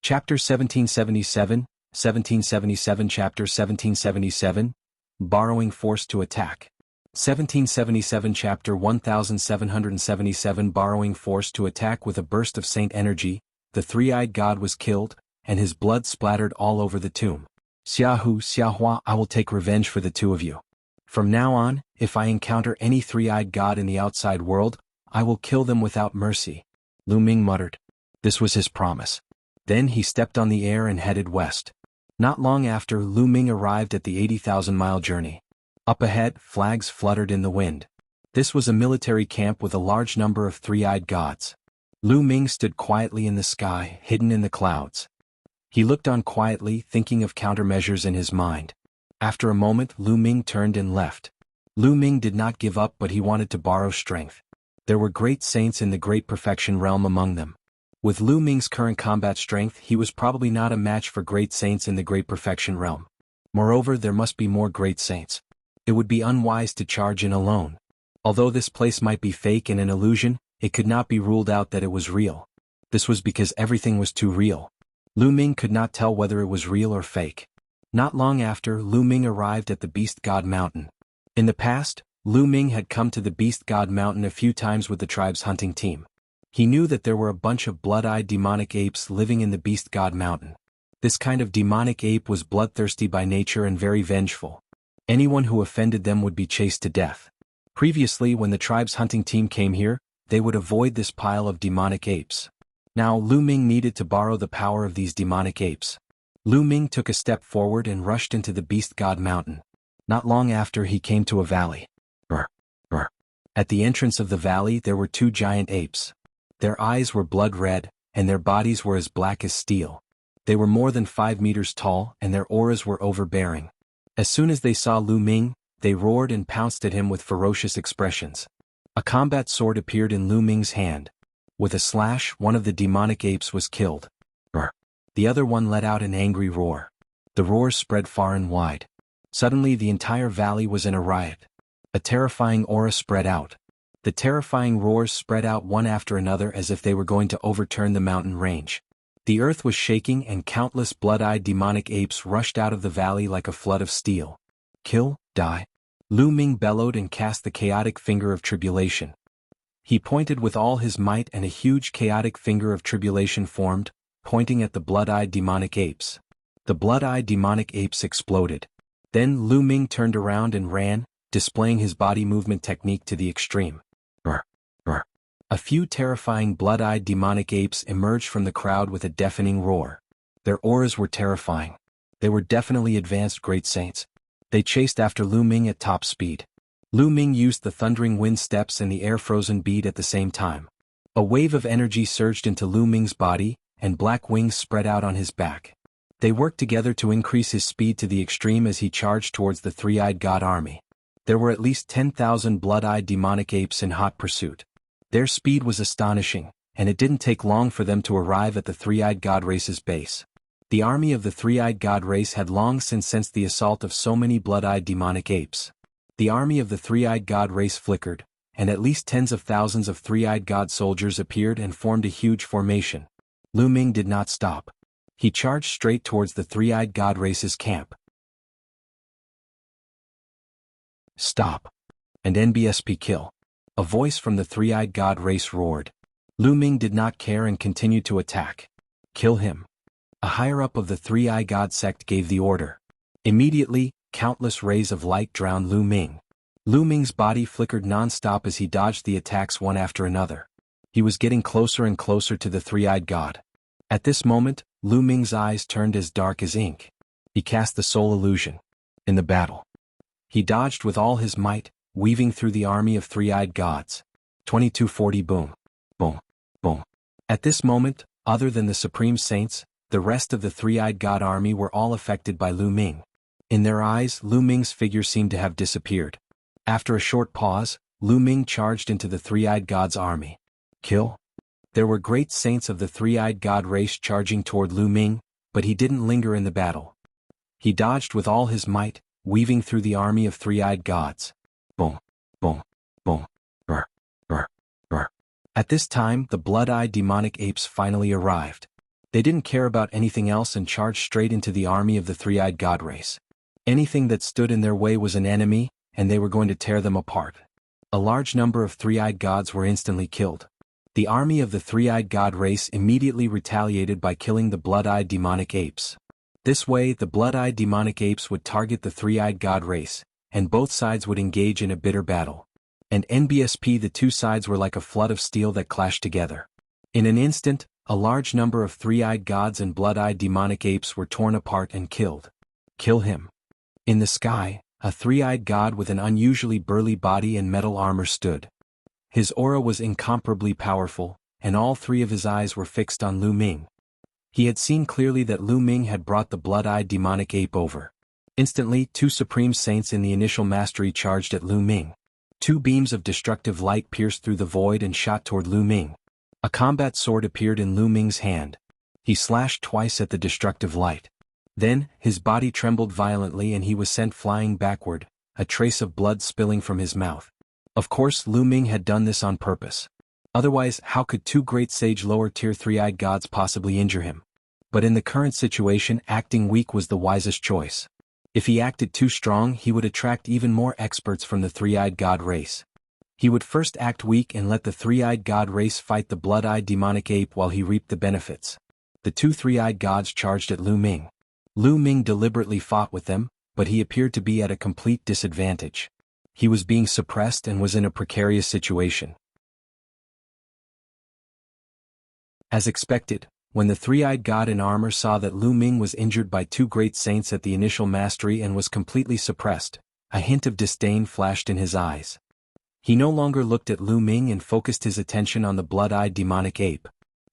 Chapter 1777, 1777 Chapter 1777, Borrowing Force to Attack. 1777 Chapter 1777 Borrowing Force to Attack. With a burst of saint energy, the three-eyed god was killed, and his blood splattered all over the tomb. Xiahu, Xiahua, I will take revenge for the two of you. From now on, if I encounter any three-eyed god in the outside world, I will kill them without mercy. Lu Ming muttered. This was his promise. Then he stepped on the air and headed west. Not long after, Lu Ming arrived at the 80,000-mile journey. Up ahead, flags fluttered in the wind. This was a military camp with a large number of three-eyed gods. Lu Ming stood quietly in the sky, hidden in the clouds. He looked on quietly, thinking of countermeasures in his mind. After a moment, Lu Ming turned and left. Lu Ming did not give up, but he wanted to borrow strength. There were great saints in the great perfection realm among them. With Lu Ming's current combat strength, he was probably not a match for great saints in the great perfection realm. Moreover, there must be more great saints. It would be unwise to charge in alone. Although this place might be fake and an illusion, it could not be ruled out that it was real. This was because everything was too real. Lu Ming could not tell whether it was real or fake. Not long after, Lu Ming arrived at the Beast God Mountain. In the past, Lu Ming had come to the Beast God Mountain a few times with the tribe's hunting team. He knew that there were a bunch of blood-eyed demonic apes living in the Beast God Mountain. This kind of demonic ape was bloodthirsty by nature and very vengeful. Anyone who offended them would be chased to death. Previously, when the tribe's hunting team came here, they would avoid this pile of demonic apes. Now Lu Ming needed to borrow the power of these demonic apes. Lu Ming took a step forward and rushed into the Beast God Mountain. Not long after, he came to a valley. Brr, brr. At the entrance of the valley there were two giant apes. Their eyes were blood red, and their bodies were as black as steel. They were more than 5 meters tall, and their auras were overbearing. As soon as they saw Lu Ming, they roared and pounced at him with ferocious expressions. A combat sword appeared in Lu Ming's hand. With a slash, one of the demonic apes was killed. Brr. The other one let out an angry roar. The roars spread far and wide. Suddenly the entire valley was in a riot. A terrifying aura spread out. The terrifying roars spread out one after another as if they were going to overturn the mountain range. The earth was shaking and countless blood-eyed demonic apes rushed out of the valley like a flood of steel. Kill, die. Lu Ming bellowed and cast the chaotic finger of tribulation. He pointed with all his might and a huge chaotic finger of tribulation formed, pointing at the blood-eyed demonic apes. The blood-eyed demonic apes exploded. Then Lu Ming turned around and ran, displaying his body movement technique to the extreme. Brr, brr. A few terrifying blood-eyed demonic apes emerged from the crowd with a deafening roar. Their auras were terrifying. They were definitely advanced great saints. They chased after Lu Ming at top speed. Lu Ming used the thundering wind steps and the air-frozen bead at the same time. A wave of energy surged into Lu Ming's body, and black wings spread out on his back. They worked together to increase his speed to the extreme as he charged towards the three-eyed god army. There were at least 10,000 blood-eyed demonic apes in hot pursuit. Their speed was astonishing, and it didn't take long for them to arrive at the three-eyed god race's base. The army of the three-eyed god race had long since sensed the assault of so many blood-eyed demonic apes. The army of the three-eyed god race flickered, and at least tens of thousands of three-eyed god soldiers appeared and formed a huge formation. Lu Ming did not stop. He charged straight towards the three-eyed god race's camp. Stop. And NBSP kill. A voice from the three-eyed god race roared. Lu Ming did not care and continued to attack. Kill him. A higher-up of the three-eyed god sect gave the order. Immediately, countless rays of light drowned Lu Ming. Lu Ming's body flickered non-stop as he dodged the attacks one after another. He was getting closer and closer to the three-eyed god. At this moment, Lu Ming's eyes turned as dark as ink. He cast the soul illusion. In the battle, he dodged with all his might, weaving through the army of three-eyed gods. 2240 boom. Boom. Boom. At this moment, other than the Supreme Saints, the rest of the three-eyed god army were all affected by Lu Ming. In their eyes, Lu Ming's figure seemed to have disappeared. After a short pause, Lu Ming charged into the three-eyed god's army. Kill? There were great saints of the three-eyed god race charging toward Lu Ming, but he didn't linger in the battle. He dodged with all his might, weaving through the army of three-eyed gods. Boom, boom, boom, brr, brr, brr. At this time, the blood-eyed demonic apes finally arrived. They didn't care about anything else and charged straight into the army of the three-eyed god race. Anything that stood in their way was an enemy, and they were going to tear them apart. A large number of three-eyed gods were instantly killed. The army of the three-eyed god race immediately retaliated by killing the blood-eyed demonic apes. This way, the blood-eyed demonic apes would target the three-eyed god race, and both sides would engage in a bitter battle. And NBSP, the two sides were like a flood of steel that clashed together. In an instant, a large number of three-eyed gods and blood-eyed demonic apes were torn apart and killed. Kill him. In the sky, a three-eyed god with an unusually burly body and metal armor stood. His aura was incomparably powerful, and all three of his eyes were fixed on Lu Ming. He had seen clearly that Lu Ming had brought the blood-eyed demonic ape over. Instantly, two supreme saints in the initial mastery charged at Lu Ming. Two beams of destructive light pierced through the void and shot toward Lu Ming. A combat sword appeared in Lu Ming's hand. He slashed twice at the destructive light. Then, his body trembled violently and he was sent flying backward, a trace of blood spilling from his mouth. Of course, Lu Ming had done this on purpose. Otherwise, how could two great sage lower-tier three-eyed gods possibly injure him? But in the current situation, acting weak was the wisest choice. If he acted too strong, he would attract even more experts from the three-eyed god race. He would first act weak and let the three-eyed god race fight the blood-eyed demonic ape while he reaped the benefits. The two three-eyed gods charged at Lu Ming. Lu Ming deliberately fought with them, but he appeared to be at a complete disadvantage. He was being suppressed and was in a precarious situation. As expected, when the three-eyed god in armor saw that Lu Ming was injured by two great saints at the initial mastery and was completely suppressed, a hint of disdain flashed in his eyes. He no longer looked at Lu Ming and focused his attention on the blood-eyed demonic ape.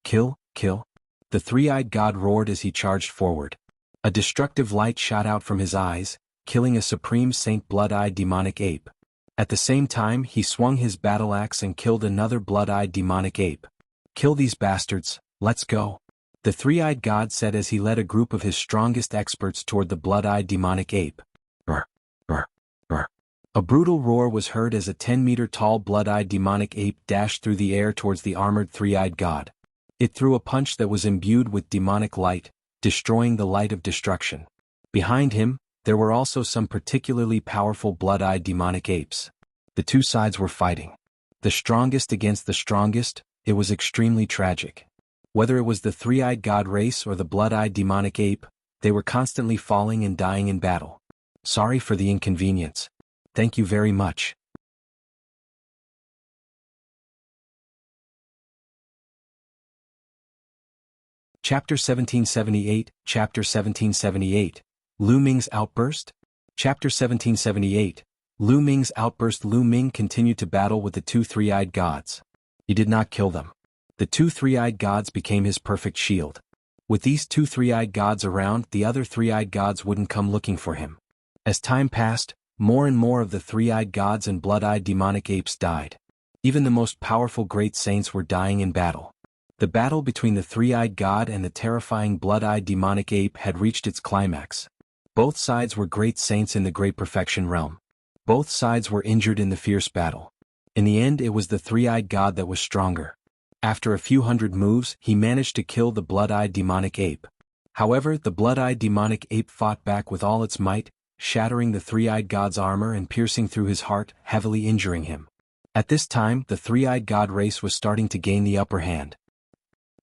Kill, kill. The three-eyed god roared as he charged forward. A destructive light shot out from his eyes, killing a supreme saint blood-eyed demonic ape. At the same time, he swung his battle axe and killed another blood-eyed demonic ape. Kill these bastards, let's go. The three-eyed god said as he led a group of his strongest experts toward the blood-eyed demonic ape. Brr, brr, brr. A brutal roar was heard as a 10-meter-tall blood-eyed demonic ape dashed through the air towards the armored three-eyed god. It threw a punch that was imbued with demonic light, destroying the light of destruction. Behind him, there were also some particularly powerful blood-eyed demonic apes. The two sides were fighting. The strongest against the strongest, it was extremely tragic. Whether it was the three-eyed god race or the blood-eyed demonic ape, they were constantly falling and dying in battle. Sorry for the inconvenience. Thank you very much. Chapter 1778, Chapter 1778, Lu Ming's Outburst? Chapter 1778, Lu Ming's Outburst. Lu Ming continued to battle with the two three-eyed gods. He did not kill them. The two three-eyed gods became his perfect shield. With these two three-eyed gods around, the other three-eyed gods wouldn't come looking for him. As time passed, more and more of the three-eyed gods and blood-eyed demonic apes died. Even the most powerful great saints were dying in battle. The battle between the three-eyed god and the terrifying blood-eyed demonic ape had reached its climax. Both sides were great saints in the great perfection realm. Both sides were injured in the fierce battle. In the end, it was the three-eyed god that was stronger. After a few hundred moves, he managed to kill the blood-eyed demonic ape. However, the blood-eyed demonic ape fought back with all its might, shattering the three-eyed god's armor and piercing through his heart, heavily injuring him. At this time, the three-eyed god race was starting to gain the upper hand.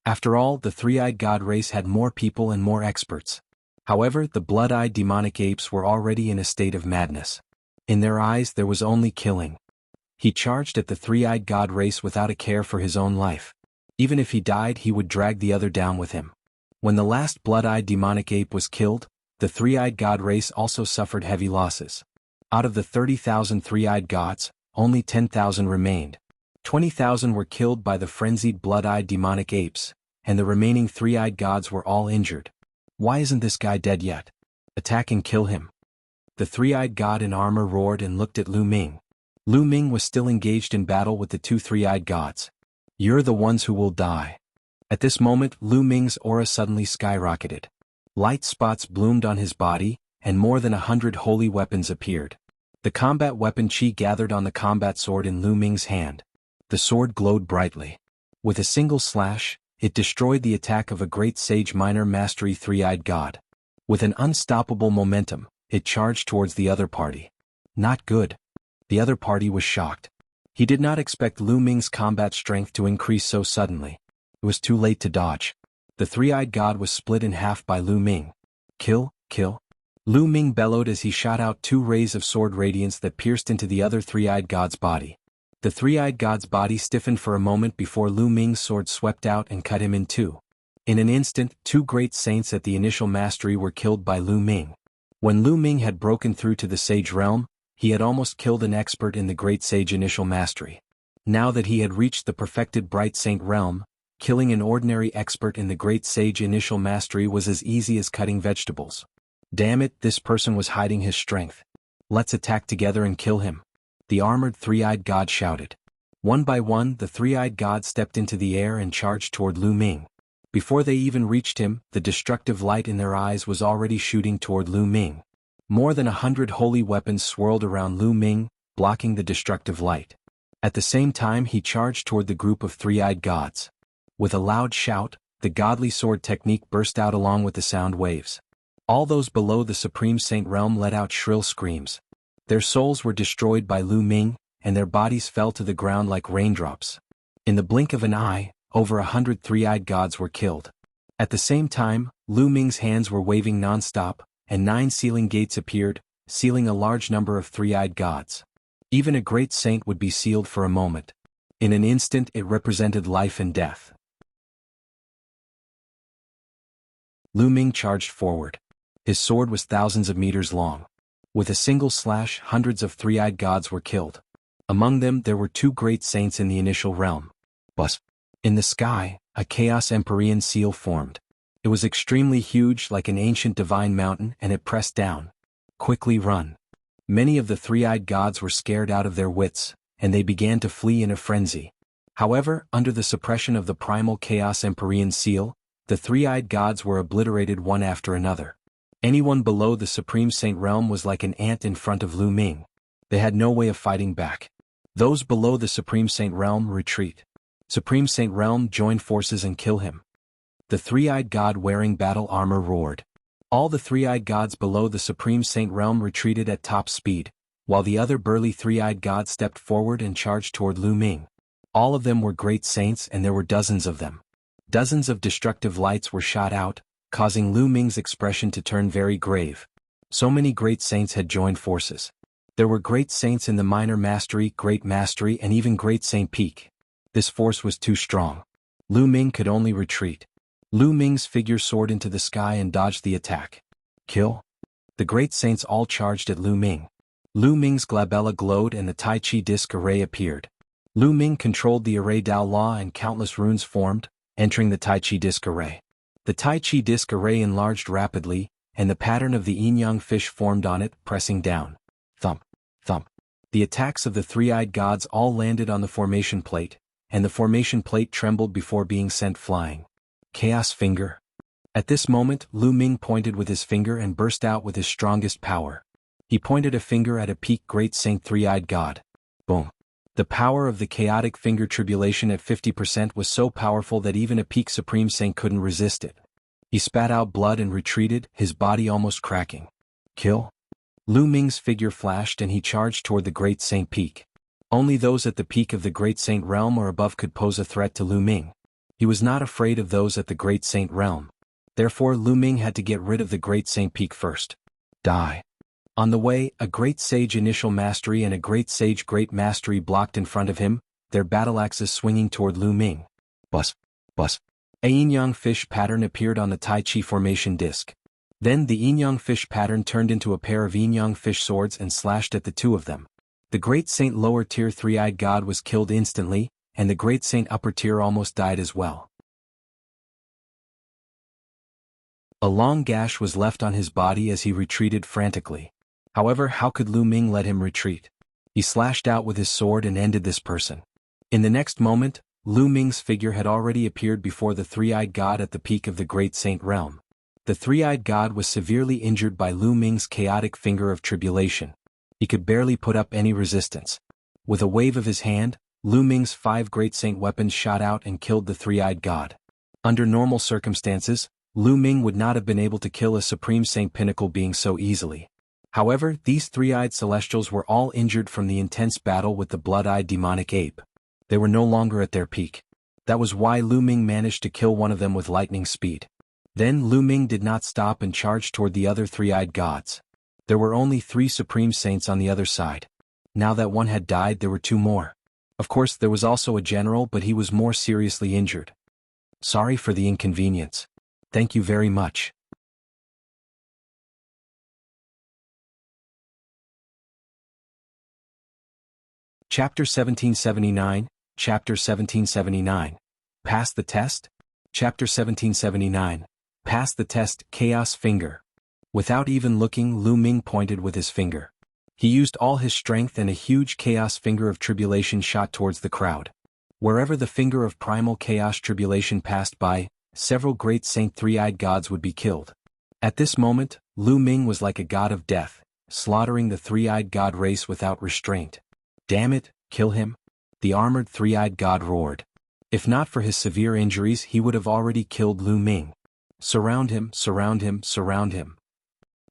After all, the three-eyed god race had more people and more experts. However, the blood-eyed demonic apes were already in a state of madness. In their eyes there was only killing. He charged at the three-eyed god race without a care for his own life. Even if he died, he would drag the other down with him. When the last blood-eyed demonic ape was killed, the three-eyed god race also suffered heavy losses. Out of the 30,000 three-eyed gods, only 10,000 remained. 20,000 were killed by the frenzied blood-eyed demonic apes, and the remaining three-eyed gods were all injured. Why isn't this guy dead yet? Attack and kill him. The three-eyed god in armor roared and looked at Lu Ming. Lu Ming was still engaged in battle with the two three-eyed gods. You're the ones who will die. At this moment, Lu Ming's aura suddenly skyrocketed. Light spots bloomed on his body, and more than 100 holy weapons appeared. The combat weapon Qi gathered on the combat sword in Lu Ming's hand. The sword glowed brightly. With a single slash, it destroyed the attack of a great sage minor mastery three-eyed god. With an unstoppable momentum, it charged towards the other party. Not good. The other party was shocked. He did not expect Lu Ming's combat strength to increase so suddenly. It was too late to dodge. The three-eyed god was split in half by Lu Ming. Kill, kill. Lu Ming bellowed as he shot out two rays of sword radiance that pierced into the other three-eyed god's body. The three-eyed god's body stiffened for a moment before Lu Ming's sword swept out and cut him in two. In an instant, two great saints at the initial mastery were killed by Lu Ming. When Lu Ming had broken through to the sage realm, he had almost killed an expert in the great sage initial mastery. Now that he had reached the perfected bright saint realm, killing an ordinary expert in the great sage initial mastery was as easy as cutting vegetables. Damn it, this person was hiding his strength. Let's attack together and kill him. The armored three-eyed god shouted. One by one, the three-eyed gods stepped into the air and charged toward Lu Ming. Before they even reached him, the destructive light in their eyes was already shooting toward Lu Ming. More than 100 holy weapons swirled around Lu Ming, blocking the destructive light. At the same time, he charged toward the group of three-eyed gods. With a loud shout, the godly sword technique burst out along with the sound waves. All those below the Supreme Saint realm let out shrill screams. Their souls were destroyed by Lu Ming, and their bodies fell to the ground like raindrops. In the blink of an eye, over 100 three-eyed gods were killed. At the same time, Lu Ming's hands were waving non-stop, and 9 sealing gates appeared, sealing a large number of three-eyed gods. Even a great saint would be sealed for a moment. In an instant it represented life and death. Lu Ming charged forward. His sword was thousands of meters long. With a single slash, hundreds of three-eyed gods were killed. Among them there were 2 great saints in the initial realm. But in the sky, a Chaos Empyrean seal formed. It was extremely huge, like an ancient divine mountain, and it pressed down. Quickly run. Many of the three-eyed gods were scared out of their wits, and they began to flee in a frenzy. However, under the suppression of the primal Chaos Empyrean seal, the three-eyed gods were obliterated one after another. Anyone below the Supreme Saint realm was like an ant in front of Lu Ming. They had no way of fighting back. Those below the Supreme Saint realm retreat. Supreme Saint realm, join forces and kill him. The three-eyed god wearing battle armor roared. All the three-eyed gods below the Supreme Saint realm retreated at top speed, while the other burly three-eyed god stepped forward and charged toward Lu Ming. All of them were great saints and there were dozens of them. Dozens of destructive lights were shot out, causing Lu Ming's expression to turn very grave. So many great saints had joined forces. There were great saints in the minor mastery, great mastery and even great saint peak. This force was too strong. Lu Ming could only retreat. Lu Ming's figure soared into the sky and dodged the attack. Kill? The great saints all charged at Lu Ming. Lu Ming's glabella glowed and the Tai Chi disc array appeared. Lu Ming controlled the array Dao Law and countless runes formed, entering the Tai Chi disc array. The Tai Chi disc array enlarged rapidly, and the pattern of the yin-yang fish formed on it, pressing down. Thump, thump. The attacks of the three-eyed gods all landed on the formation plate, and the formation plate trembled before being sent flying. Chaos Finger. At this moment, Lu Ming pointed with his finger and burst out with his strongest power. He pointed a finger at a peak great saint three-eyed god. Boom. The power of the chaotic finger tribulation at 50% was so powerful that even a peak supreme saint couldn't resist it. He spat out blood and retreated, his body almost cracking. Kill? Lu Ming's figure flashed and he charged toward the great saint peak. Only those at the peak of the great saint realm or above could pose a threat to Lu Ming. He was not afraid of those at the great saint realm. Therefore Lu Ming had to get rid of the great saint peak first. Die. On the way, a great sage initial mastery and a great sage great mastery blocked in front of him, their battle axes swinging toward Lu Ming. Bus. Bus. A yin-yang fish pattern appeared on the Tai Chi formation disc. Then the yin-yang fish pattern turned into a pair of yin-yang fish swords and slashed at the two of them. The great saint lower tier three-eyed god was killed instantly, and the great saint upper tier almost died as well. A long gash was left on his body as he retreated frantically. However, how could Lu Ming let him retreat? He slashed out with his sword and ended this person. In the next moment, Lu Ming's figure had already appeared before the three-eyed god at the peak of the great saint realm. The three-eyed god was severely injured by Lu Ming's chaotic finger of tribulation. He could barely put up any resistance. With a wave of his hand, Lu Ming's 5 great saint weapons shot out and killed the three-eyed god. Under normal circumstances, Lu Ming would not have been able to kill a supreme saint pinnacle being so easily. However, these three-eyed celestials were all injured from the intense battle with the blood-eyed demonic ape. They were no longer at their peak. That was why Lu Ming managed to kill one of them with lightning speed. Then Lu Ming did not stop and charged toward the other three-eyed gods. There were only 3 supreme saints on the other side. Now that one had died, there were 2 more. Of course, there was also a general, but he was more seriously injured. Sorry for the inconvenience. Thank you very much. Chapter 1779, Chapter 1779. Pass the test? Chapter 1779. Pass the test, Chaos Finger. Without even looking, Lu Ming pointed with his finger. He used all his strength and a huge chaos finger of tribulation shot towards the crowd. Wherever the finger of primal chaos tribulation passed by, several great saint three-eyed gods would be killed. At this moment, Lu Ming was like a god of death, slaughtering the three-eyed god race without restraint. Damn it, kill him! The armored three-eyed god roared. If not for his severe injuries, he would have already killed Lu Ming. Surround him, surround him, surround him.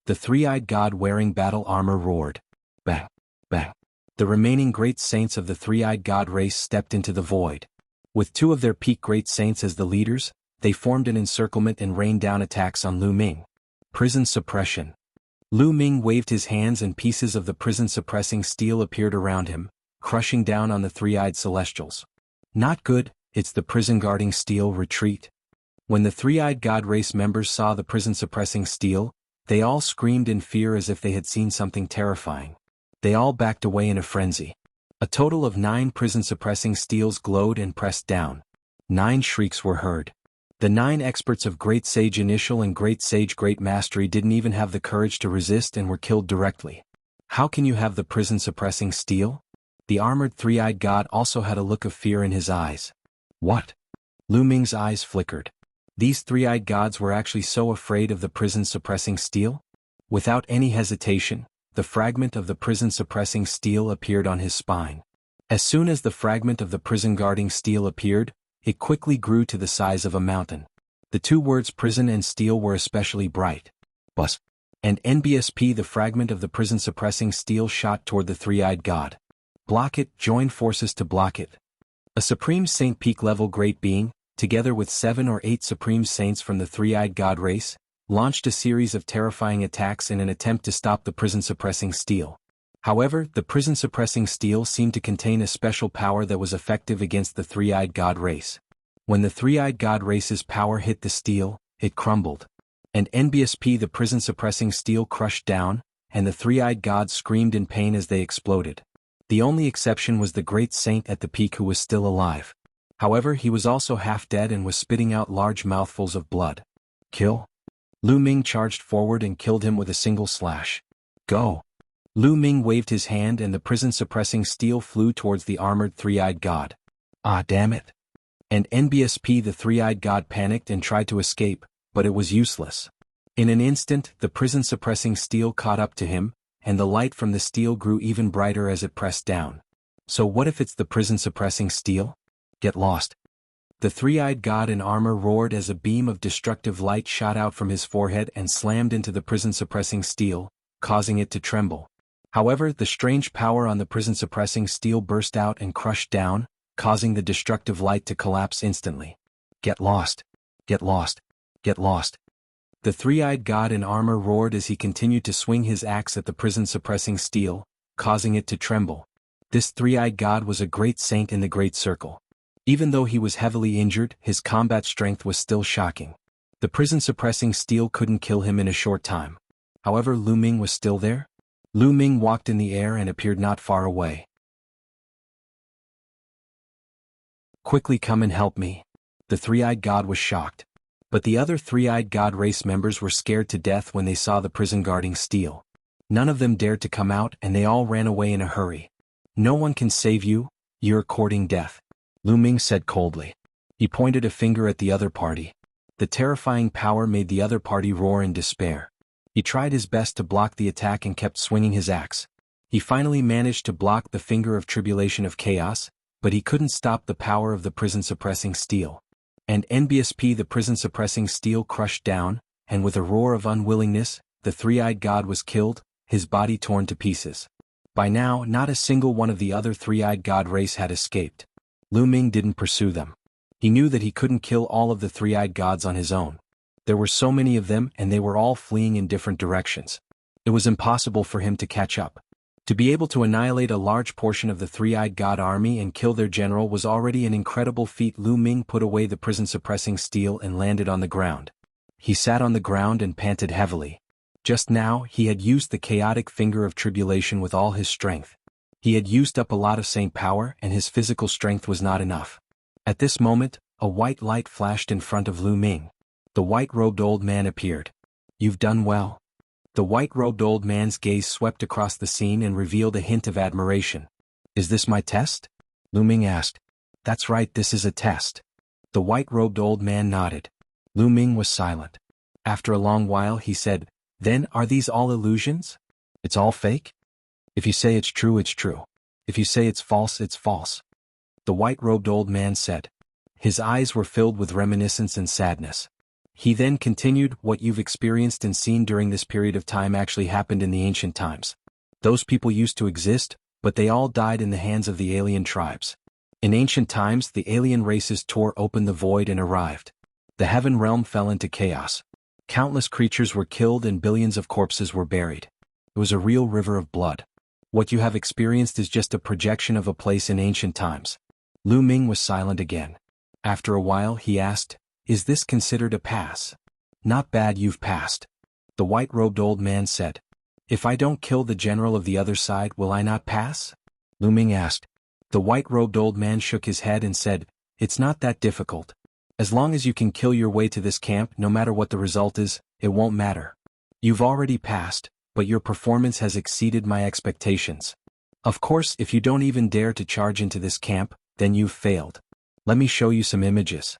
The three-eyed god wearing battle armor roared. Bang, bang. The remaining great saints of the three-eyed god race stepped into the void. With 2 of their peak great saints as the leaders, they formed an encirclement and rained down attacks on Lu Ming. Prison suppression. Lu Ming waved his hands and pieces of the prison-suppressing steel appeared around him, crushing down on the three-eyed celestials. Not good, it's the prison-guarding steel. Retreat. When the three-eyed god race members saw the prison-suppressing steel, they all screamed in fear as if they had seen something terrifying. They all backed away in a frenzy. A total of 9 prison-suppressing steels glowed and pressed down. 9 shrieks were heard. The 9 experts of Great Sage Initial and Great Sage Great Mastery didn't even have the courage to resist and were killed directly. How can you have the prison-suppressing steel? The armored three-eyed god also had a look of fear in his eyes. What? Lu Ming's eyes flickered. These three-eyed gods were actually so afraid of the prison-suppressing steel? Without any hesitation, the fragment of the prison-suppressing steel appeared on his spine. As soon as the fragment of the prison-guarding steel appeared, it quickly grew to the size of a mountain. The 2 words prison and steel were especially bright. Bus. And NBSP, the fragment of the prison-suppressing steel, shot toward the three-eyed god. Block it, join forces to block it. A Supreme Saint peak-level great being, together with 7 or 8 Supreme Saints from the three-eyed god race, launched a series of terrifying attacks in an attempt to stop the prison-suppressing steel. However, the prison-suppressing steel seemed to contain a special power that was effective against the three-eyed god race. When the three-eyed god race's power hit the steel, it crumbled. And NBSP, the prison-suppressing steel, crushed down, and the three-eyed gods screamed in pain as they exploded. The only exception was the great saint at the peak, who was still alive. However, he was also half dead and was spitting out large mouthfuls of blood. Kill? Lu Ming charged forward and killed him with a single slash. Go! Lu Ming waved his hand and the prison-suppressing steel flew towards the armored three-eyed god. Ah, damn it! And NBSP, the three-eyed god, panicked and tried to escape, but it was useless. In an instant, the prison-suppressing steel caught up to him, and the light from the steel grew even brighter as it pressed down. So what if it's the prison-suppressing steel? Get lost. The three-eyed god in armor roared as a beam of destructive light shot out from his forehead and slammed into the prison-suppressing steel, causing it to tremble. However, the strange power on the prison-suppressing steel burst out and crushed down, causing the destructive light to collapse instantly. Get lost. Get lost. Get lost. The three-eyed god in armor roared as he continued to swing his axe at the prison-suppressing steel, causing it to tremble. This three-eyed god was a great saint in the Great Circle. Even though he was heavily injured, his combat strength was still shocking. The prison-suppressing steel couldn't kill him in a short time. However, Lu Ming was still there. Lu Ming walked in the air and appeared not far away. Quickly come and help me. The three-eyed god was shocked. But the other three-eyed god race members were scared to death when they saw the prison guarding steel. None of them dared to come out and they all ran away in a hurry. No one can save you, you're courting death, Lu Ming said coldly. He pointed a finger at the other party. The terrifying power made the other party roar in despair. He tried his best to block the attack and kept swinging his axe. He finally managed to block the finger of tribulation of chaos, but he couldn't stop the power of the prison-suppressing steel. And NBSP, the prison-suppressing steel, crushed down, and with a roar of unwillingness, the three-eyed god was killed, his body torn to pieces. By now, not a single one of the other three-eyed god race had escaped. Lu Ming didn't pursue them. He knew that he couldn't kill all of the three-eyed gods on his own. There were so many of them and they were all fleeing in different directions. It was impossible for him to catch up. To be able to annihilate a large portion of the three-eyed god army and kill their general was already an incredible feat. Lu Ming put away the prison-suppressing steel and landed on the ground. He sat on the ground and panted heavily. Just now, he had used the chaotic finger of tribulation with all his strength. He had used up a lot of saint power and his physical strength was not enough. At this moment, a white light flashed in front of Lu Ming. The white-robed old man appeared. You've done well. The white-robed old man's gaze swept across the scene and revealed a hint of admiration. Is this my test? Lu Ming asked. That's right, this is a test. The white-robed old man nodded. Lu Ming was silent. After a long while he said, Then, are these all illusions? It's all fake? If you say it's true, it's true. If you say it's false, it's false. The white-robed old man said. His eyes were filled with reminiscence and sadness. He then continued, What you've experienced and seen during this period of time actually happened in the ancient times. Those people used to exist, but they all died in the hands of the alien tribes. In ancient times, the alien races tore open the void and arrived. The heaven realm fell into chaos. Countless creatures were killed and billions of corpses were buried. It was a real river of blood. What you have experienced is just a projection of a place in ancient times. Lu Ming was silent again. After a while he asked, Is this considered a pass? Not bad, you've passed. The white-robed old man said. If I don't kill the general of the other side, will I not pass? Lu Ming asked. The white-robed old man shook his head and said, It's not that difficult. As long as you can kill your way to this camp, no matter what the result is, it won't matter. You've already passed, but your performance has exceeded my expectations. Of course, if you don't even dare to charge into this camp, then you've failed. Let me show you some images.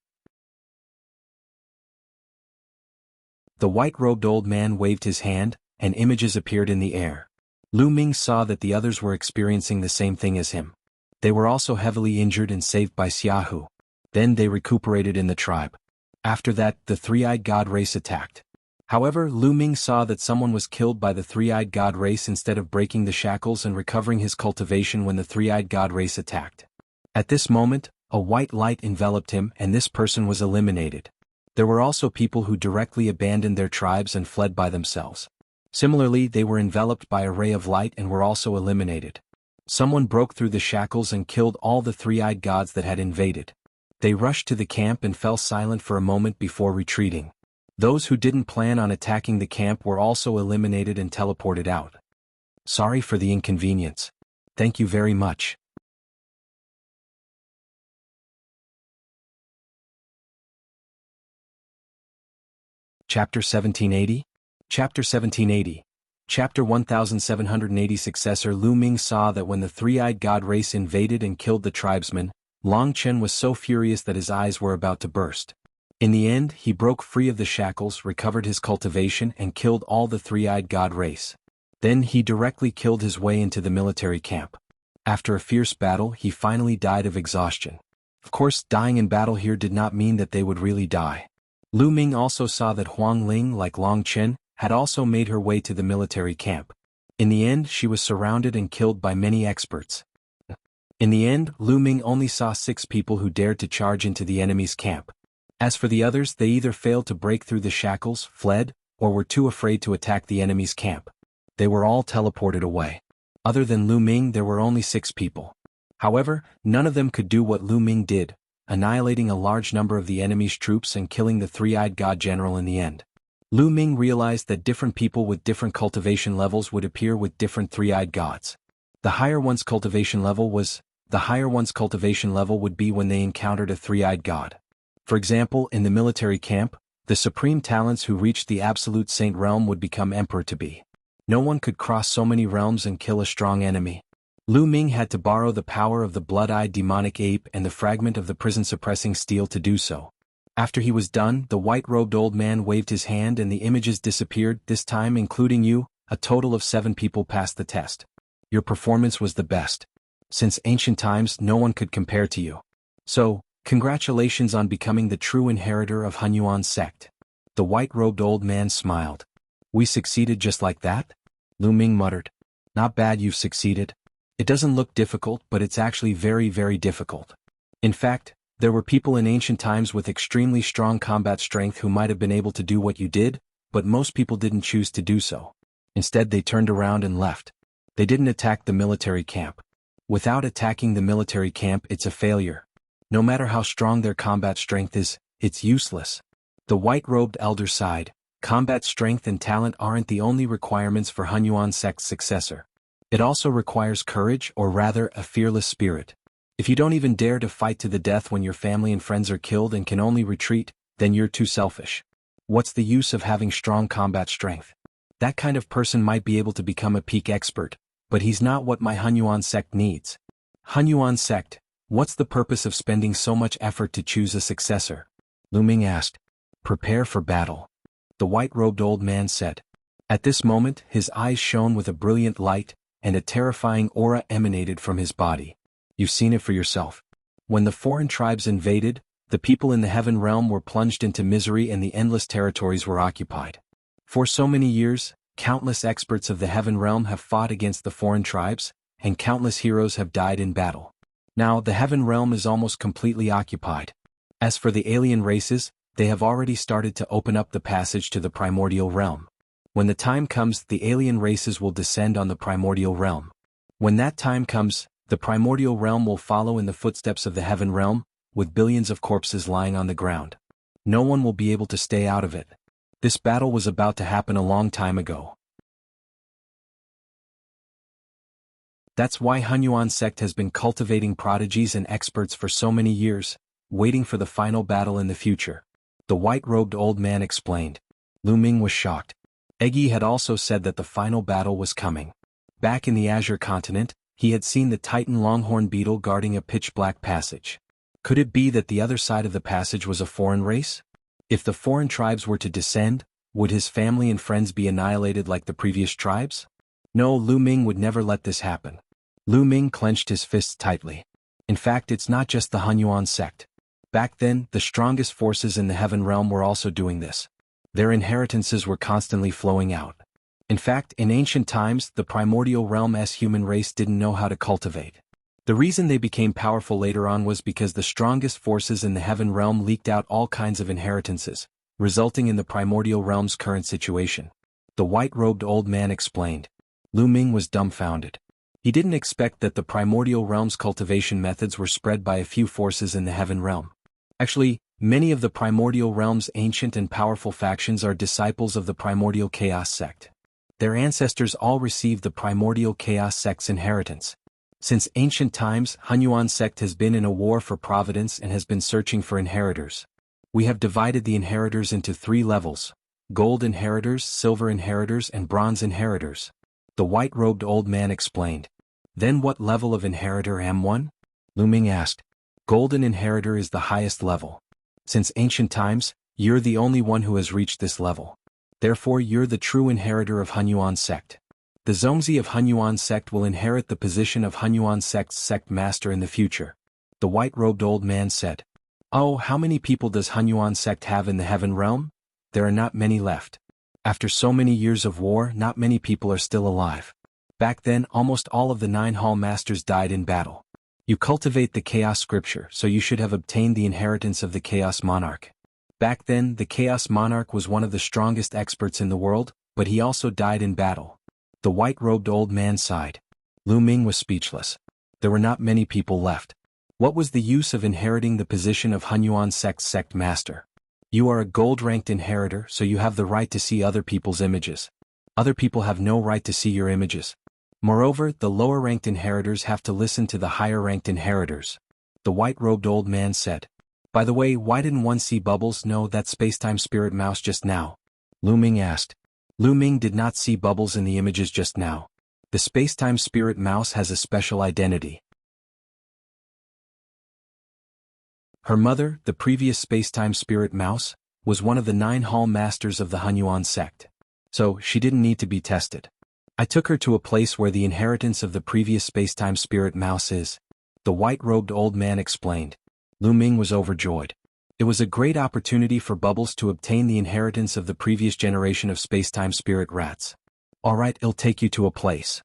The white-robed old man waved his hand, and images appeared in the air. Lu Ming saw that the others were experiencing the same thing as him. They were also heavily injured and saved by Jianghu. Then they recuperated in the tribe. After that, the three-eyed god race attacked. However, Lu Ming saw that someone was killed by the three-eyed god race instead of breaking the shackles and recovering his cultivation when the three-eyed god race attacked. At this moment, a white light enveloped him and this person was eliminated. There were also people who directly abandoned their tribes and fled by themselves. Similarly, they were enveloped by a ray of light and were also eliminated. Someone broke through the shackles and killed all the three-eyed gods that had invaded. They rushed to the camp and fell silent for a moment before retreating. Those who didn't plan on attacking the camp were also eliminated and teleported out. Sorry for the inconvenience. Thank you very much. Chapter 1780? Chapter 1780. Chapter 1780. Successor Lu Ming saw that when the three-eyed god race invaded and killed the tribesmen, Chen was so furious that his eyes were about to burst. In the end, he broke free of the shackles, recovered his cultivation and killed all the three-eyed god race. Then he directly killed his way into the military camp. After a fierce battle, he finally died of exhaustion. Of course, dying in battle here did not mean that they would really die. Lu Ming also saw that Huang Ling, like Chen, had also made her way to the military camp. In the end, she was surrounded and killed by many experts. In the end, Lu Ming only saw 6 people who dared to charge into the enemy's camp. As for the others, they either failed to break through the shackles, fled, or were too afraid to attack the enemy's camp. They were all teleported away. Other than Lu Ming, there were only 6 people. However, none of them could do what Lu Ming did, annihilating a large number of the enemy's troops and killing the three-eyed god general in the end. Lu Ming realized that different people with different cultivation levels would appear with different three-eyed gods. The higher one's cultivation level would be when they encountered a three-eyed god. For example, in the military camp, the supreme talents who reached the absolute saint realm would become emperor to be. No one could cross so many realms and kill a strong enemy. Lu Ming had to borrow the power of the blood-eyed demonic ape and the fragment of the prison-suppressing steel to do so. After he was done, the white-robed old man waved his hand and the images disappeared, this time including you. A total of 7 people passed the test. Your performance was the best. Since ancient times, no one could compare to you. So, congratulations on becoming the true inheritor of Hunyuan sect. The white-robed old man smiled. We succeeded just like that? Lu Ming muttered. Not bad, you've succeeded. It doesn't look difficult, but it's actually very, very difficult. In fact, there were people in ancient times with extremely strong combat strength who might have been able to do what you did, but most people didn't choose to do so. Instead, they turned around and left. They didn't attack the military camp. Without attacking the military camp, it's a failure. No matter how strong their combat strength is, it's useless. The white-robed elder sighed. Combat strength and talent aren't the only requirements for Hunyuan sect's successor. It also requires courage, or rather, a fearless spirit. If you don't even dare to fight to the death when your family and friends are killed and can only retreat, then you're too selfish. What's the use of having strong combat strength? That kind of person might be able to become a peak expert, but he's not what my Hunyuan sect needs. Hunyuan sect, what's the purpose of spending so much effort to choose a successor? Lu Ming asked. Prepare for battle. The white-robed old man said. At this moment, his eyes shone with a brilliant light, and a terrifying aura emanated from his body. You've seen it for yourself. When the foreign tribes invaded, the people in the heaven realm were plunged into misery and the endless territories were occupied. For so many years, countless experts of the heaven realm have fought against the foreign tribes, and countless heroes have died in battle. Now, the heaven realm is almost completely occupied. As for the alien races, they have already started to open up the passage to the primordial realm. When the time comes, the alien races will descend on the primordial realm. When that time comes, the primordial realm will follow in the footsteps of the heaven realm, with billions of corpses lying on the ground. No one will be able to stay out of it. This battle was about to happen a long time ago. That's why Hunyuan sect has been cultivating prodigies and experts for so many years, waiting for the final battle in the future. The white-robed old man explained. Lu Ming was shocked. Eggy had also said that the final battle was coming. Back in the Azure continent, he had seen the Titan Longhorn beetle guarding a pitch-black passage. Could it be that the other side of the passage was a foreign race? If the foreign tribes were to descend, would his family and friends be annihilated like the previous tribes? No, Lu Ming would never let this happen. Lu Ming clenched his fists tightly. In fact, it's not just the Hunyuan sect. Back then, the strongest forces in the heaven realm were also doing this. Their inheritances were constantly flowing out. In fact, in ancient times, the primordial realm's human race didn't know how to cultivate. The reason they became powerful later on was because the strongest forces in the heaven realm leaked out all kinds of inheritances, resulting in the primordial realm's current situation. The white-robed old man explained. Lu Ming was dumbfounded. He didn't expect that the primordial realm's cultivation methods were spread by a few forces in the heaven realm. Actually, many of the primordial realm's ancient and powerful factions are disciples of the primordial chaos sect. Their ancestors all received the primordial chaos sect's inheritance. Since ancient times, Hunyuan sect has been in a war for providence and has been searching for inheritors. We have divided the inheritors into 3 levels: gold inheritors, silver inheritors, and bronze inheritors. The white-robed old man explained. Then what level of inheritor am one? Lu Ming asked. Golden inheritor is the highest level. Since ancient times, you're the only one who has reached this level. Therefore you're the true inheritor of Hunyuan sect. The Zongzi of Hunyuan sect will inherit the position of Hunyuan sect's sect master in the future. The white-robed old man said. Oh, how many people does Hunyuan sect have in the heaven realm? There are not many left. After so many years of war, not many people are still alive. Back then, almost all of the 9 hall masters died in battle. You cultivate the chaos scripture, so you should have obtained the inheritance of the chaos monarch. Back then, the chaos monarch was one of the strongest experts in the world, but he also died in battle. The white-robed old man sighed. Lu Ming was speechless. There were not many people left. What was the use of inheriting the position of Hunyuan sect's sect master? You are a gold-ranked inheritor, so you have the right to see other people's images. Other people have no right to see your images. Moreover, the lower-ranked inheritors have to listen to the higher-ranked inheritors. The white-robed old man said. By the way, why didn't one see Bubbles know that spacetime spirit mouse just now? Lu Ming asked. Lu Ming did not see Bubbles in the images just now. The spacetime spirit mouse has a special identity. Her mother, the previous spacetime spirit mouse, was one of the 9 hall masters of the Hunyuan sect. So, she didn't need to be tested. I took her to a place where the inheritance of the previous spacetime spirit mouse is. The white-robed old man explained. Lu Ming was overjoyed. It was a great opportunity for Bubbles to obtain the inheritance of the previous generation of spacetime spirit rats. Alright, I'll take you to a place.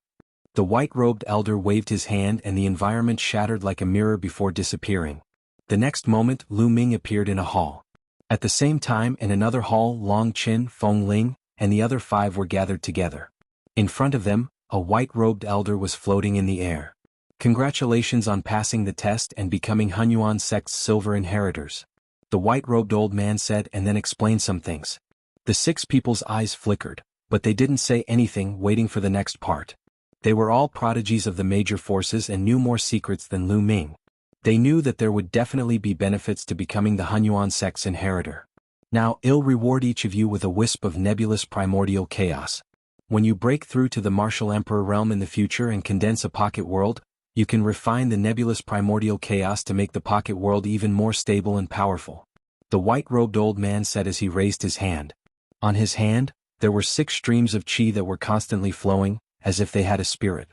The white-robed elder waved his hand and the environment shattered like a mirror before disappearing. The next moment, Lu Ming appeared in a hall. At the same time, in another hall, Long Qin, Feng Ling, and the other 5 were gathered together. In front of them, a white-robed elder was floating in the air. Congratulations on passing the test and becoming Hunyuan sect's silver inheritors. The white-robed old man said and then explained some things. The 6 people's eyes flickered, but they didn't say anything, waiting for the next part. They were all prodigies of the major forces and knew more secrets than Lu Ming. They knew that there would definitely be benefits to becoming the Hunyuan sect's inheritor. Now, I'll reward each of you with a wisp of nebulous primordial chaos. When you break through to the martial emperor realm in the future and condense a pocket world, you can refine the nebulous primordial chaos to make the pocket world even more stable and powerful. The white-robed old man said as he raised his hand. On his hand, there were 6 streams of qi that were constantly flowing, as if they had a spirit.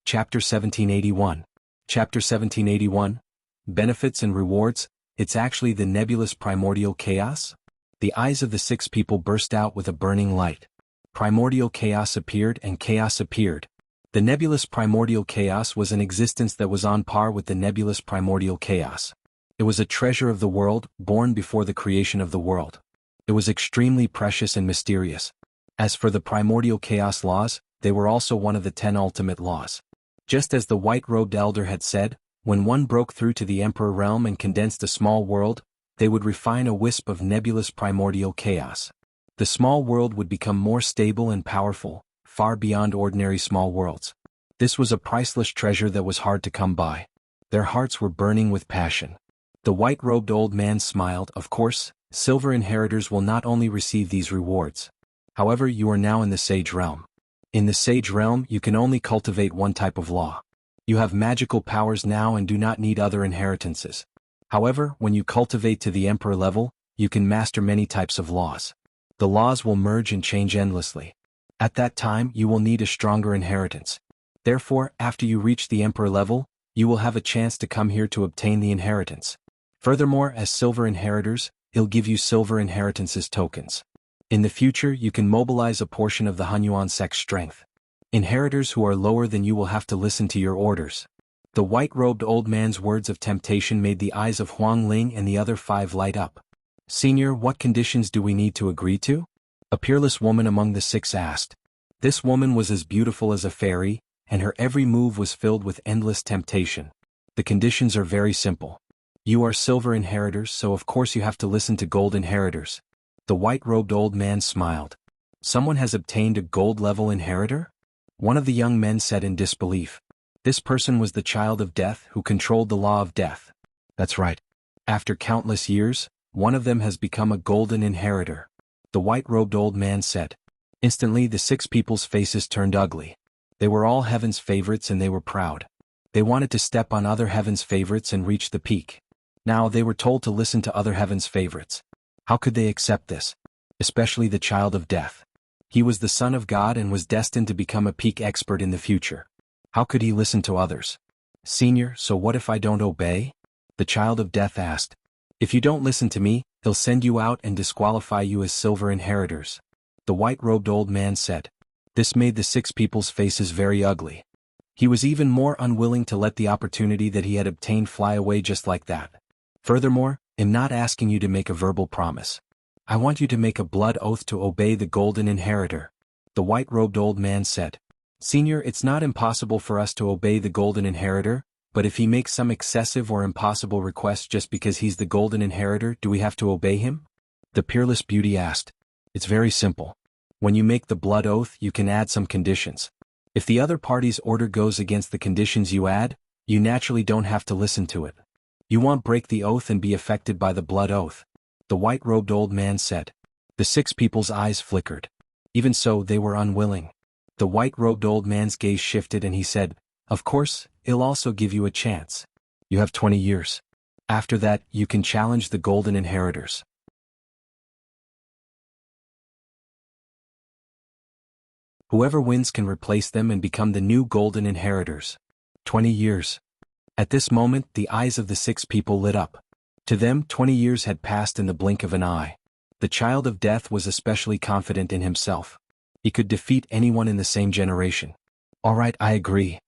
Chapter 1781. Chapter 1781. Benefits and Rewards. It's actually the nebulous primordial chaos? The eyes of the 6 people burst out with a burning light. Primordial chaos appeared and chaos appeared. The nebulous primordial chaos was an existence that was on par with the nebulous primordial chaos. It was a treasure of the world, born before the creation of the world. It was extremely precious and mysterious. As for the primordial chaos laws, they were also one of the 10 ultimate laws. Just as the white-robed elder had said, when one broke through to the emperor realm and condensed a small world, they would refine a wisp of nebulous primordial chaos. The small world would become more stable and powerful, far beyond ordinary small worlds. This was a priceless treasure that was hard to come by. Their hearts were burning with passion. The white-robed old man smiled. Of course, silver inheritors will not only receive these rewards. However, you are now in the sage realm. In the sage realm, you can only cultivate one type of law. You have magical powers now and do not need other inheritances. However, when you cultivate to the emperor level, you can master many types of laws. The laws will merge and change endlessly. At that time, you will need a stronger inheritance. Therefore, after you reach the emperor level, you will have a chance to come here to obtain the inheritance. Furthermore, as silver inheritors, he'll give you silver inheritances tokens. In the future, you can mobilize a portion of the Hunyuan Sect's strength. Inheritors who are lower than you will have to listen to your orders. The white-robed old man's words of temptation made the eyes of Huang Ling and the other 5 light up. Senior, what conditions do we need to agree to? A peerless woman among the 6 asked. This woman was as beautiful as a fairy, and her every move was filled with endless temptation. The conditions are very simple. You are silver inheritors, so of course you have to listen to gold inheritors. The white-robed old man smiled. Someone has obtained a gold-level inheritor? One of the young men said in disbelief. This person was the child of death who controlled the law of death. That's right. After countless years, one of them has become a golden inheritor. The white-robed old man said. Instantly the 6 people's faces turned ugly. They were all heaven's favorites and they were proud. They wanted to step on other heaven's favorites and reach the peak. Now they were told to listen to other heaven's favorites. How could they accept this? Especially the child of death. He was the son of God and was destined to become a peak expert in the future. How could he listen to others? Senior, so what if I don't obey? The child of death asked. If you don't listen to me, he'll send you out and disqualify you as silver inheritors. The white-robed old man said. This made the 6 people's faces very ugly. He was even more unwilling to let the opportunity that he had obtained fly away just like that. Furthermore, I'm not asking you to make a verbal promise. I want you to make a blood oath to obey the golden inheritor. The white-robed old man said. Senior, it's not impossible for us to obey the golden inheritor, but if he makes some excessive or impossible request just because he's the golden inheritor, do we have to obey him? The peerless beauty asked. It's very simple. When you make the blood oath, you can add some conditions. If the other party's order goes against the conditions you add, you naturally don't have to listen to it. You won't break the oath and be affected by the blood oath. The white-robed old man said. The 6 people's eyes flickered. Even so, they were unwilling. The white-robed old man's gaze shifted and he said, Of course, he'll also give you a chance. You have 20 years. After that, you can challenge the golden inheritors. Whoever wins can replace them and become the new golden inheritors. 20 years. At this moment, the eyes of the 6 people lit up. To them, 20 years had passed in the blink of an eye. The child of death was especially confident in himself. He could defeat anyone in the same generation. All right, I agree.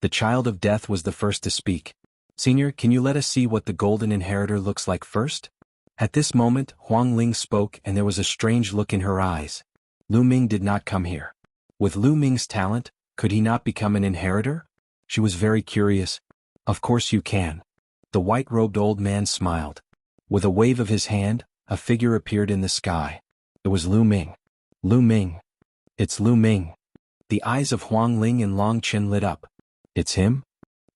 The child of death was the first to speak. Senior, can you let us see what the golden inheritor looks like first? At this moment, Huang Ling spoke and there was a strange look in her eyes. Lu Ming did not come here. With Lu Ming's talent, could he not become an inheritor? She was very curious. Of course you can. The white-robed old man smiled. With a wave of his hand, a figure appeared in the sky. It was Lu Ming. Lu Ming. It's Lu Ming. The eyes of Huang Ling and Long Chen lit up. It's him?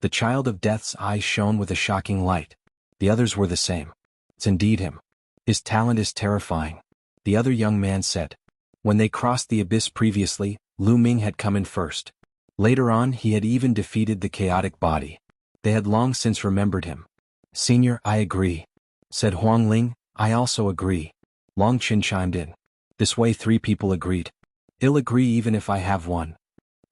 The child of death's eyes shone with a shocking light. The others were the same. It's indeed him. His talent is terrifying. The other young man said. When they crossed the abyss previously, Lu Ming had come in first. Later on, he had even defeated the chaotic body. They had long since remembered him. Senior, I agree. Said Huang Ling, I also agree. Long Chen chimed in. This way 3 people agreed. I'll agree even if I have one.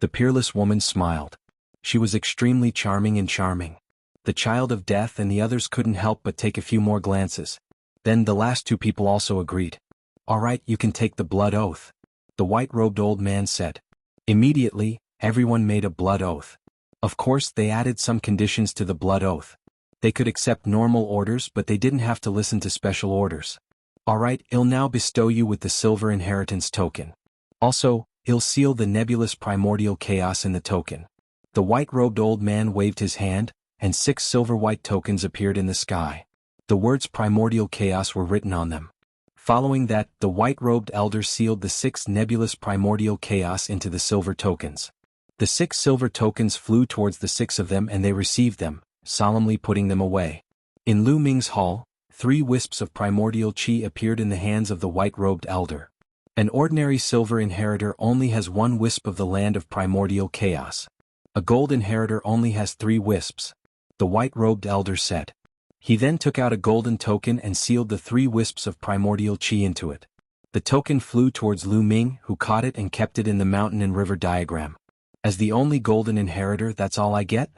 The peerless woman smiled. She was extremely charming and charming. The child of death and the others couldn't help but take a few more glances. Then the last 2 people also agreed. All right, you can take the blood oath. The white-robed old man said. Immediately, everyone made a blood oath. Of course, they added some conditions to the blood oath. They could accept normal orders, but they didn't have to listen to special orders. All right, I'll now bestow you with the silver inheritance token. Also, I'll seal the nebulous primordial chaos in the token. The white-robed old man waved his hand, and 6 silver-white tokens appeared in the sky. The words primordial chaos were written on them. Following that, the white-robed elder sealed the 6 nebulous primordial chaos into the silver tokens. The 6 silver tokens flew towards the 6 of them and they received them, solemnly putting them away. In Lu Ming's hall, 3 wisps of primordial qi appeared in the hands of the white-robed elder. An ordinary silver inheritor only has 1 wisp of the land of primordial chaos. A gold inheritor only has 3 wisps. The white-robed elder said. He then took out a golden token and sealed the 3 wisps of primordial qi into it. The token flew towards Lu Ming, who caught it and kept it in the mountain and river diagram. As the only golden inheritor, that's all I get?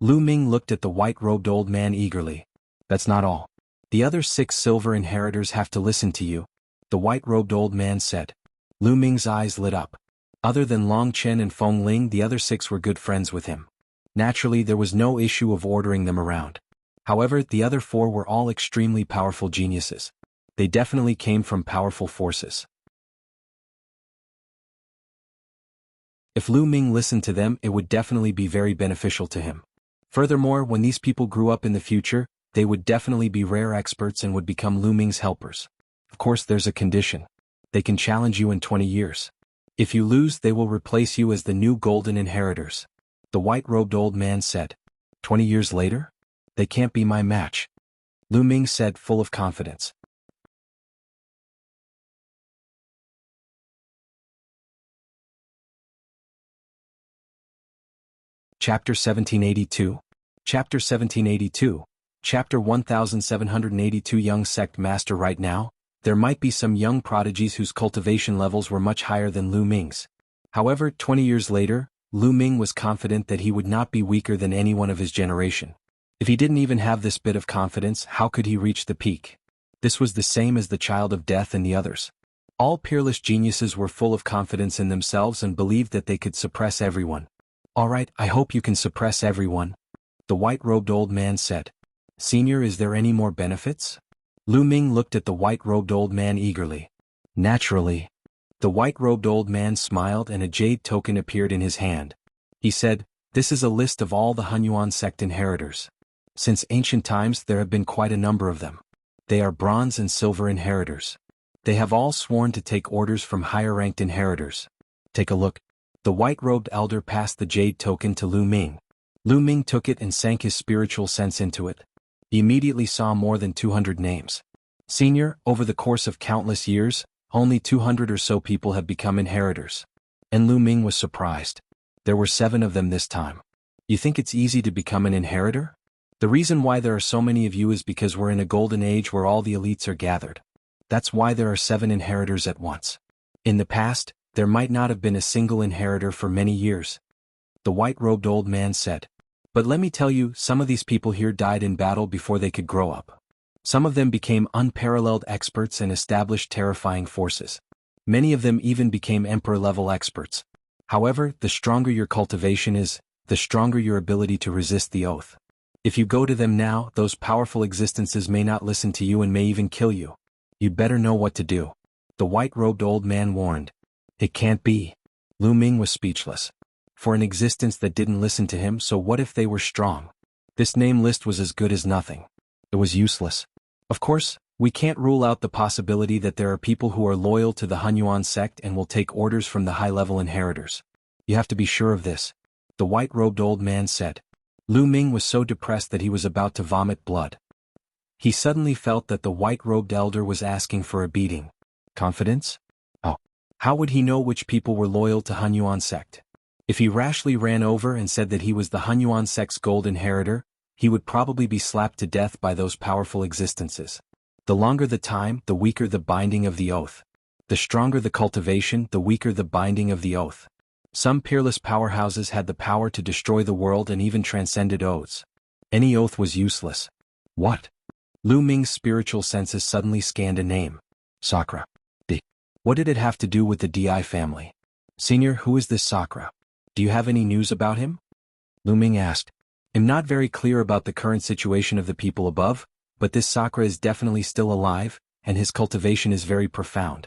Lu Ming looked at the white-robed old man eagerly. That's not all. The other 6 silver inheritors have to listen to you, the white-robed old man said. Lu Ming's eyes lit up. Other than Long Chen and Feng Ling, the other 6 were good friends with him. Naturally, there was no issue of ordering them around. However, the other 4 were all extremely powerful geniuses. They definitely came from powerful forces. If Lu Ming listened to them, it would definitely be very beneficial to him. Furthermore, when these people grew up in the future, they would definitely be rare experts and would become Lu Ming's helpers. Of course, there's a condition. They can challenge you in 20 years. If you lose, they will replace you as the new golden inheritors. The white-robed old man said. 20 years later? They can't be my match. Lu Ming said, full of confidence. Chapter 1782. Chapter 1782. Chapter 1782. Young Sect Master. Right now, there might be some young prodigies whose cultivation levels were much higher than Lu Ming's. However, 20 years later, Lu Ming was confident that he would not be weaker than anyone of his generation. If he didn't even have this bit of confidence, how could he reach the peak? This was the same as the Child of Death and the others. All peerless geniuses were full of confidence in themselves and believed that they could suppress everyone. All right, I hope you can suppress everyone, the white-robed old man said. Senior, is there any more benefits? Lu Ming looked at the white-robed old man eagerly. Naturally. The white-robed old man smiled and a jade token appeared in his hand. He said, this is a list of all the Hunyuan sect inheritors. Since ancient times there have been quite a number of them. They are bronze and silver inheritors. They have all sworn to take orders from higher-ranked inheritors. Take a look. The white-robed elder passed the jade token to Lu Ming. Lu Ming took it and sank his spiritual sense into it. He immediately saw more than 200 names. Senior, over the course of countless years, only 200 or so people have become inheritors. And Lu Ming was surprised. There were 7 of them this time. You think it's easy to become an inheritor? The reason why there are so many of you is because we're in a golden age where all the elites are gathered. That's why there are 7 inheritors at once. In the past, there might not have been a single inheritor for many years. The white-robed old man said. But let me tell you, some of these people here died in battle before they could grow up. Some of them became unparalleled experts and established terrifying forces. Many of them even became emperor-level experts. However, the stronger your cultivation is, the stronger your ability to resist the oath. If you go to them now, those powerful existences may not listen to you and may even kill you. You'd better know what to do. The white-robed old man warned. It can't be. Lu Ming was speechless. For an existence that didn't listen to him, so what if they were strong? This name list was as good as nothing. It was useless. Of course, we can't rule out the possibility that there are people who are loyal to the Hunyuan sect and will take orders from the high-level inheritors. You have to be sure of this, the white-robed old man said. Lu Ming was so depressed that he was about to vomit blood. He suddenly felt that the white-robed elder was asking for a beating. Confidence? Oh. How would he know which people were loyal to Hunyuan sect? If he rashly ran over and said that he was the Hunyuan sect's gold inheritor, he would probably be slapped to death by those powerful existences. The longer the time, the weaker the binding of the oath. The stronger the cultivation, the weaker the binding of the oath. Some peerless powerhouses had the power to destroy the world and even transcended oaths. Any oath was useless. What? Lu Ming's spiritual senses suddenly scanned a name. Sakura. What did it have to do with the Di family? Senior, who is this Sakura? Do you have any news about him? Lu Ming asked. I'm not very clear about the current situation of the people above, but this Sakura is definitely still alive, and his cultivation is very profound.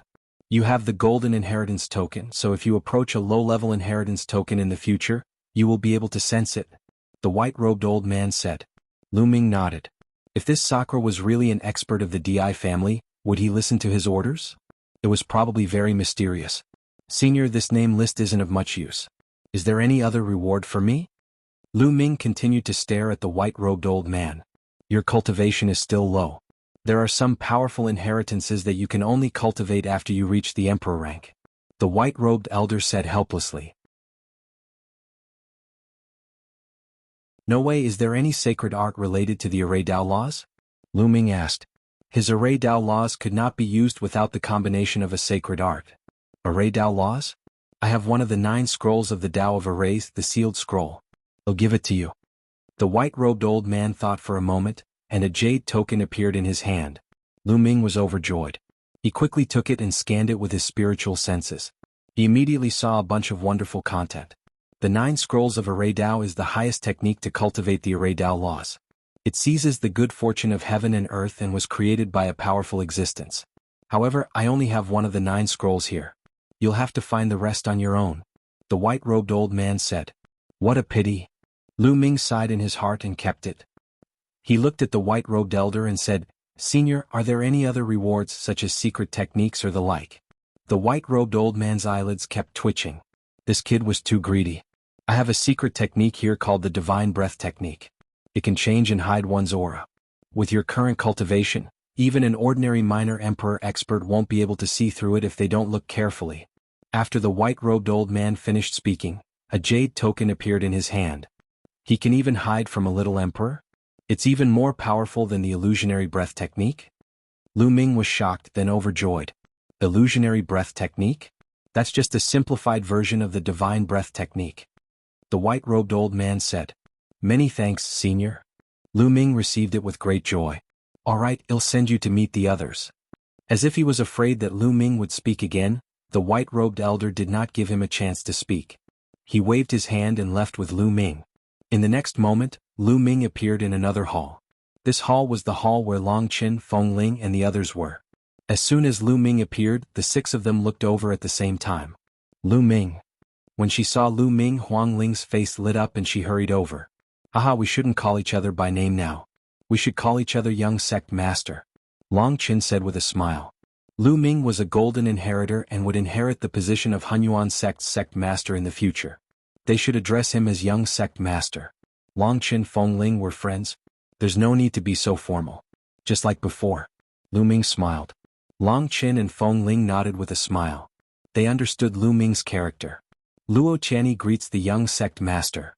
You have the golden inheritance token, so if you approach a low-level inheritance token in the future, you will be able to sense it, the white-robed old man said. Lu Ming nodded. If this Sakura was really an expert of the Di family, would he listen to his orders? It was probably very mysterious. Senior, this name list isn't of much use. Is there any other reward for me? Lu Ming continued to stare at the white-robed old man. Your cultivation is still low. There are some powerful inheritances that you can only cultivate after you reach the emperor rank. The white-robed elder said helplessly. No way. Is there any sacred art related to the Array Dao laws? Lu Ming asked. His Array Dao laws could not be used without the combination of a sacred art. Array Dao laws? I have one of the 9 scrolls of the Tao of Arrays, the sealed scroll. I'll give it to you. The white-robed old man thought for a moment, and a jade token appeared in his hand. Lu Ming was overjoyed. He quickly took it and scanned it with his spiritual senses. He immediately saw a bunch of wonderful content. The 9 scrolls of Array Dao is the highest technique to cultivate the Array Dao laws. It seizes the good fortune of heaven and earth and was created by a powerful existence. However, I only have one of the 9 scrolls here. You'll have to find the rest on your own. The white-robed old man said. What a pity. Lu Ming sighed in his heart and kept it. He looked at the white-robed elder and said, Senior, are there any other rewards such as secret techniques or the like? The white-robed old man's eyelids kept twitching. This kid was too greedy. I have a secret technique here called the Divine Breath Technique. It can change and hide one's aura. With your current cultivation, even an ordinary minor emperor expert won't be able to see through it if they don't look carefully. After the white-robed old man finished speaking, a jade token appeared in his hand. He can even hide from a little emperor? It's even more powerful than the illusionary breath technique? Lu Ming was shocked, then overjoyed. Illusionary breath technique? That's just a simplified version of the divine breath technique. The white-robed old man said. Many thanks, Senior. Lu Ming received it with great joy. All right, I'll send you to meet the others. As if he was afraid that Lu Ming would speak again, the white-robed elder did not give him a chance to speak. He waved his hand and left with Lu Ming. In the next moment, Lu Ming appeared in another hall. This hall was the hall where Long Qin, Feng Ling and the others were. As soon as Lu Ming appeared, the 6 of them looked over at the same time. Lu Ming. When she saw Lu Ming, Huang Ling's face lit up and she hurried over. Haha, we shouldn't call each other by name now. We should call each other young Sect Master. Long Qin said with a smile. Lu Ming was a golden inheritor and would inherit the position of Hunyuan Sect's Sect Master in the future. They should address him as young Sect Master. Long Qin and Feng Ling were friends. There's no need to be so formal. Just like before. Lu Ming smiled. Long Qin and Feng Ling nodded with a smile. They understood Lu Ming's character. Luo Qianni greets the young Sect Master.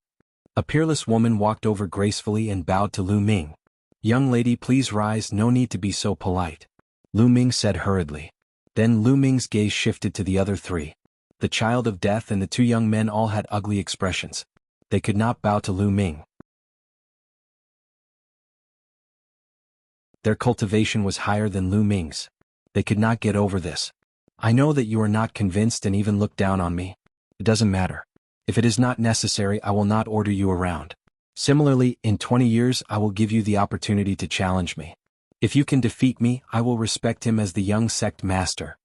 A peerless woman walked over gracefully and bowed to Lu Ming. Young lady, please rise, no need to be so polite. Lu Ming said hurriedly. Then Lu Ming's gaze shifted to the other 3. The child of death and the 2 young men all had ugly expressions. They could not bow to Lu Ming. Their cultivation was higher than Lu Ming's. They could not get over this. I know that you are not convinced and even look down on me. It doesn't matter. If it is not necessary, I will not order you around. Similarly, in 20 years I will give you the opportunity to challenge me. If you can defeat me, I will respect him as the young Sect Master.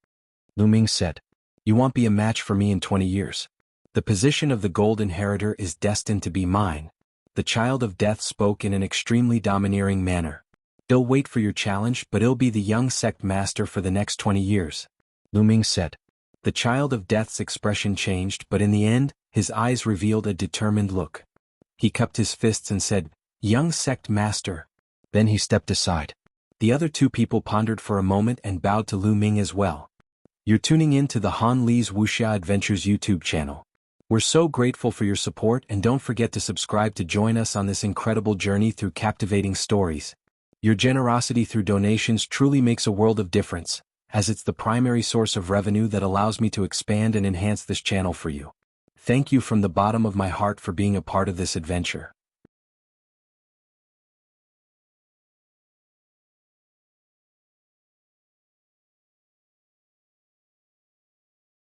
Lu Ming said. You won't be a match for me in 20 years. The position of the Gold Inheritor is destined to be mine. The child of death spoke in an extremely domineering manner. I'll wait for your challenge, but I'll be the young Sect Master for the next 20 years. Lu Ming said. The child of death's expression changed, but in the end, his eyes revealed a determined look. He cupped his fists and said, Young Sect Master. Then he stepped aside. The other 2 people pondered for a moment and bowed to Lu Ming as well. You're tuning in to the Han Li's Wuxia Adventures YouTube channel. We're so grateful for your support and don't forget to subscribe to join us on this incredible journey through captivating stories. Your generosity through donations truly makes a world of difference, as it's the primary source of revenue that allows me to expand and enhance this channel for you. Thank you from the bottom of my heart for being a part of this adventure.